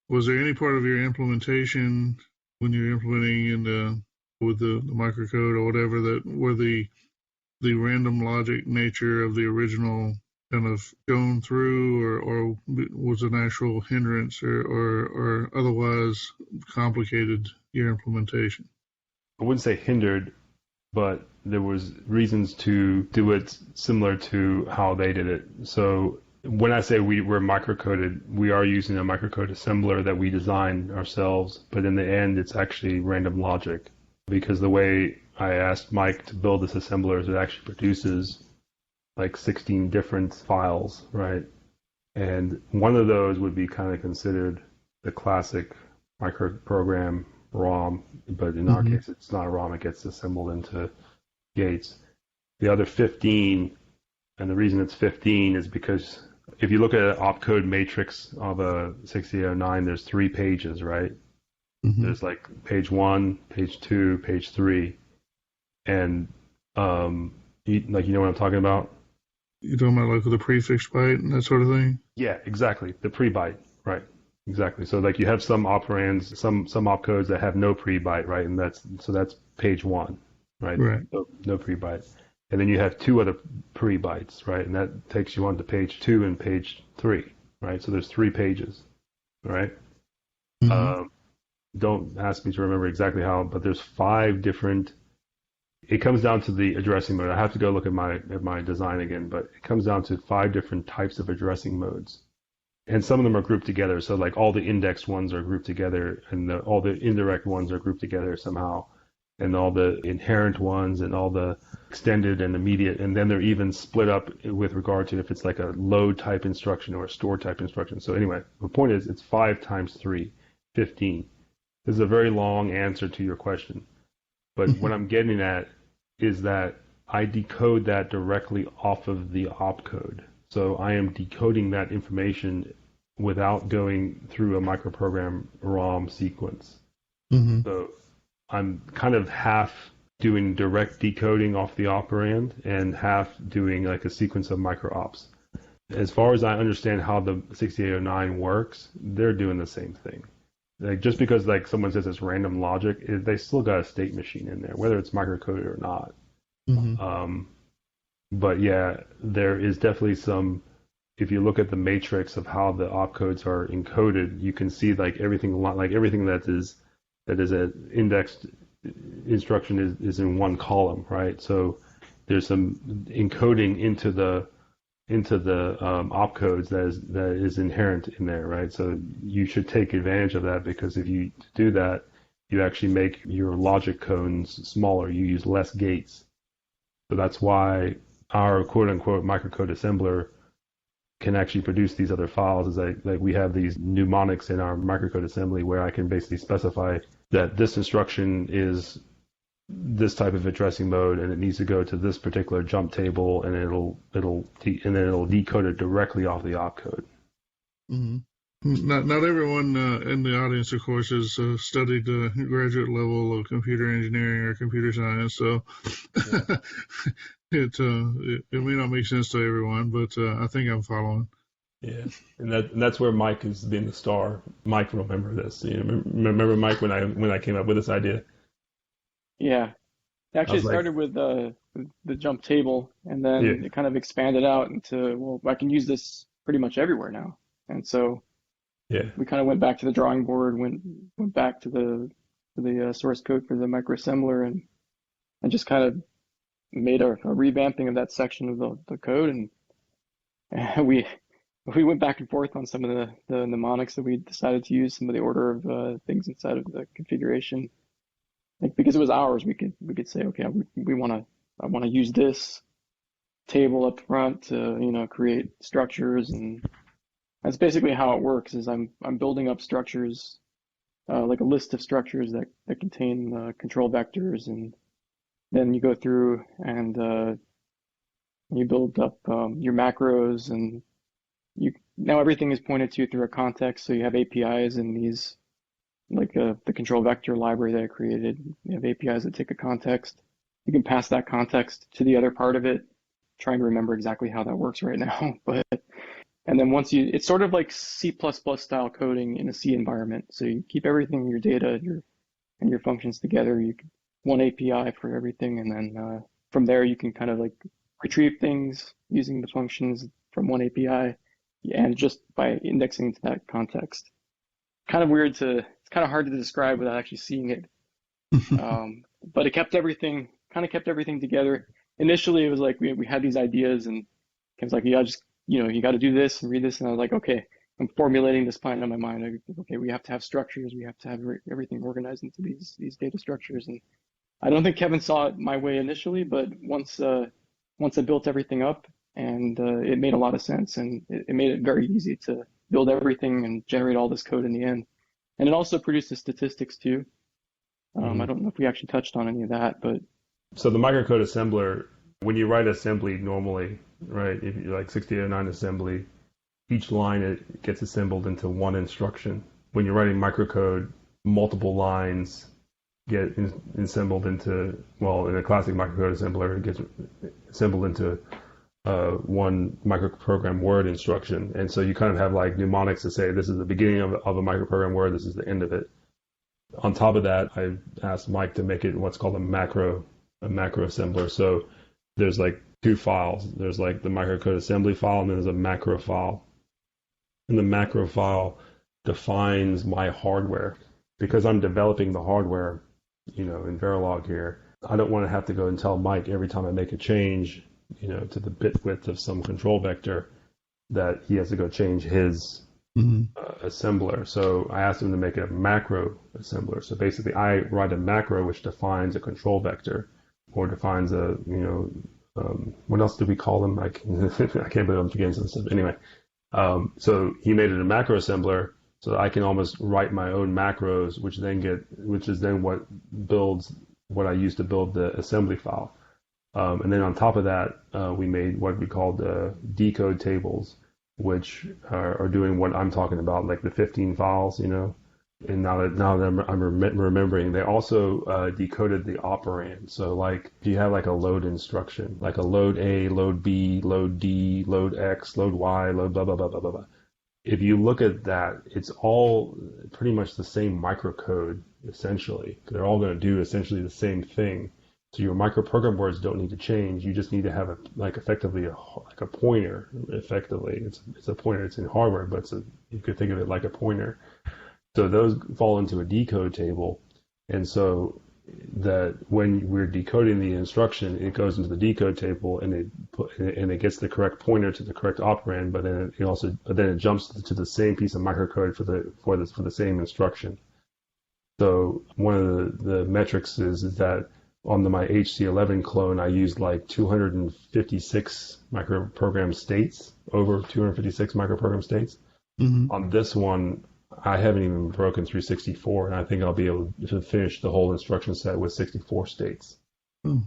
E: Was there any part of your implementation when you're implementing with the microcode or whatever that where the random logic nature of the original kind of shown through, or was an actual hindrance or otherwise complicated your implementation?
X: I wouldn't say hindered, but there was reasons to do it similar to how they did it. So when I say we're microcoded, we are using a microcode assembler that we designed ourselves, but in the end, it's actually random logic, because the way I asked Mike to build this assembler is it actually produces like 16 different files, right? And one of those would be kind of considered the classic microprogram ROM, but in our case, it's not a ROM, it gets assembled into gates. The other 15, and the reason it's 15 is because if you look at an opcode matrix of a 6809, there's 3 pages, right? There's like page 1, page 2, page 3, and you know what I'm talking about?
E: You're talking about like with the prefix byte and that sort of thing?
X: Yeah, exactly. The pre-byte, right? Exactly. So like you have some operands, some opcodes that have no pre-byte, right? And that's page 1, right?
E: Right.
X: No pre-byte. And then you have 2 other pre-bytes, right? And that takes you on to page 2 and page 3, right? So there's 3 pages, right? Don't ask me to remember exactly how, but there's 5 different. It comes down to the addressing mode. I have to go look at my design again, but it comes down to 5 different types of addressing modes. And some of them are grouped together. So like all the indexed ones are grouped together, and all the indirect ones are grouped together somehow, and all the inherent ones and all the extended and immediate. And then they're even split up with regard to if it's like a load type instruction or a store type instruction. So anyway, the point is it's 5 times 3, 15. This is a very long answer to your question. But what I'm getting at is that I decode that directly off of the opcode. So I am decoding that information without going through a microprogram ROM sequence. So I'm kind of half doing direct decoding off the operand and half doing like a sequence of micro-ops. As far as I understand how the 6809 works, they're doing the same thing. Like just because like someone says it's random logic, they still got a state machine in there, whether it's microcoded or not. But yeah, there is definitely some. If you look at the matrix of how the opcodes are encoded, you can see like everything that is an indexed instruction is in one column, right? So there's some encoding into the opcodes that is inherent in there, right? So you should take advantage of that, because if you do that, you actually make your logic cones smaller. You use less gates. So that's why our quote-unquote microcode assembler can actually produce these other files. Is like we have these mnemonics in our microcode assembly where I can basically specify that this instruction is this type of addressing mode, and it needs to go to this particular jump table, and then it'll decode it directly off the opcode.
E: Mm-hmm. Not everyone in the audience, of course, has studied graduate level of computer engineering or computer science, so it may not make sense to everyone, but I think I'm following.
X: Yeah, and that's where Mike has been the star. Mike will remember this. Remember Mike when I came up with this idea?
A: Yeah, actually it started with the jump table, and then it kind of expanded out into, well, I can use this pretty much everywhere now, and so we kind of went back to the drawing board, went back to the source code for the microassembler, and just kind of made a revamping of that section of the code, and we went back and forth on some of the mnemonics that we decided to use, some of the order of things inside of the configuration. Like, because it was ours, we could say, okay, I want to use this table up front to create structures, and that's basically how it works. Is I'm building up structures, like a list of structures that contain control vectors, and then you go through and you build up your macros, and now everything is pointed to through a context. So you have APIs in these, like the control vector library that I created. You have APIs that take a context. You can pass that context to the other part of it. Trying to remember exactly how that works right now, and then it's sort of like C++ style coding in a C environment. So you keep everything, your data, and your functions together. You can one API for everything, and then from there you can kind of like retrieve things using the functions from one API, and just by indexing to that context. Kind of weird it's kind of hard to describe without actually seeing it. But it kept everything together. Initially, it was like we had these ideas, and it was like, yeah, just you got to do this and read this, and I was like, okay, I'm formulating this plan in my mind. Okay, we have to have structures, we have to have everything organized into these data structures, and I don't think Kevin saw it my way initially, but once I built everything up, and it made a lot of sense, and it made it very easy to build everything and generate all this code in the end. And it also produces statistics too. I don't know if we actually touched on any of that, but
X: so the microcode assembler, when you write assembly normally, right, if you like 6809 assembly, each line it gets assembled into one instruction. When you're writing microcode, multiple lines get assembled into, well, in a classic microcode assembler, it gets assembled into one microprogram word instruction. And so you kind of have like mnemonics to say, this is the beginning of a microprogram word, this is the end of it. On top of that, I asked Mike to make it what's called a macro assembler. So there's like two files. There's like the microcode assembly file, and then there's a macro file. And the macro file defines my hardware. Because I'm developing the hardware, in Verilog here, I don't want to have to go and tell Mike every time I make a change, to the bit width of some control vector, that he has to go change his assembler. So I asked him to make a macro assembler. So basically I write a macro which defines a control vector, or defines a, what else do we call them? I can't believe I'm forgetting some stuff. Anyway, so he made it a macro assembler so that I can almost write my own macros, which is then what builds what I use to build the assembly file. And then on top of that, we made what we called decode tables, which are doing what I'm talking about, like the 15 files, And now that I'm remembering, they also decoded the operand. So like, if you have like a load instruction, like a load A, load B, load D, load X, load Y, load blah, blah, blah, blah, blah, blah. If you look at that, it's all pretty much the same microcode, essentially. They're all going to do essentially the same thing. So your microprogram words don't need to change. You just need to have effectively a pointer. Effectively, it's a pointer. It's in hardware, but you could think of it like a pointer. So those fall into a decode table, and so that when we're decoding the instruction, it goes into the decode table, and it gets the correct pointer to the correct operand. But then it jumps to the same piece of microcode for the same instruction. So one of the metrics is that on my HC11 clone, I used like 256 microprogram states, over 256 microprogram states. On this one, I haven't even broken through 64, and I think I'll be able to finish the whole instruction set with 64 states.
E: Oh,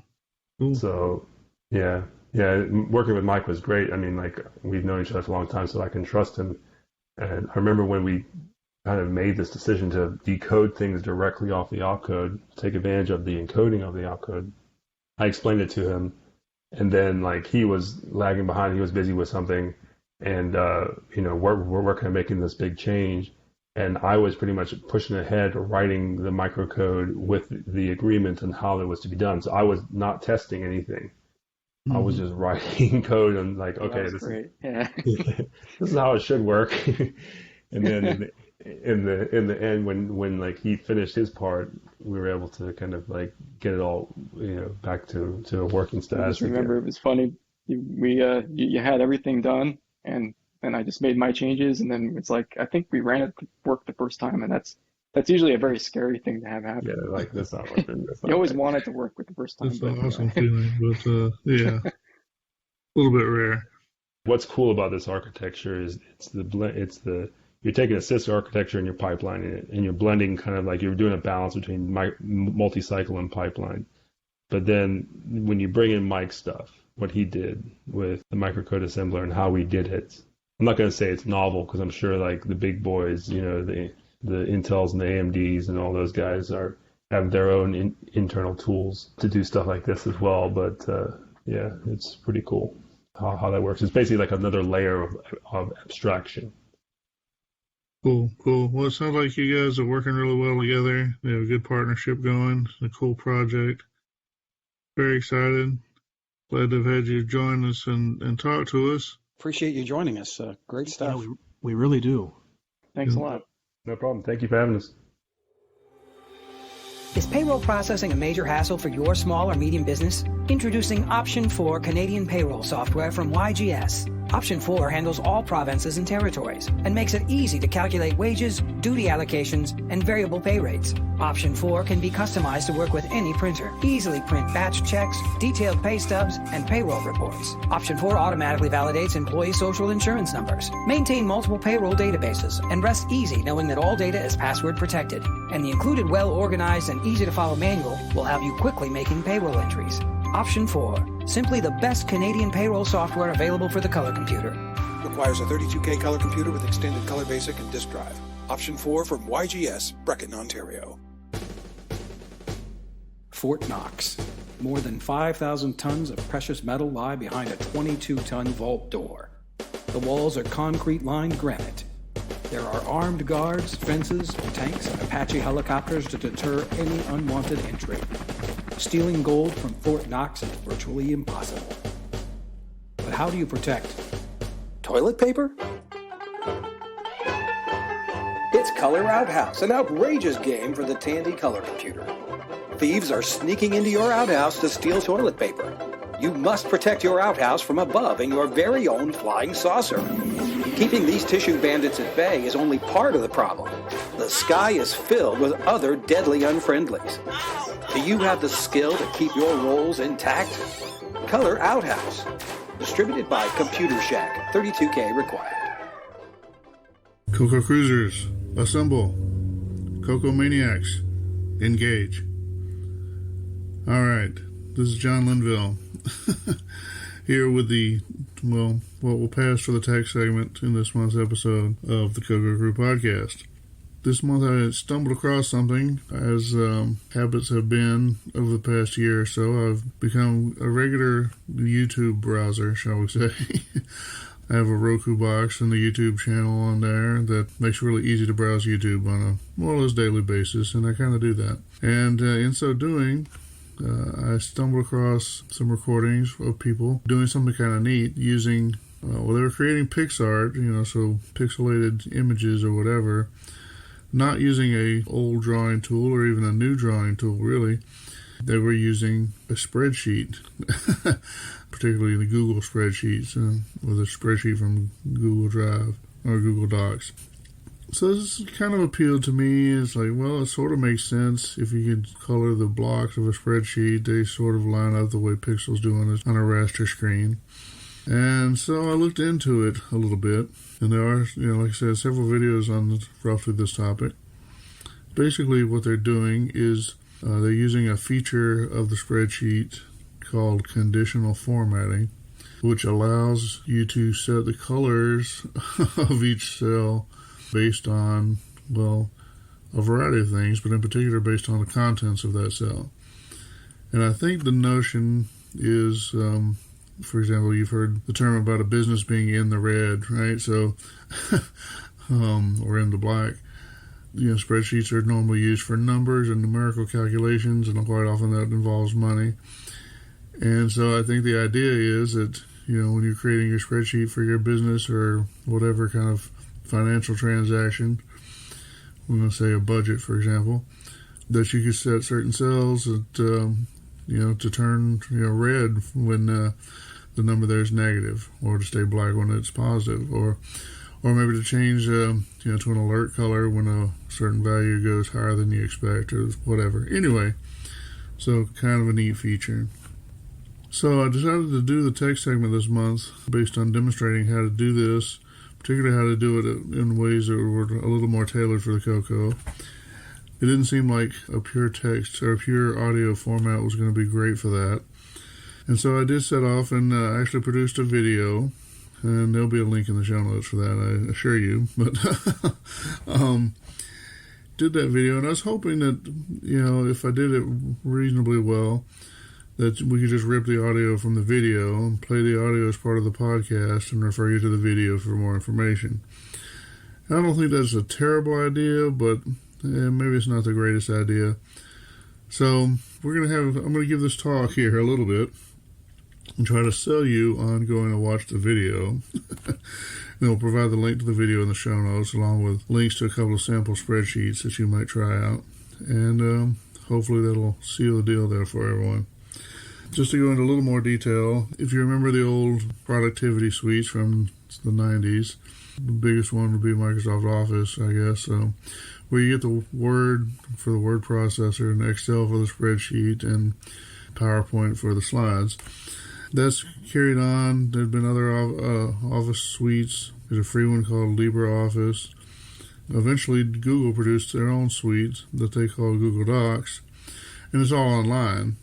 E: cool.
X: So, yeah, working with Mike was great. I mean, like, we've known each other for a long time, so I can trust him. And I remember when we kind of made this decision to decode things directly off the opcode, take advantage of the encoding of the opcode. I explained it to him, and then like he was lagging behind. He was busy with something, and we're working on making this big change, and I was pretty much pushing ahead, writing the microcode with the agreement on how it was to be done. So I was not testing anything. I was just writing code and like, okay, this is how it should work. And then in the end, when like he finished his part, we were able to kind of like get it all back to a working status.
A: I just remember it was funny. You had everything done, and then I just made my changes, and then it's like I think we ran it to work the first time, and that's usually a very scary thing to have happen.
X: Yeah, like that's not working.
A: You always want it to work with the first time.
E: That's an awesome feeling, but yeah, a little bit rare.
X: What's cool about this architecture is you're taking a sister architecture and you're pipelining it, and you're blending kind of like you're doing a balance between multi-cycle and pipeline. But then when you bring in Mike's stuff, what he did with the microcode assembler and how we did it, I'm not going to say it's novel because I'm sure like the big boys, the Intels and the AMDs and all those guys have their own internal tools to do stuff like this as well. But yeah, it's pretty cool how that works. It's basically like another layer of abstraction.
E: Cool. Well, it sounds like you guys are working really well together. You have a good partnership going. It's a cool project. Very excited. Glad to have had you join us and talk to us.
R: Appreciate you joining us. Great stuff.
F: Yeah, we really do.
A: Thanks a lot.
X: No problem. Thank you for having us.
J: Is payroll processing a major hassle for your small or medium business? Introducing Option 4 Canadian payroll software from YGS. Option 4 handles all provinces and territories and makes it easy to calculate wages, duty allocations, and variable pay rates. Option 4 can be customized to work with any printer. Easily print batch checks, detailed pay stubs, and payroll reports. Option 4 automatically validates employee social insurance numbers. Maintain multiple payroll databases and rest easy knowing that all data is password protected. And the included well-organized and easy-to-follow manual will have you quickly making payroll entries. Option 4, simply the best Canadian payroll software available for the color computer.
M: Requires a 32K color computer with extended color basic and disk drive. Option 4 from YGS, Brecken, Ontario. Fort Knox. More than 5,000 tons of precious metal lie behind a 22-ton vault door. The walls are concrete-lined granite. There are armed guards, fences, tanks, and Apache helicopters to deter any unwanted entry. Stealing gold from Fort Knox is virtually impossible. But how do you protect? Toilet paper? It's Color Outhouse, an outrageous game for the Tandy color computer. Thieves are sneaking into your outhouse to steal toilet paper. You must protect your outhouse from above in your very own flying saucer. Keeping these tissue bandits at bay is only part of the problem. The sky is filled with other deadly unfriendlies. Do you have the skill to keep your rolls intact? Color Outhouse. Distributed by Computer Shack. 32K required.
E: CoCo Cruisers, assemble. CoCo Maniacs, engage. All right, this is John Linville here with what will pass for the tech segment in this month's episode of the CoCo Crew Podcast. This month I stumbled across something, as habits have been over the past year or so. I've become a regular YouTube browser, shall we say. I have a Roku box and the YouTube channel on there that makes it really easy to browse YouTube on a more or less daily basis, and I kind of do that. And in so doing, I stumbled across some recordings of people doing something kind of neat using, they were creating Pixart, so pixelated images or whatever, not using a old drawing tool or even a new drawing tool, really. They were using a spreadsheet, particularly the Google spreadsheets, or the spreadsheet from Google Drive or Google Docs. So this kind of appealed to me. It's like, well, it sort of makes sense. If you could color the blocks of a spreadsheet, they sort of line up the way pixels do on a raster screen. And so I looked into it a little bit, and there are, like I said, several videos on roughly this topic. Basically, what they're doing is they're using a feature of the spreadsheet called conditional formatting, which allows you to set the colors of each cell based on, well, a variety of things, but in particular based on the contents of that cell. And I think the notion is, for example, you've heard the term about a business being in the red, right? So, or in the black. Spreadsheets are normally used for numbers and numerical calculations, and quite often that involves money. And so I think the idea is that, when you're creating your spreadsheet for your business or whatever kind of financial transaction, I'm going to say a budget, for example, that you can set certain cells that, to turn, red when the number there is negative, or to stay black when it's positive, or maybe to change, to an alert color when a certain value goes higher than you expect, or whatever. Anyway, so kind of a neat feature. So I decided to do the text segment this month based on demonstrating how to do this, particularly how to do it in ways that were a little more tailored for the CoCo. It didn't seem like a pure text or a pure audio format was going to be great for that. And so I did set off and actually produced a video, and there'll be a link in the show notes for that, I assure you. But did that video, and I was hoping that, if I did it reasonably well, that we could just rip the audio from the video and play the audio as part of the podcast and refer you to the video for more information. I don't think that's a terrible idea, but maybe it's not the greatest idea. So I'm going to give this talk here a little bit and try to sell you on going to watch the video. And we'll provide the link to the video in the show notes, along with links to a couple of sample spreadsheets that you might try out. And hopefully that'll seal the deal there for everyone. Just to go into a little more detail, if you remember the old productivity suites from the 90s, the biggest one would be Microsoft Office, I guess, where you get the Word for the word processor and Excel for the spreadsheet and PowerPoint for the slides. That's carried on. There have been other Office suites. There's a free one called LibreOffice. Eventually, Google produced their own suite that they call Google Docs, and it's all online.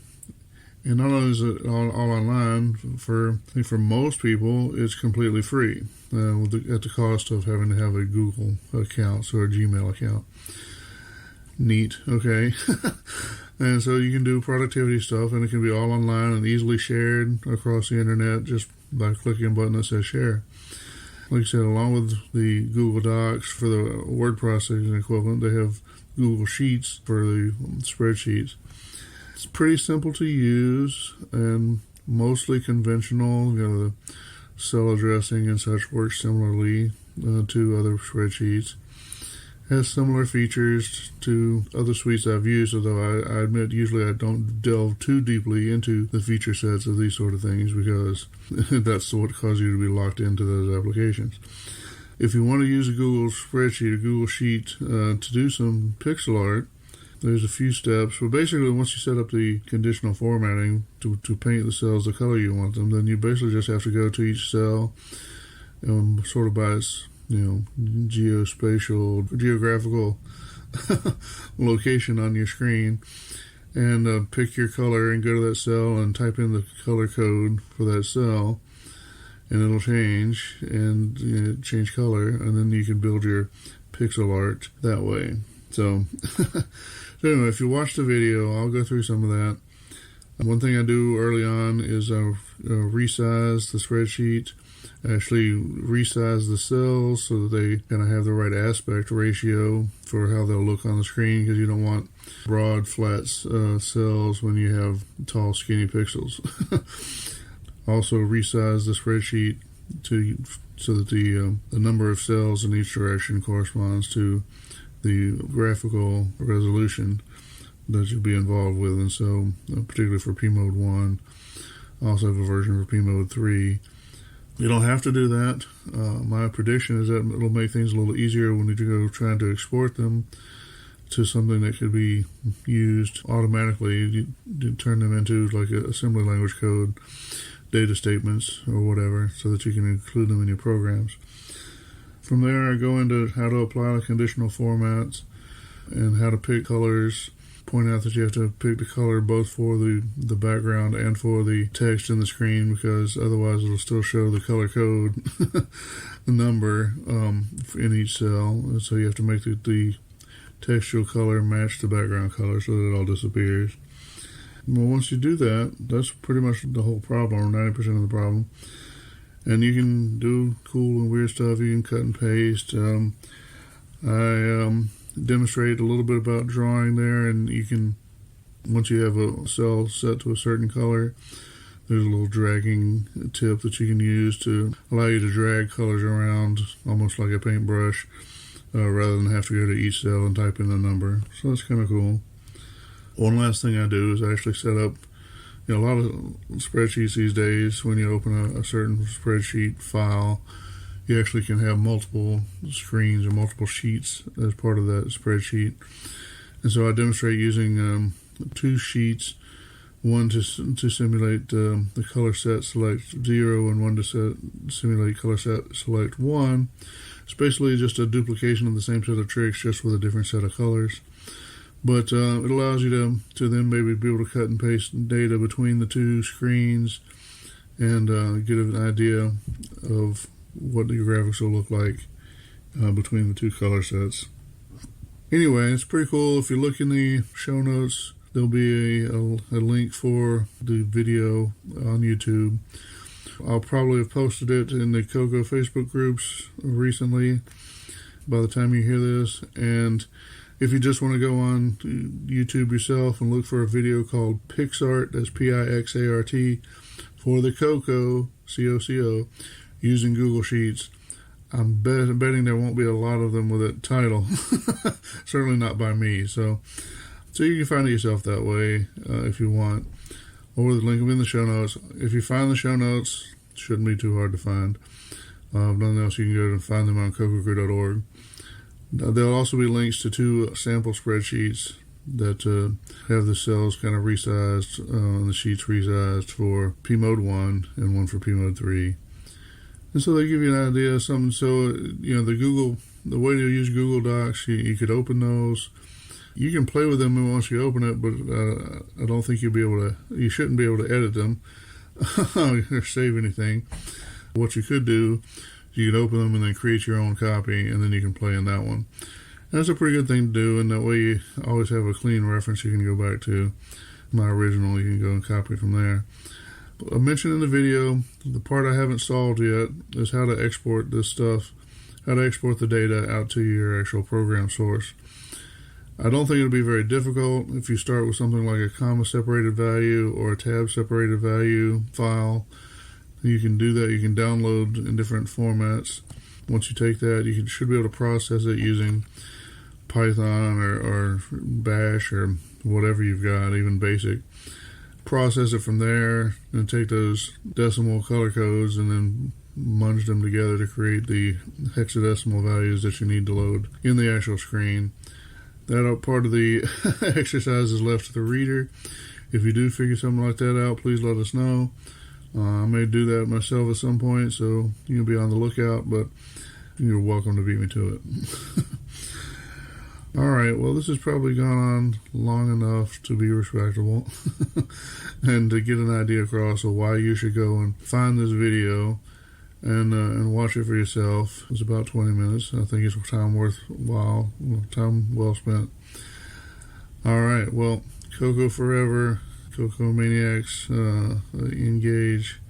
E: And not only is it all online, I think for most people, it's completely free at the cost of having to have a Google account, so a Gmail account. Neat, okay. And so you can do productivity stuff, and it can be all online and easily shared across the internet just by clicking a button that says share. Like I said, along with the Google Docs for the word processing equivalent, they have Google Sheets for the spreadsheets. It's pretty simple to use and mostly conventional. The cell addressing and such works similarly to other spreadsheets. Has similar features to other suites I've used, although I admit usually I don't delve too deeply into the feature sets of these sort of things because that's what causes you to be locked into those applications. If you want to use a Google spreadsheet, a Google Sheet to do some pixel art, there's a few steps. But basically, once you set up the conditional formatting to paint the cells the color you want them, then you basically just have to go to each cell sort of by its geographical location on your screen, and pick your color and go to that cell and type in the color code for that cell, and it'll change and change color, and then you can build your pixel art that way. So anyway, if you watch the video, I'll go through some of that. One thing I do early on is resize the spreadsheet, actually resize the cells so that they kind of have the right aspect ratio for how they'll look on the screen, because you don't want broad, flat cells when you have tall, skinny pixels. Also resize the spreadsheet so that the number of cells in each direction corresponds to the graphical resolution that you'll be involved with. And so, particularly for P-Mode 1, I also have a version for P-Mode 3. You don't have to do that. My prediction is that it'll make things a little easier when you go trying to export them to something that could be used automatically. You turn them into like an assembly language code data statements or whatever so that you can include them in your programs. From there, I go into how to apply the conditional formats and how to pick colors. Point out that you have to pick the color both for the background and for the text in the screen, because otherwise it'll still show the color code, the number in each cell. And so you have to make the textual color match the background color so that it all disappears. Well, once you do that, that's pretty much the whole problem, or 90% of the problem. And you can do cool and weird stuff. You can cut and paste. I demonstrate a little bit about drawing there, and you can, once you have a cell set to a certain color, there's a little dragging tip that you can use to allow you to drag colors around almost like a paintbrush, rather than have to go to each cell and type in a number. So that's kind of cool. One last thing I do is I actually set up, a lot of spreadsheets these days, when you open a certain spreadsheet file, you actually can have multiple screens or multiple sheets as part of that spreadsheet. And so I demonstrate using 2 sheets, one to simulate the color set select 0 and one to simulate color set select 1. It's basically just a duplication of the same set of tricks, just with a different set of colors. But it allows you to then maybe be able to cut and paste data between the 2 screens and get an idea of what your graphics will look like between the 2 color sets. Anyway, it's pretty cool. If you look in the show notes, there'll be a link for the video on YouTube. I'll probably have posted it in the CoCo Facebook groups recently by the time you hear this. And if you just want to go on YouTube yourself and look for a video called Pixart, that's Pixart, for the CoCo, CoCo, using Google Sheets, I'm betting there won't be a lot of them with that title. Certainly not by me. So you can find it yourself that way if you want. Or the link will be in the show notes. If you find the show notes, it shouldn't be too hard to find. If nothing else, you can go and find them on cococrew.org. There'll also be links to 2 sample spreadsheets that have the cells kind of resized, and the sheets resized for P Mode 1 and one for P Mode 3. And so they give you an idea of something. So, the way to use Google Docs, you could open those. You can play with them once you open it, but I don't think you shouldn't be able to edit them or save anything. What you could do, you could open them and then create your own copy, and then you can play in that one. And that's a pretty good thing to do, and that way you always have a clean reference you can go back to. My original, you can go and copy from there. I mentioned in the video, the part I haven't solved yet is how to export this stuff, how to export the data out to your actual program source. I don't think it'll be very difficult if you start with something like a comma-separated value or a tab-separated value file. You can do that. You can download in different formats. Once you take that, you should be able to process it using Python or Bash or whatever you've got, even BASIC. Process it from there and take those decimal color codes and then munge them together to create the hexadecimal values that you need to load in the actual screen. That part of the exercise is left to the reader. If you do figure something like that out, please let us know. I may do that myself at some point, so you can be on the lookout, but you're welcome to beat me to it. All right, well, this has probably gone on long enough to be respectable and to get an idea across of why you should go and find this video and watch it for yourself. It's about 20 minutes. I think it's time well spent. All right, well, CoCo forever, CoCo maniacs, engage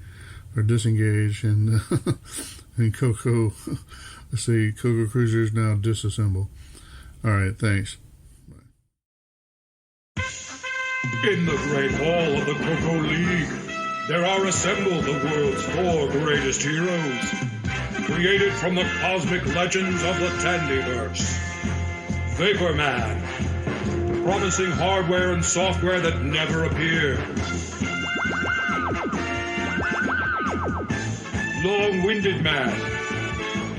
E: or disengage, and and CoCo, let's see, CoCo cruisers now disassemble. All right, thanks.
B: In the great hall of the CoCo League, there are assembled the world's 4 greatest heroes, created from the cosmic legends of the Tandyverse. Vapor Man, promising hardware and software that never appeared. Long-winded Man.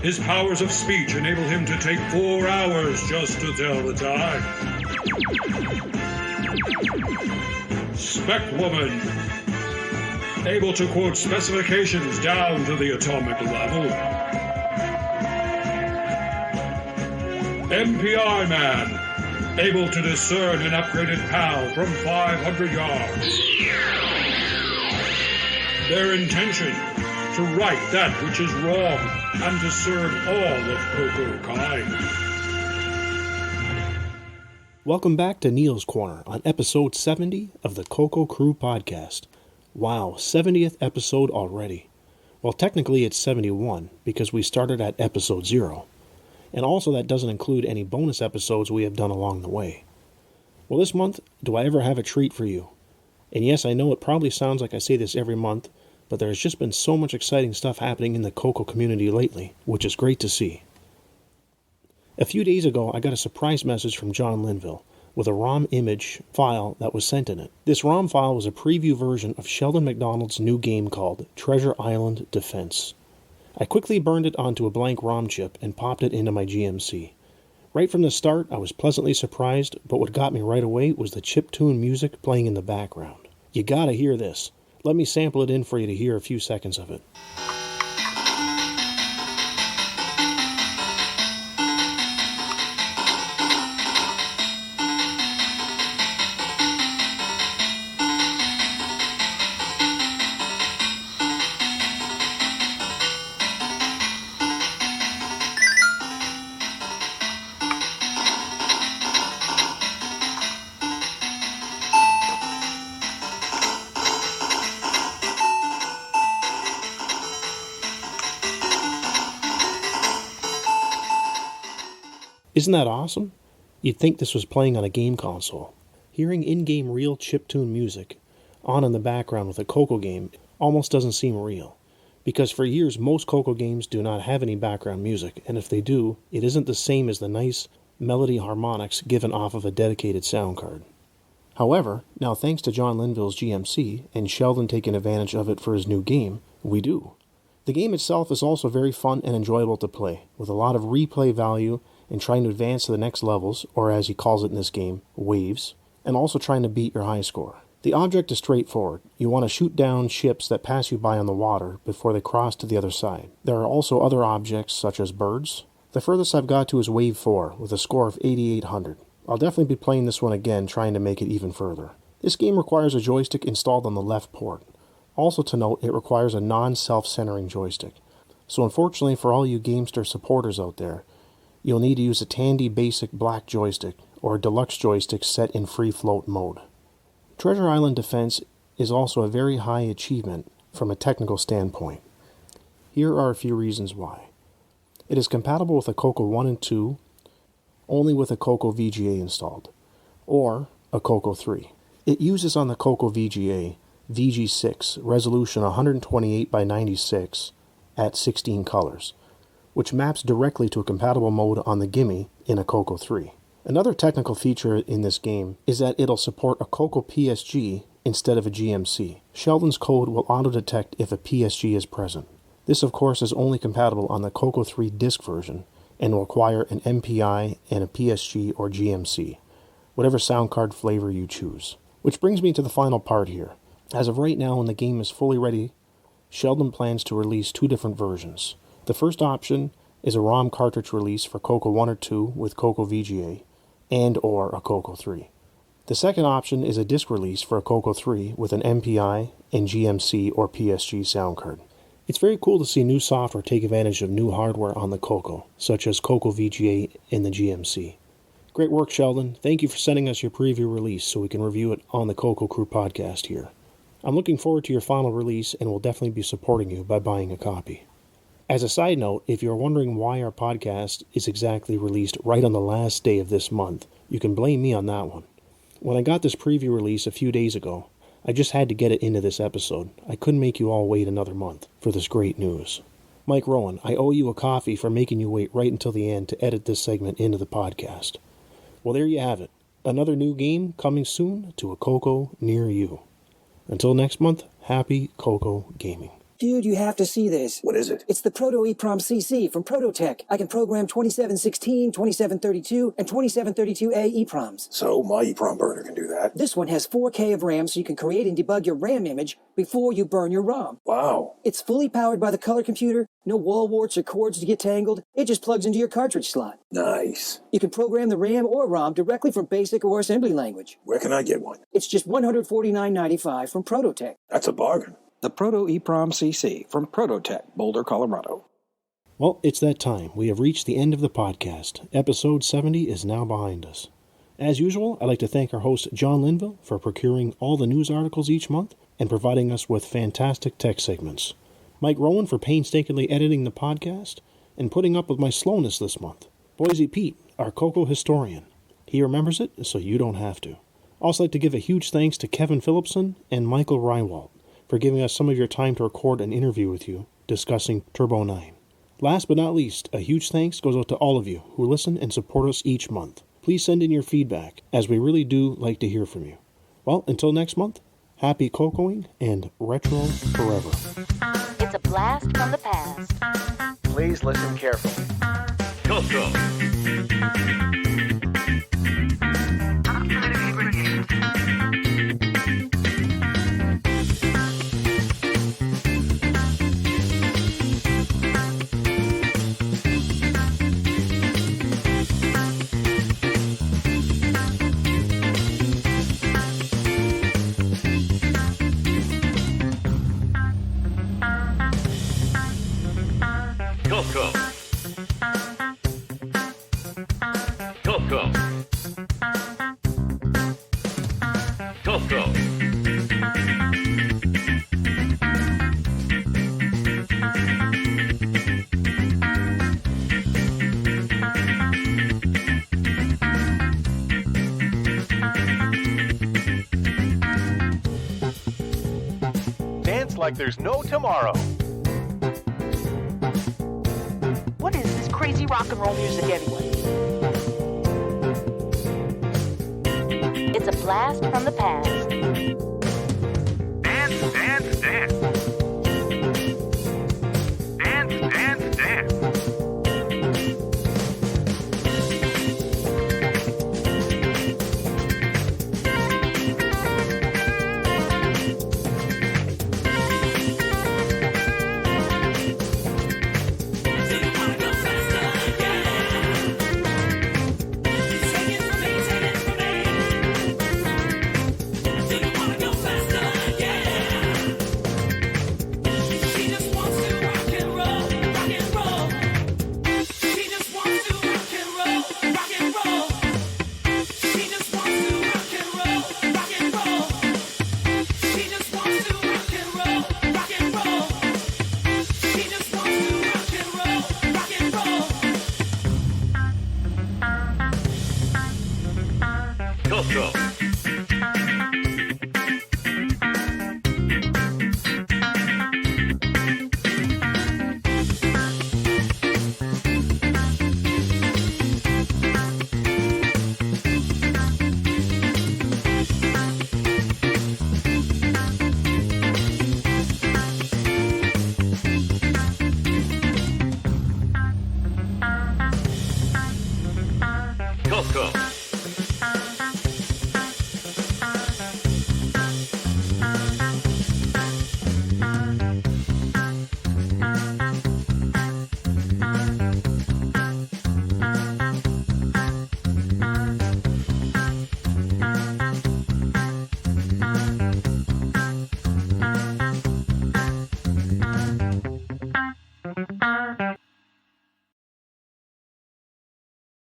B: His powers of speech enable him to take 4 hours just to tell the time. Spec Woman. able to quote specifications down to the atomic level. MPI Man, able to discern an upgraded PAL from 500 yards. Their intention, to right that which is wrong and to serve all of CoCo kind.
F: Welcome back to Neil's Corner on episode 70 of the CoCo Crew Podcast. Wow, 70th episode already. Well, technically it's 71 because we started at episode 0. And also that doesn't include any bonus episodes we have done along the way. Well, this month, do I ever have a treat for you? And yes, I know it probably sounds like I say this every month, but there's just been so much exciting stuff happening in the CoCo community lately, which is great to see. A few days ago, I got a surprise message from John Linville with a ROM image file that was sent in it. This ROM file was a preview version of Sheldon Mcdonald's new game called Treasure Island Defense. I quickly burned it onto a blank ROM chip and popped it into my GMC. Right from the start, I was pleasantly surprised, but what got me right away was the chiptune music playing in the background. You gotta hear this. Let me sample it in for you to hear a few seconds of it. Isn't that awesome? You'd think this was playing on a game console. Hearing in-game real chiptune music on in the background with a CoCo game almost doesn't seem real, because for years most CoCo games do not have any background music, and if they do, it isn't the same as the nice melody harmonics given off of a dedicated sound card. However, now thanks to John Linville's GMC and Sheldon taking advantage of it for his new game, we do. The game itself is also very fun and enjoyable to play, with a lot of replay value and trying to advance to the next levels, or as he calls it in this game, waves, and also trying to beat your high score. The object is straightforward. You want to shoot down ships that pass you by on the water before they cross to the other side. There are also other objects such as birds. The furthest I've got to is Wave 4 with a score of 8,800. I'll definitely be playing this one again, trying to make it even further. This game requires a joystick installed on the left port. Also to note, it requires a non-self-centering joystick. So unfortunately for all you Gamester supporters out there, you'll need to use a Tandy basic black joystick or a deluxe joystick set in free float mode. Treasure Island Defense is also a very high achievement from a technical standpoint. Here are a few reasons why. It is compatible with a CoCo 1 and 2, only with a CoCo VGA installed, or a CoCo 3. It uses on the CoCo VGA VG6 resolution 128 by 96 at 16 colors, which maps directly to a compatible mode on the Gimme in a CoCo 3. Another technical feature in this game is that it'll support a CoCo PSG instead of a GMC. Sheldon's code will auto-detect if a PSG is present. This, of course, is only compatible on the CoCo 3 disc version and will require an MPI and a PSG or GMC, whatever sound card flavor you choose. Which brings me to the final part here. As of right now, when the game is fully ready, Sheldon plans to release 2 different versions. The first option is a ROM cartridge release for CoCo 1 or 2 with CoCo VGA and or a CoCo 3. The second option is a disc release for a CoCo 3 with an MPI and GMC or PSG sound card. It's very cool to see new software take advantage of new hardware on the CoCo, such as CoCo VGA and the GMC. Great work, Sheldon. Thank you for sending us your preview release so we can review it on the CoCo Crew Podcast here. I'm looking forward to your final release and will definitely be supporting you by buying a copy. As a side note, if you're wondering why our podcast is exactly released right on the last day of this month, you can blame me on that one. When I got this preview release a few days ago, I just had to get it into this episode. I couldn't make you all wait another month for this great news. Mike Rowan, I owe you a coffee for making you wait right until the end to edit this segment into the podcast. Well, there you have it. Another new game coming soon to a CoCo near you. Until next month, happy CoCo gaming.
J: Dude, you have to see this.
Q: What is it?
J: It's the Proto EEPROM CC from Prototech. I can program 2716, 2732, and 2732A EEPROMs.
Q: So my EEPROM burner can do that.
J: This one has 4K of RAM so you can create and debug your RAM image before you burn your ROM.
Q: Wow.
J: It's fully powered by the color computer, no wall warts or cords to get tangled. It just plugs into your cartridge slot.
Q: Nice.
J: You can program the RAM or ROM directly from BASIC or assembly language.
Q: Where can I get one?
J: It's just $149.95 from Prototech.
Q: That's a bargain.
J: The Proto EEPROM CC from Prototech, Boulder, Colorado.
F: Well, it's that time. We have reached the end of the podcast. Episode 70 is now behind us. As usual, I'd like to thank our host, John Linville, for procuring all the news articles each month and providing us with fantastic tech segments. Mike Rowan for painstakingly editing the podcast and putting up with my slowness this month. Boise Pete, our CoCo historian. He remembers it, so you don't have to. Also like to give a huge thanks to Kevin Phillipson and Michael Reinwald for giving us some of your time to record an interview with you discussing Turbo 9. Last but not least, a huge thanks goes out to all of you who listen and support us each month. Please send in your feedback, as we really do like to hear from you. Well, until next month, happy CoCoing and retro forever.
C: It's a blast from the past.
D: Please listen carefully.
C: CoCo. CoCo. CoCo. CoCo.
D: Dance like there's no tomorrow.
C: What is this crazy rock and roll music anyway? It's a blast from the past.
D: Dance, dance, dance. Dance, dance, dance.
C: CoCo.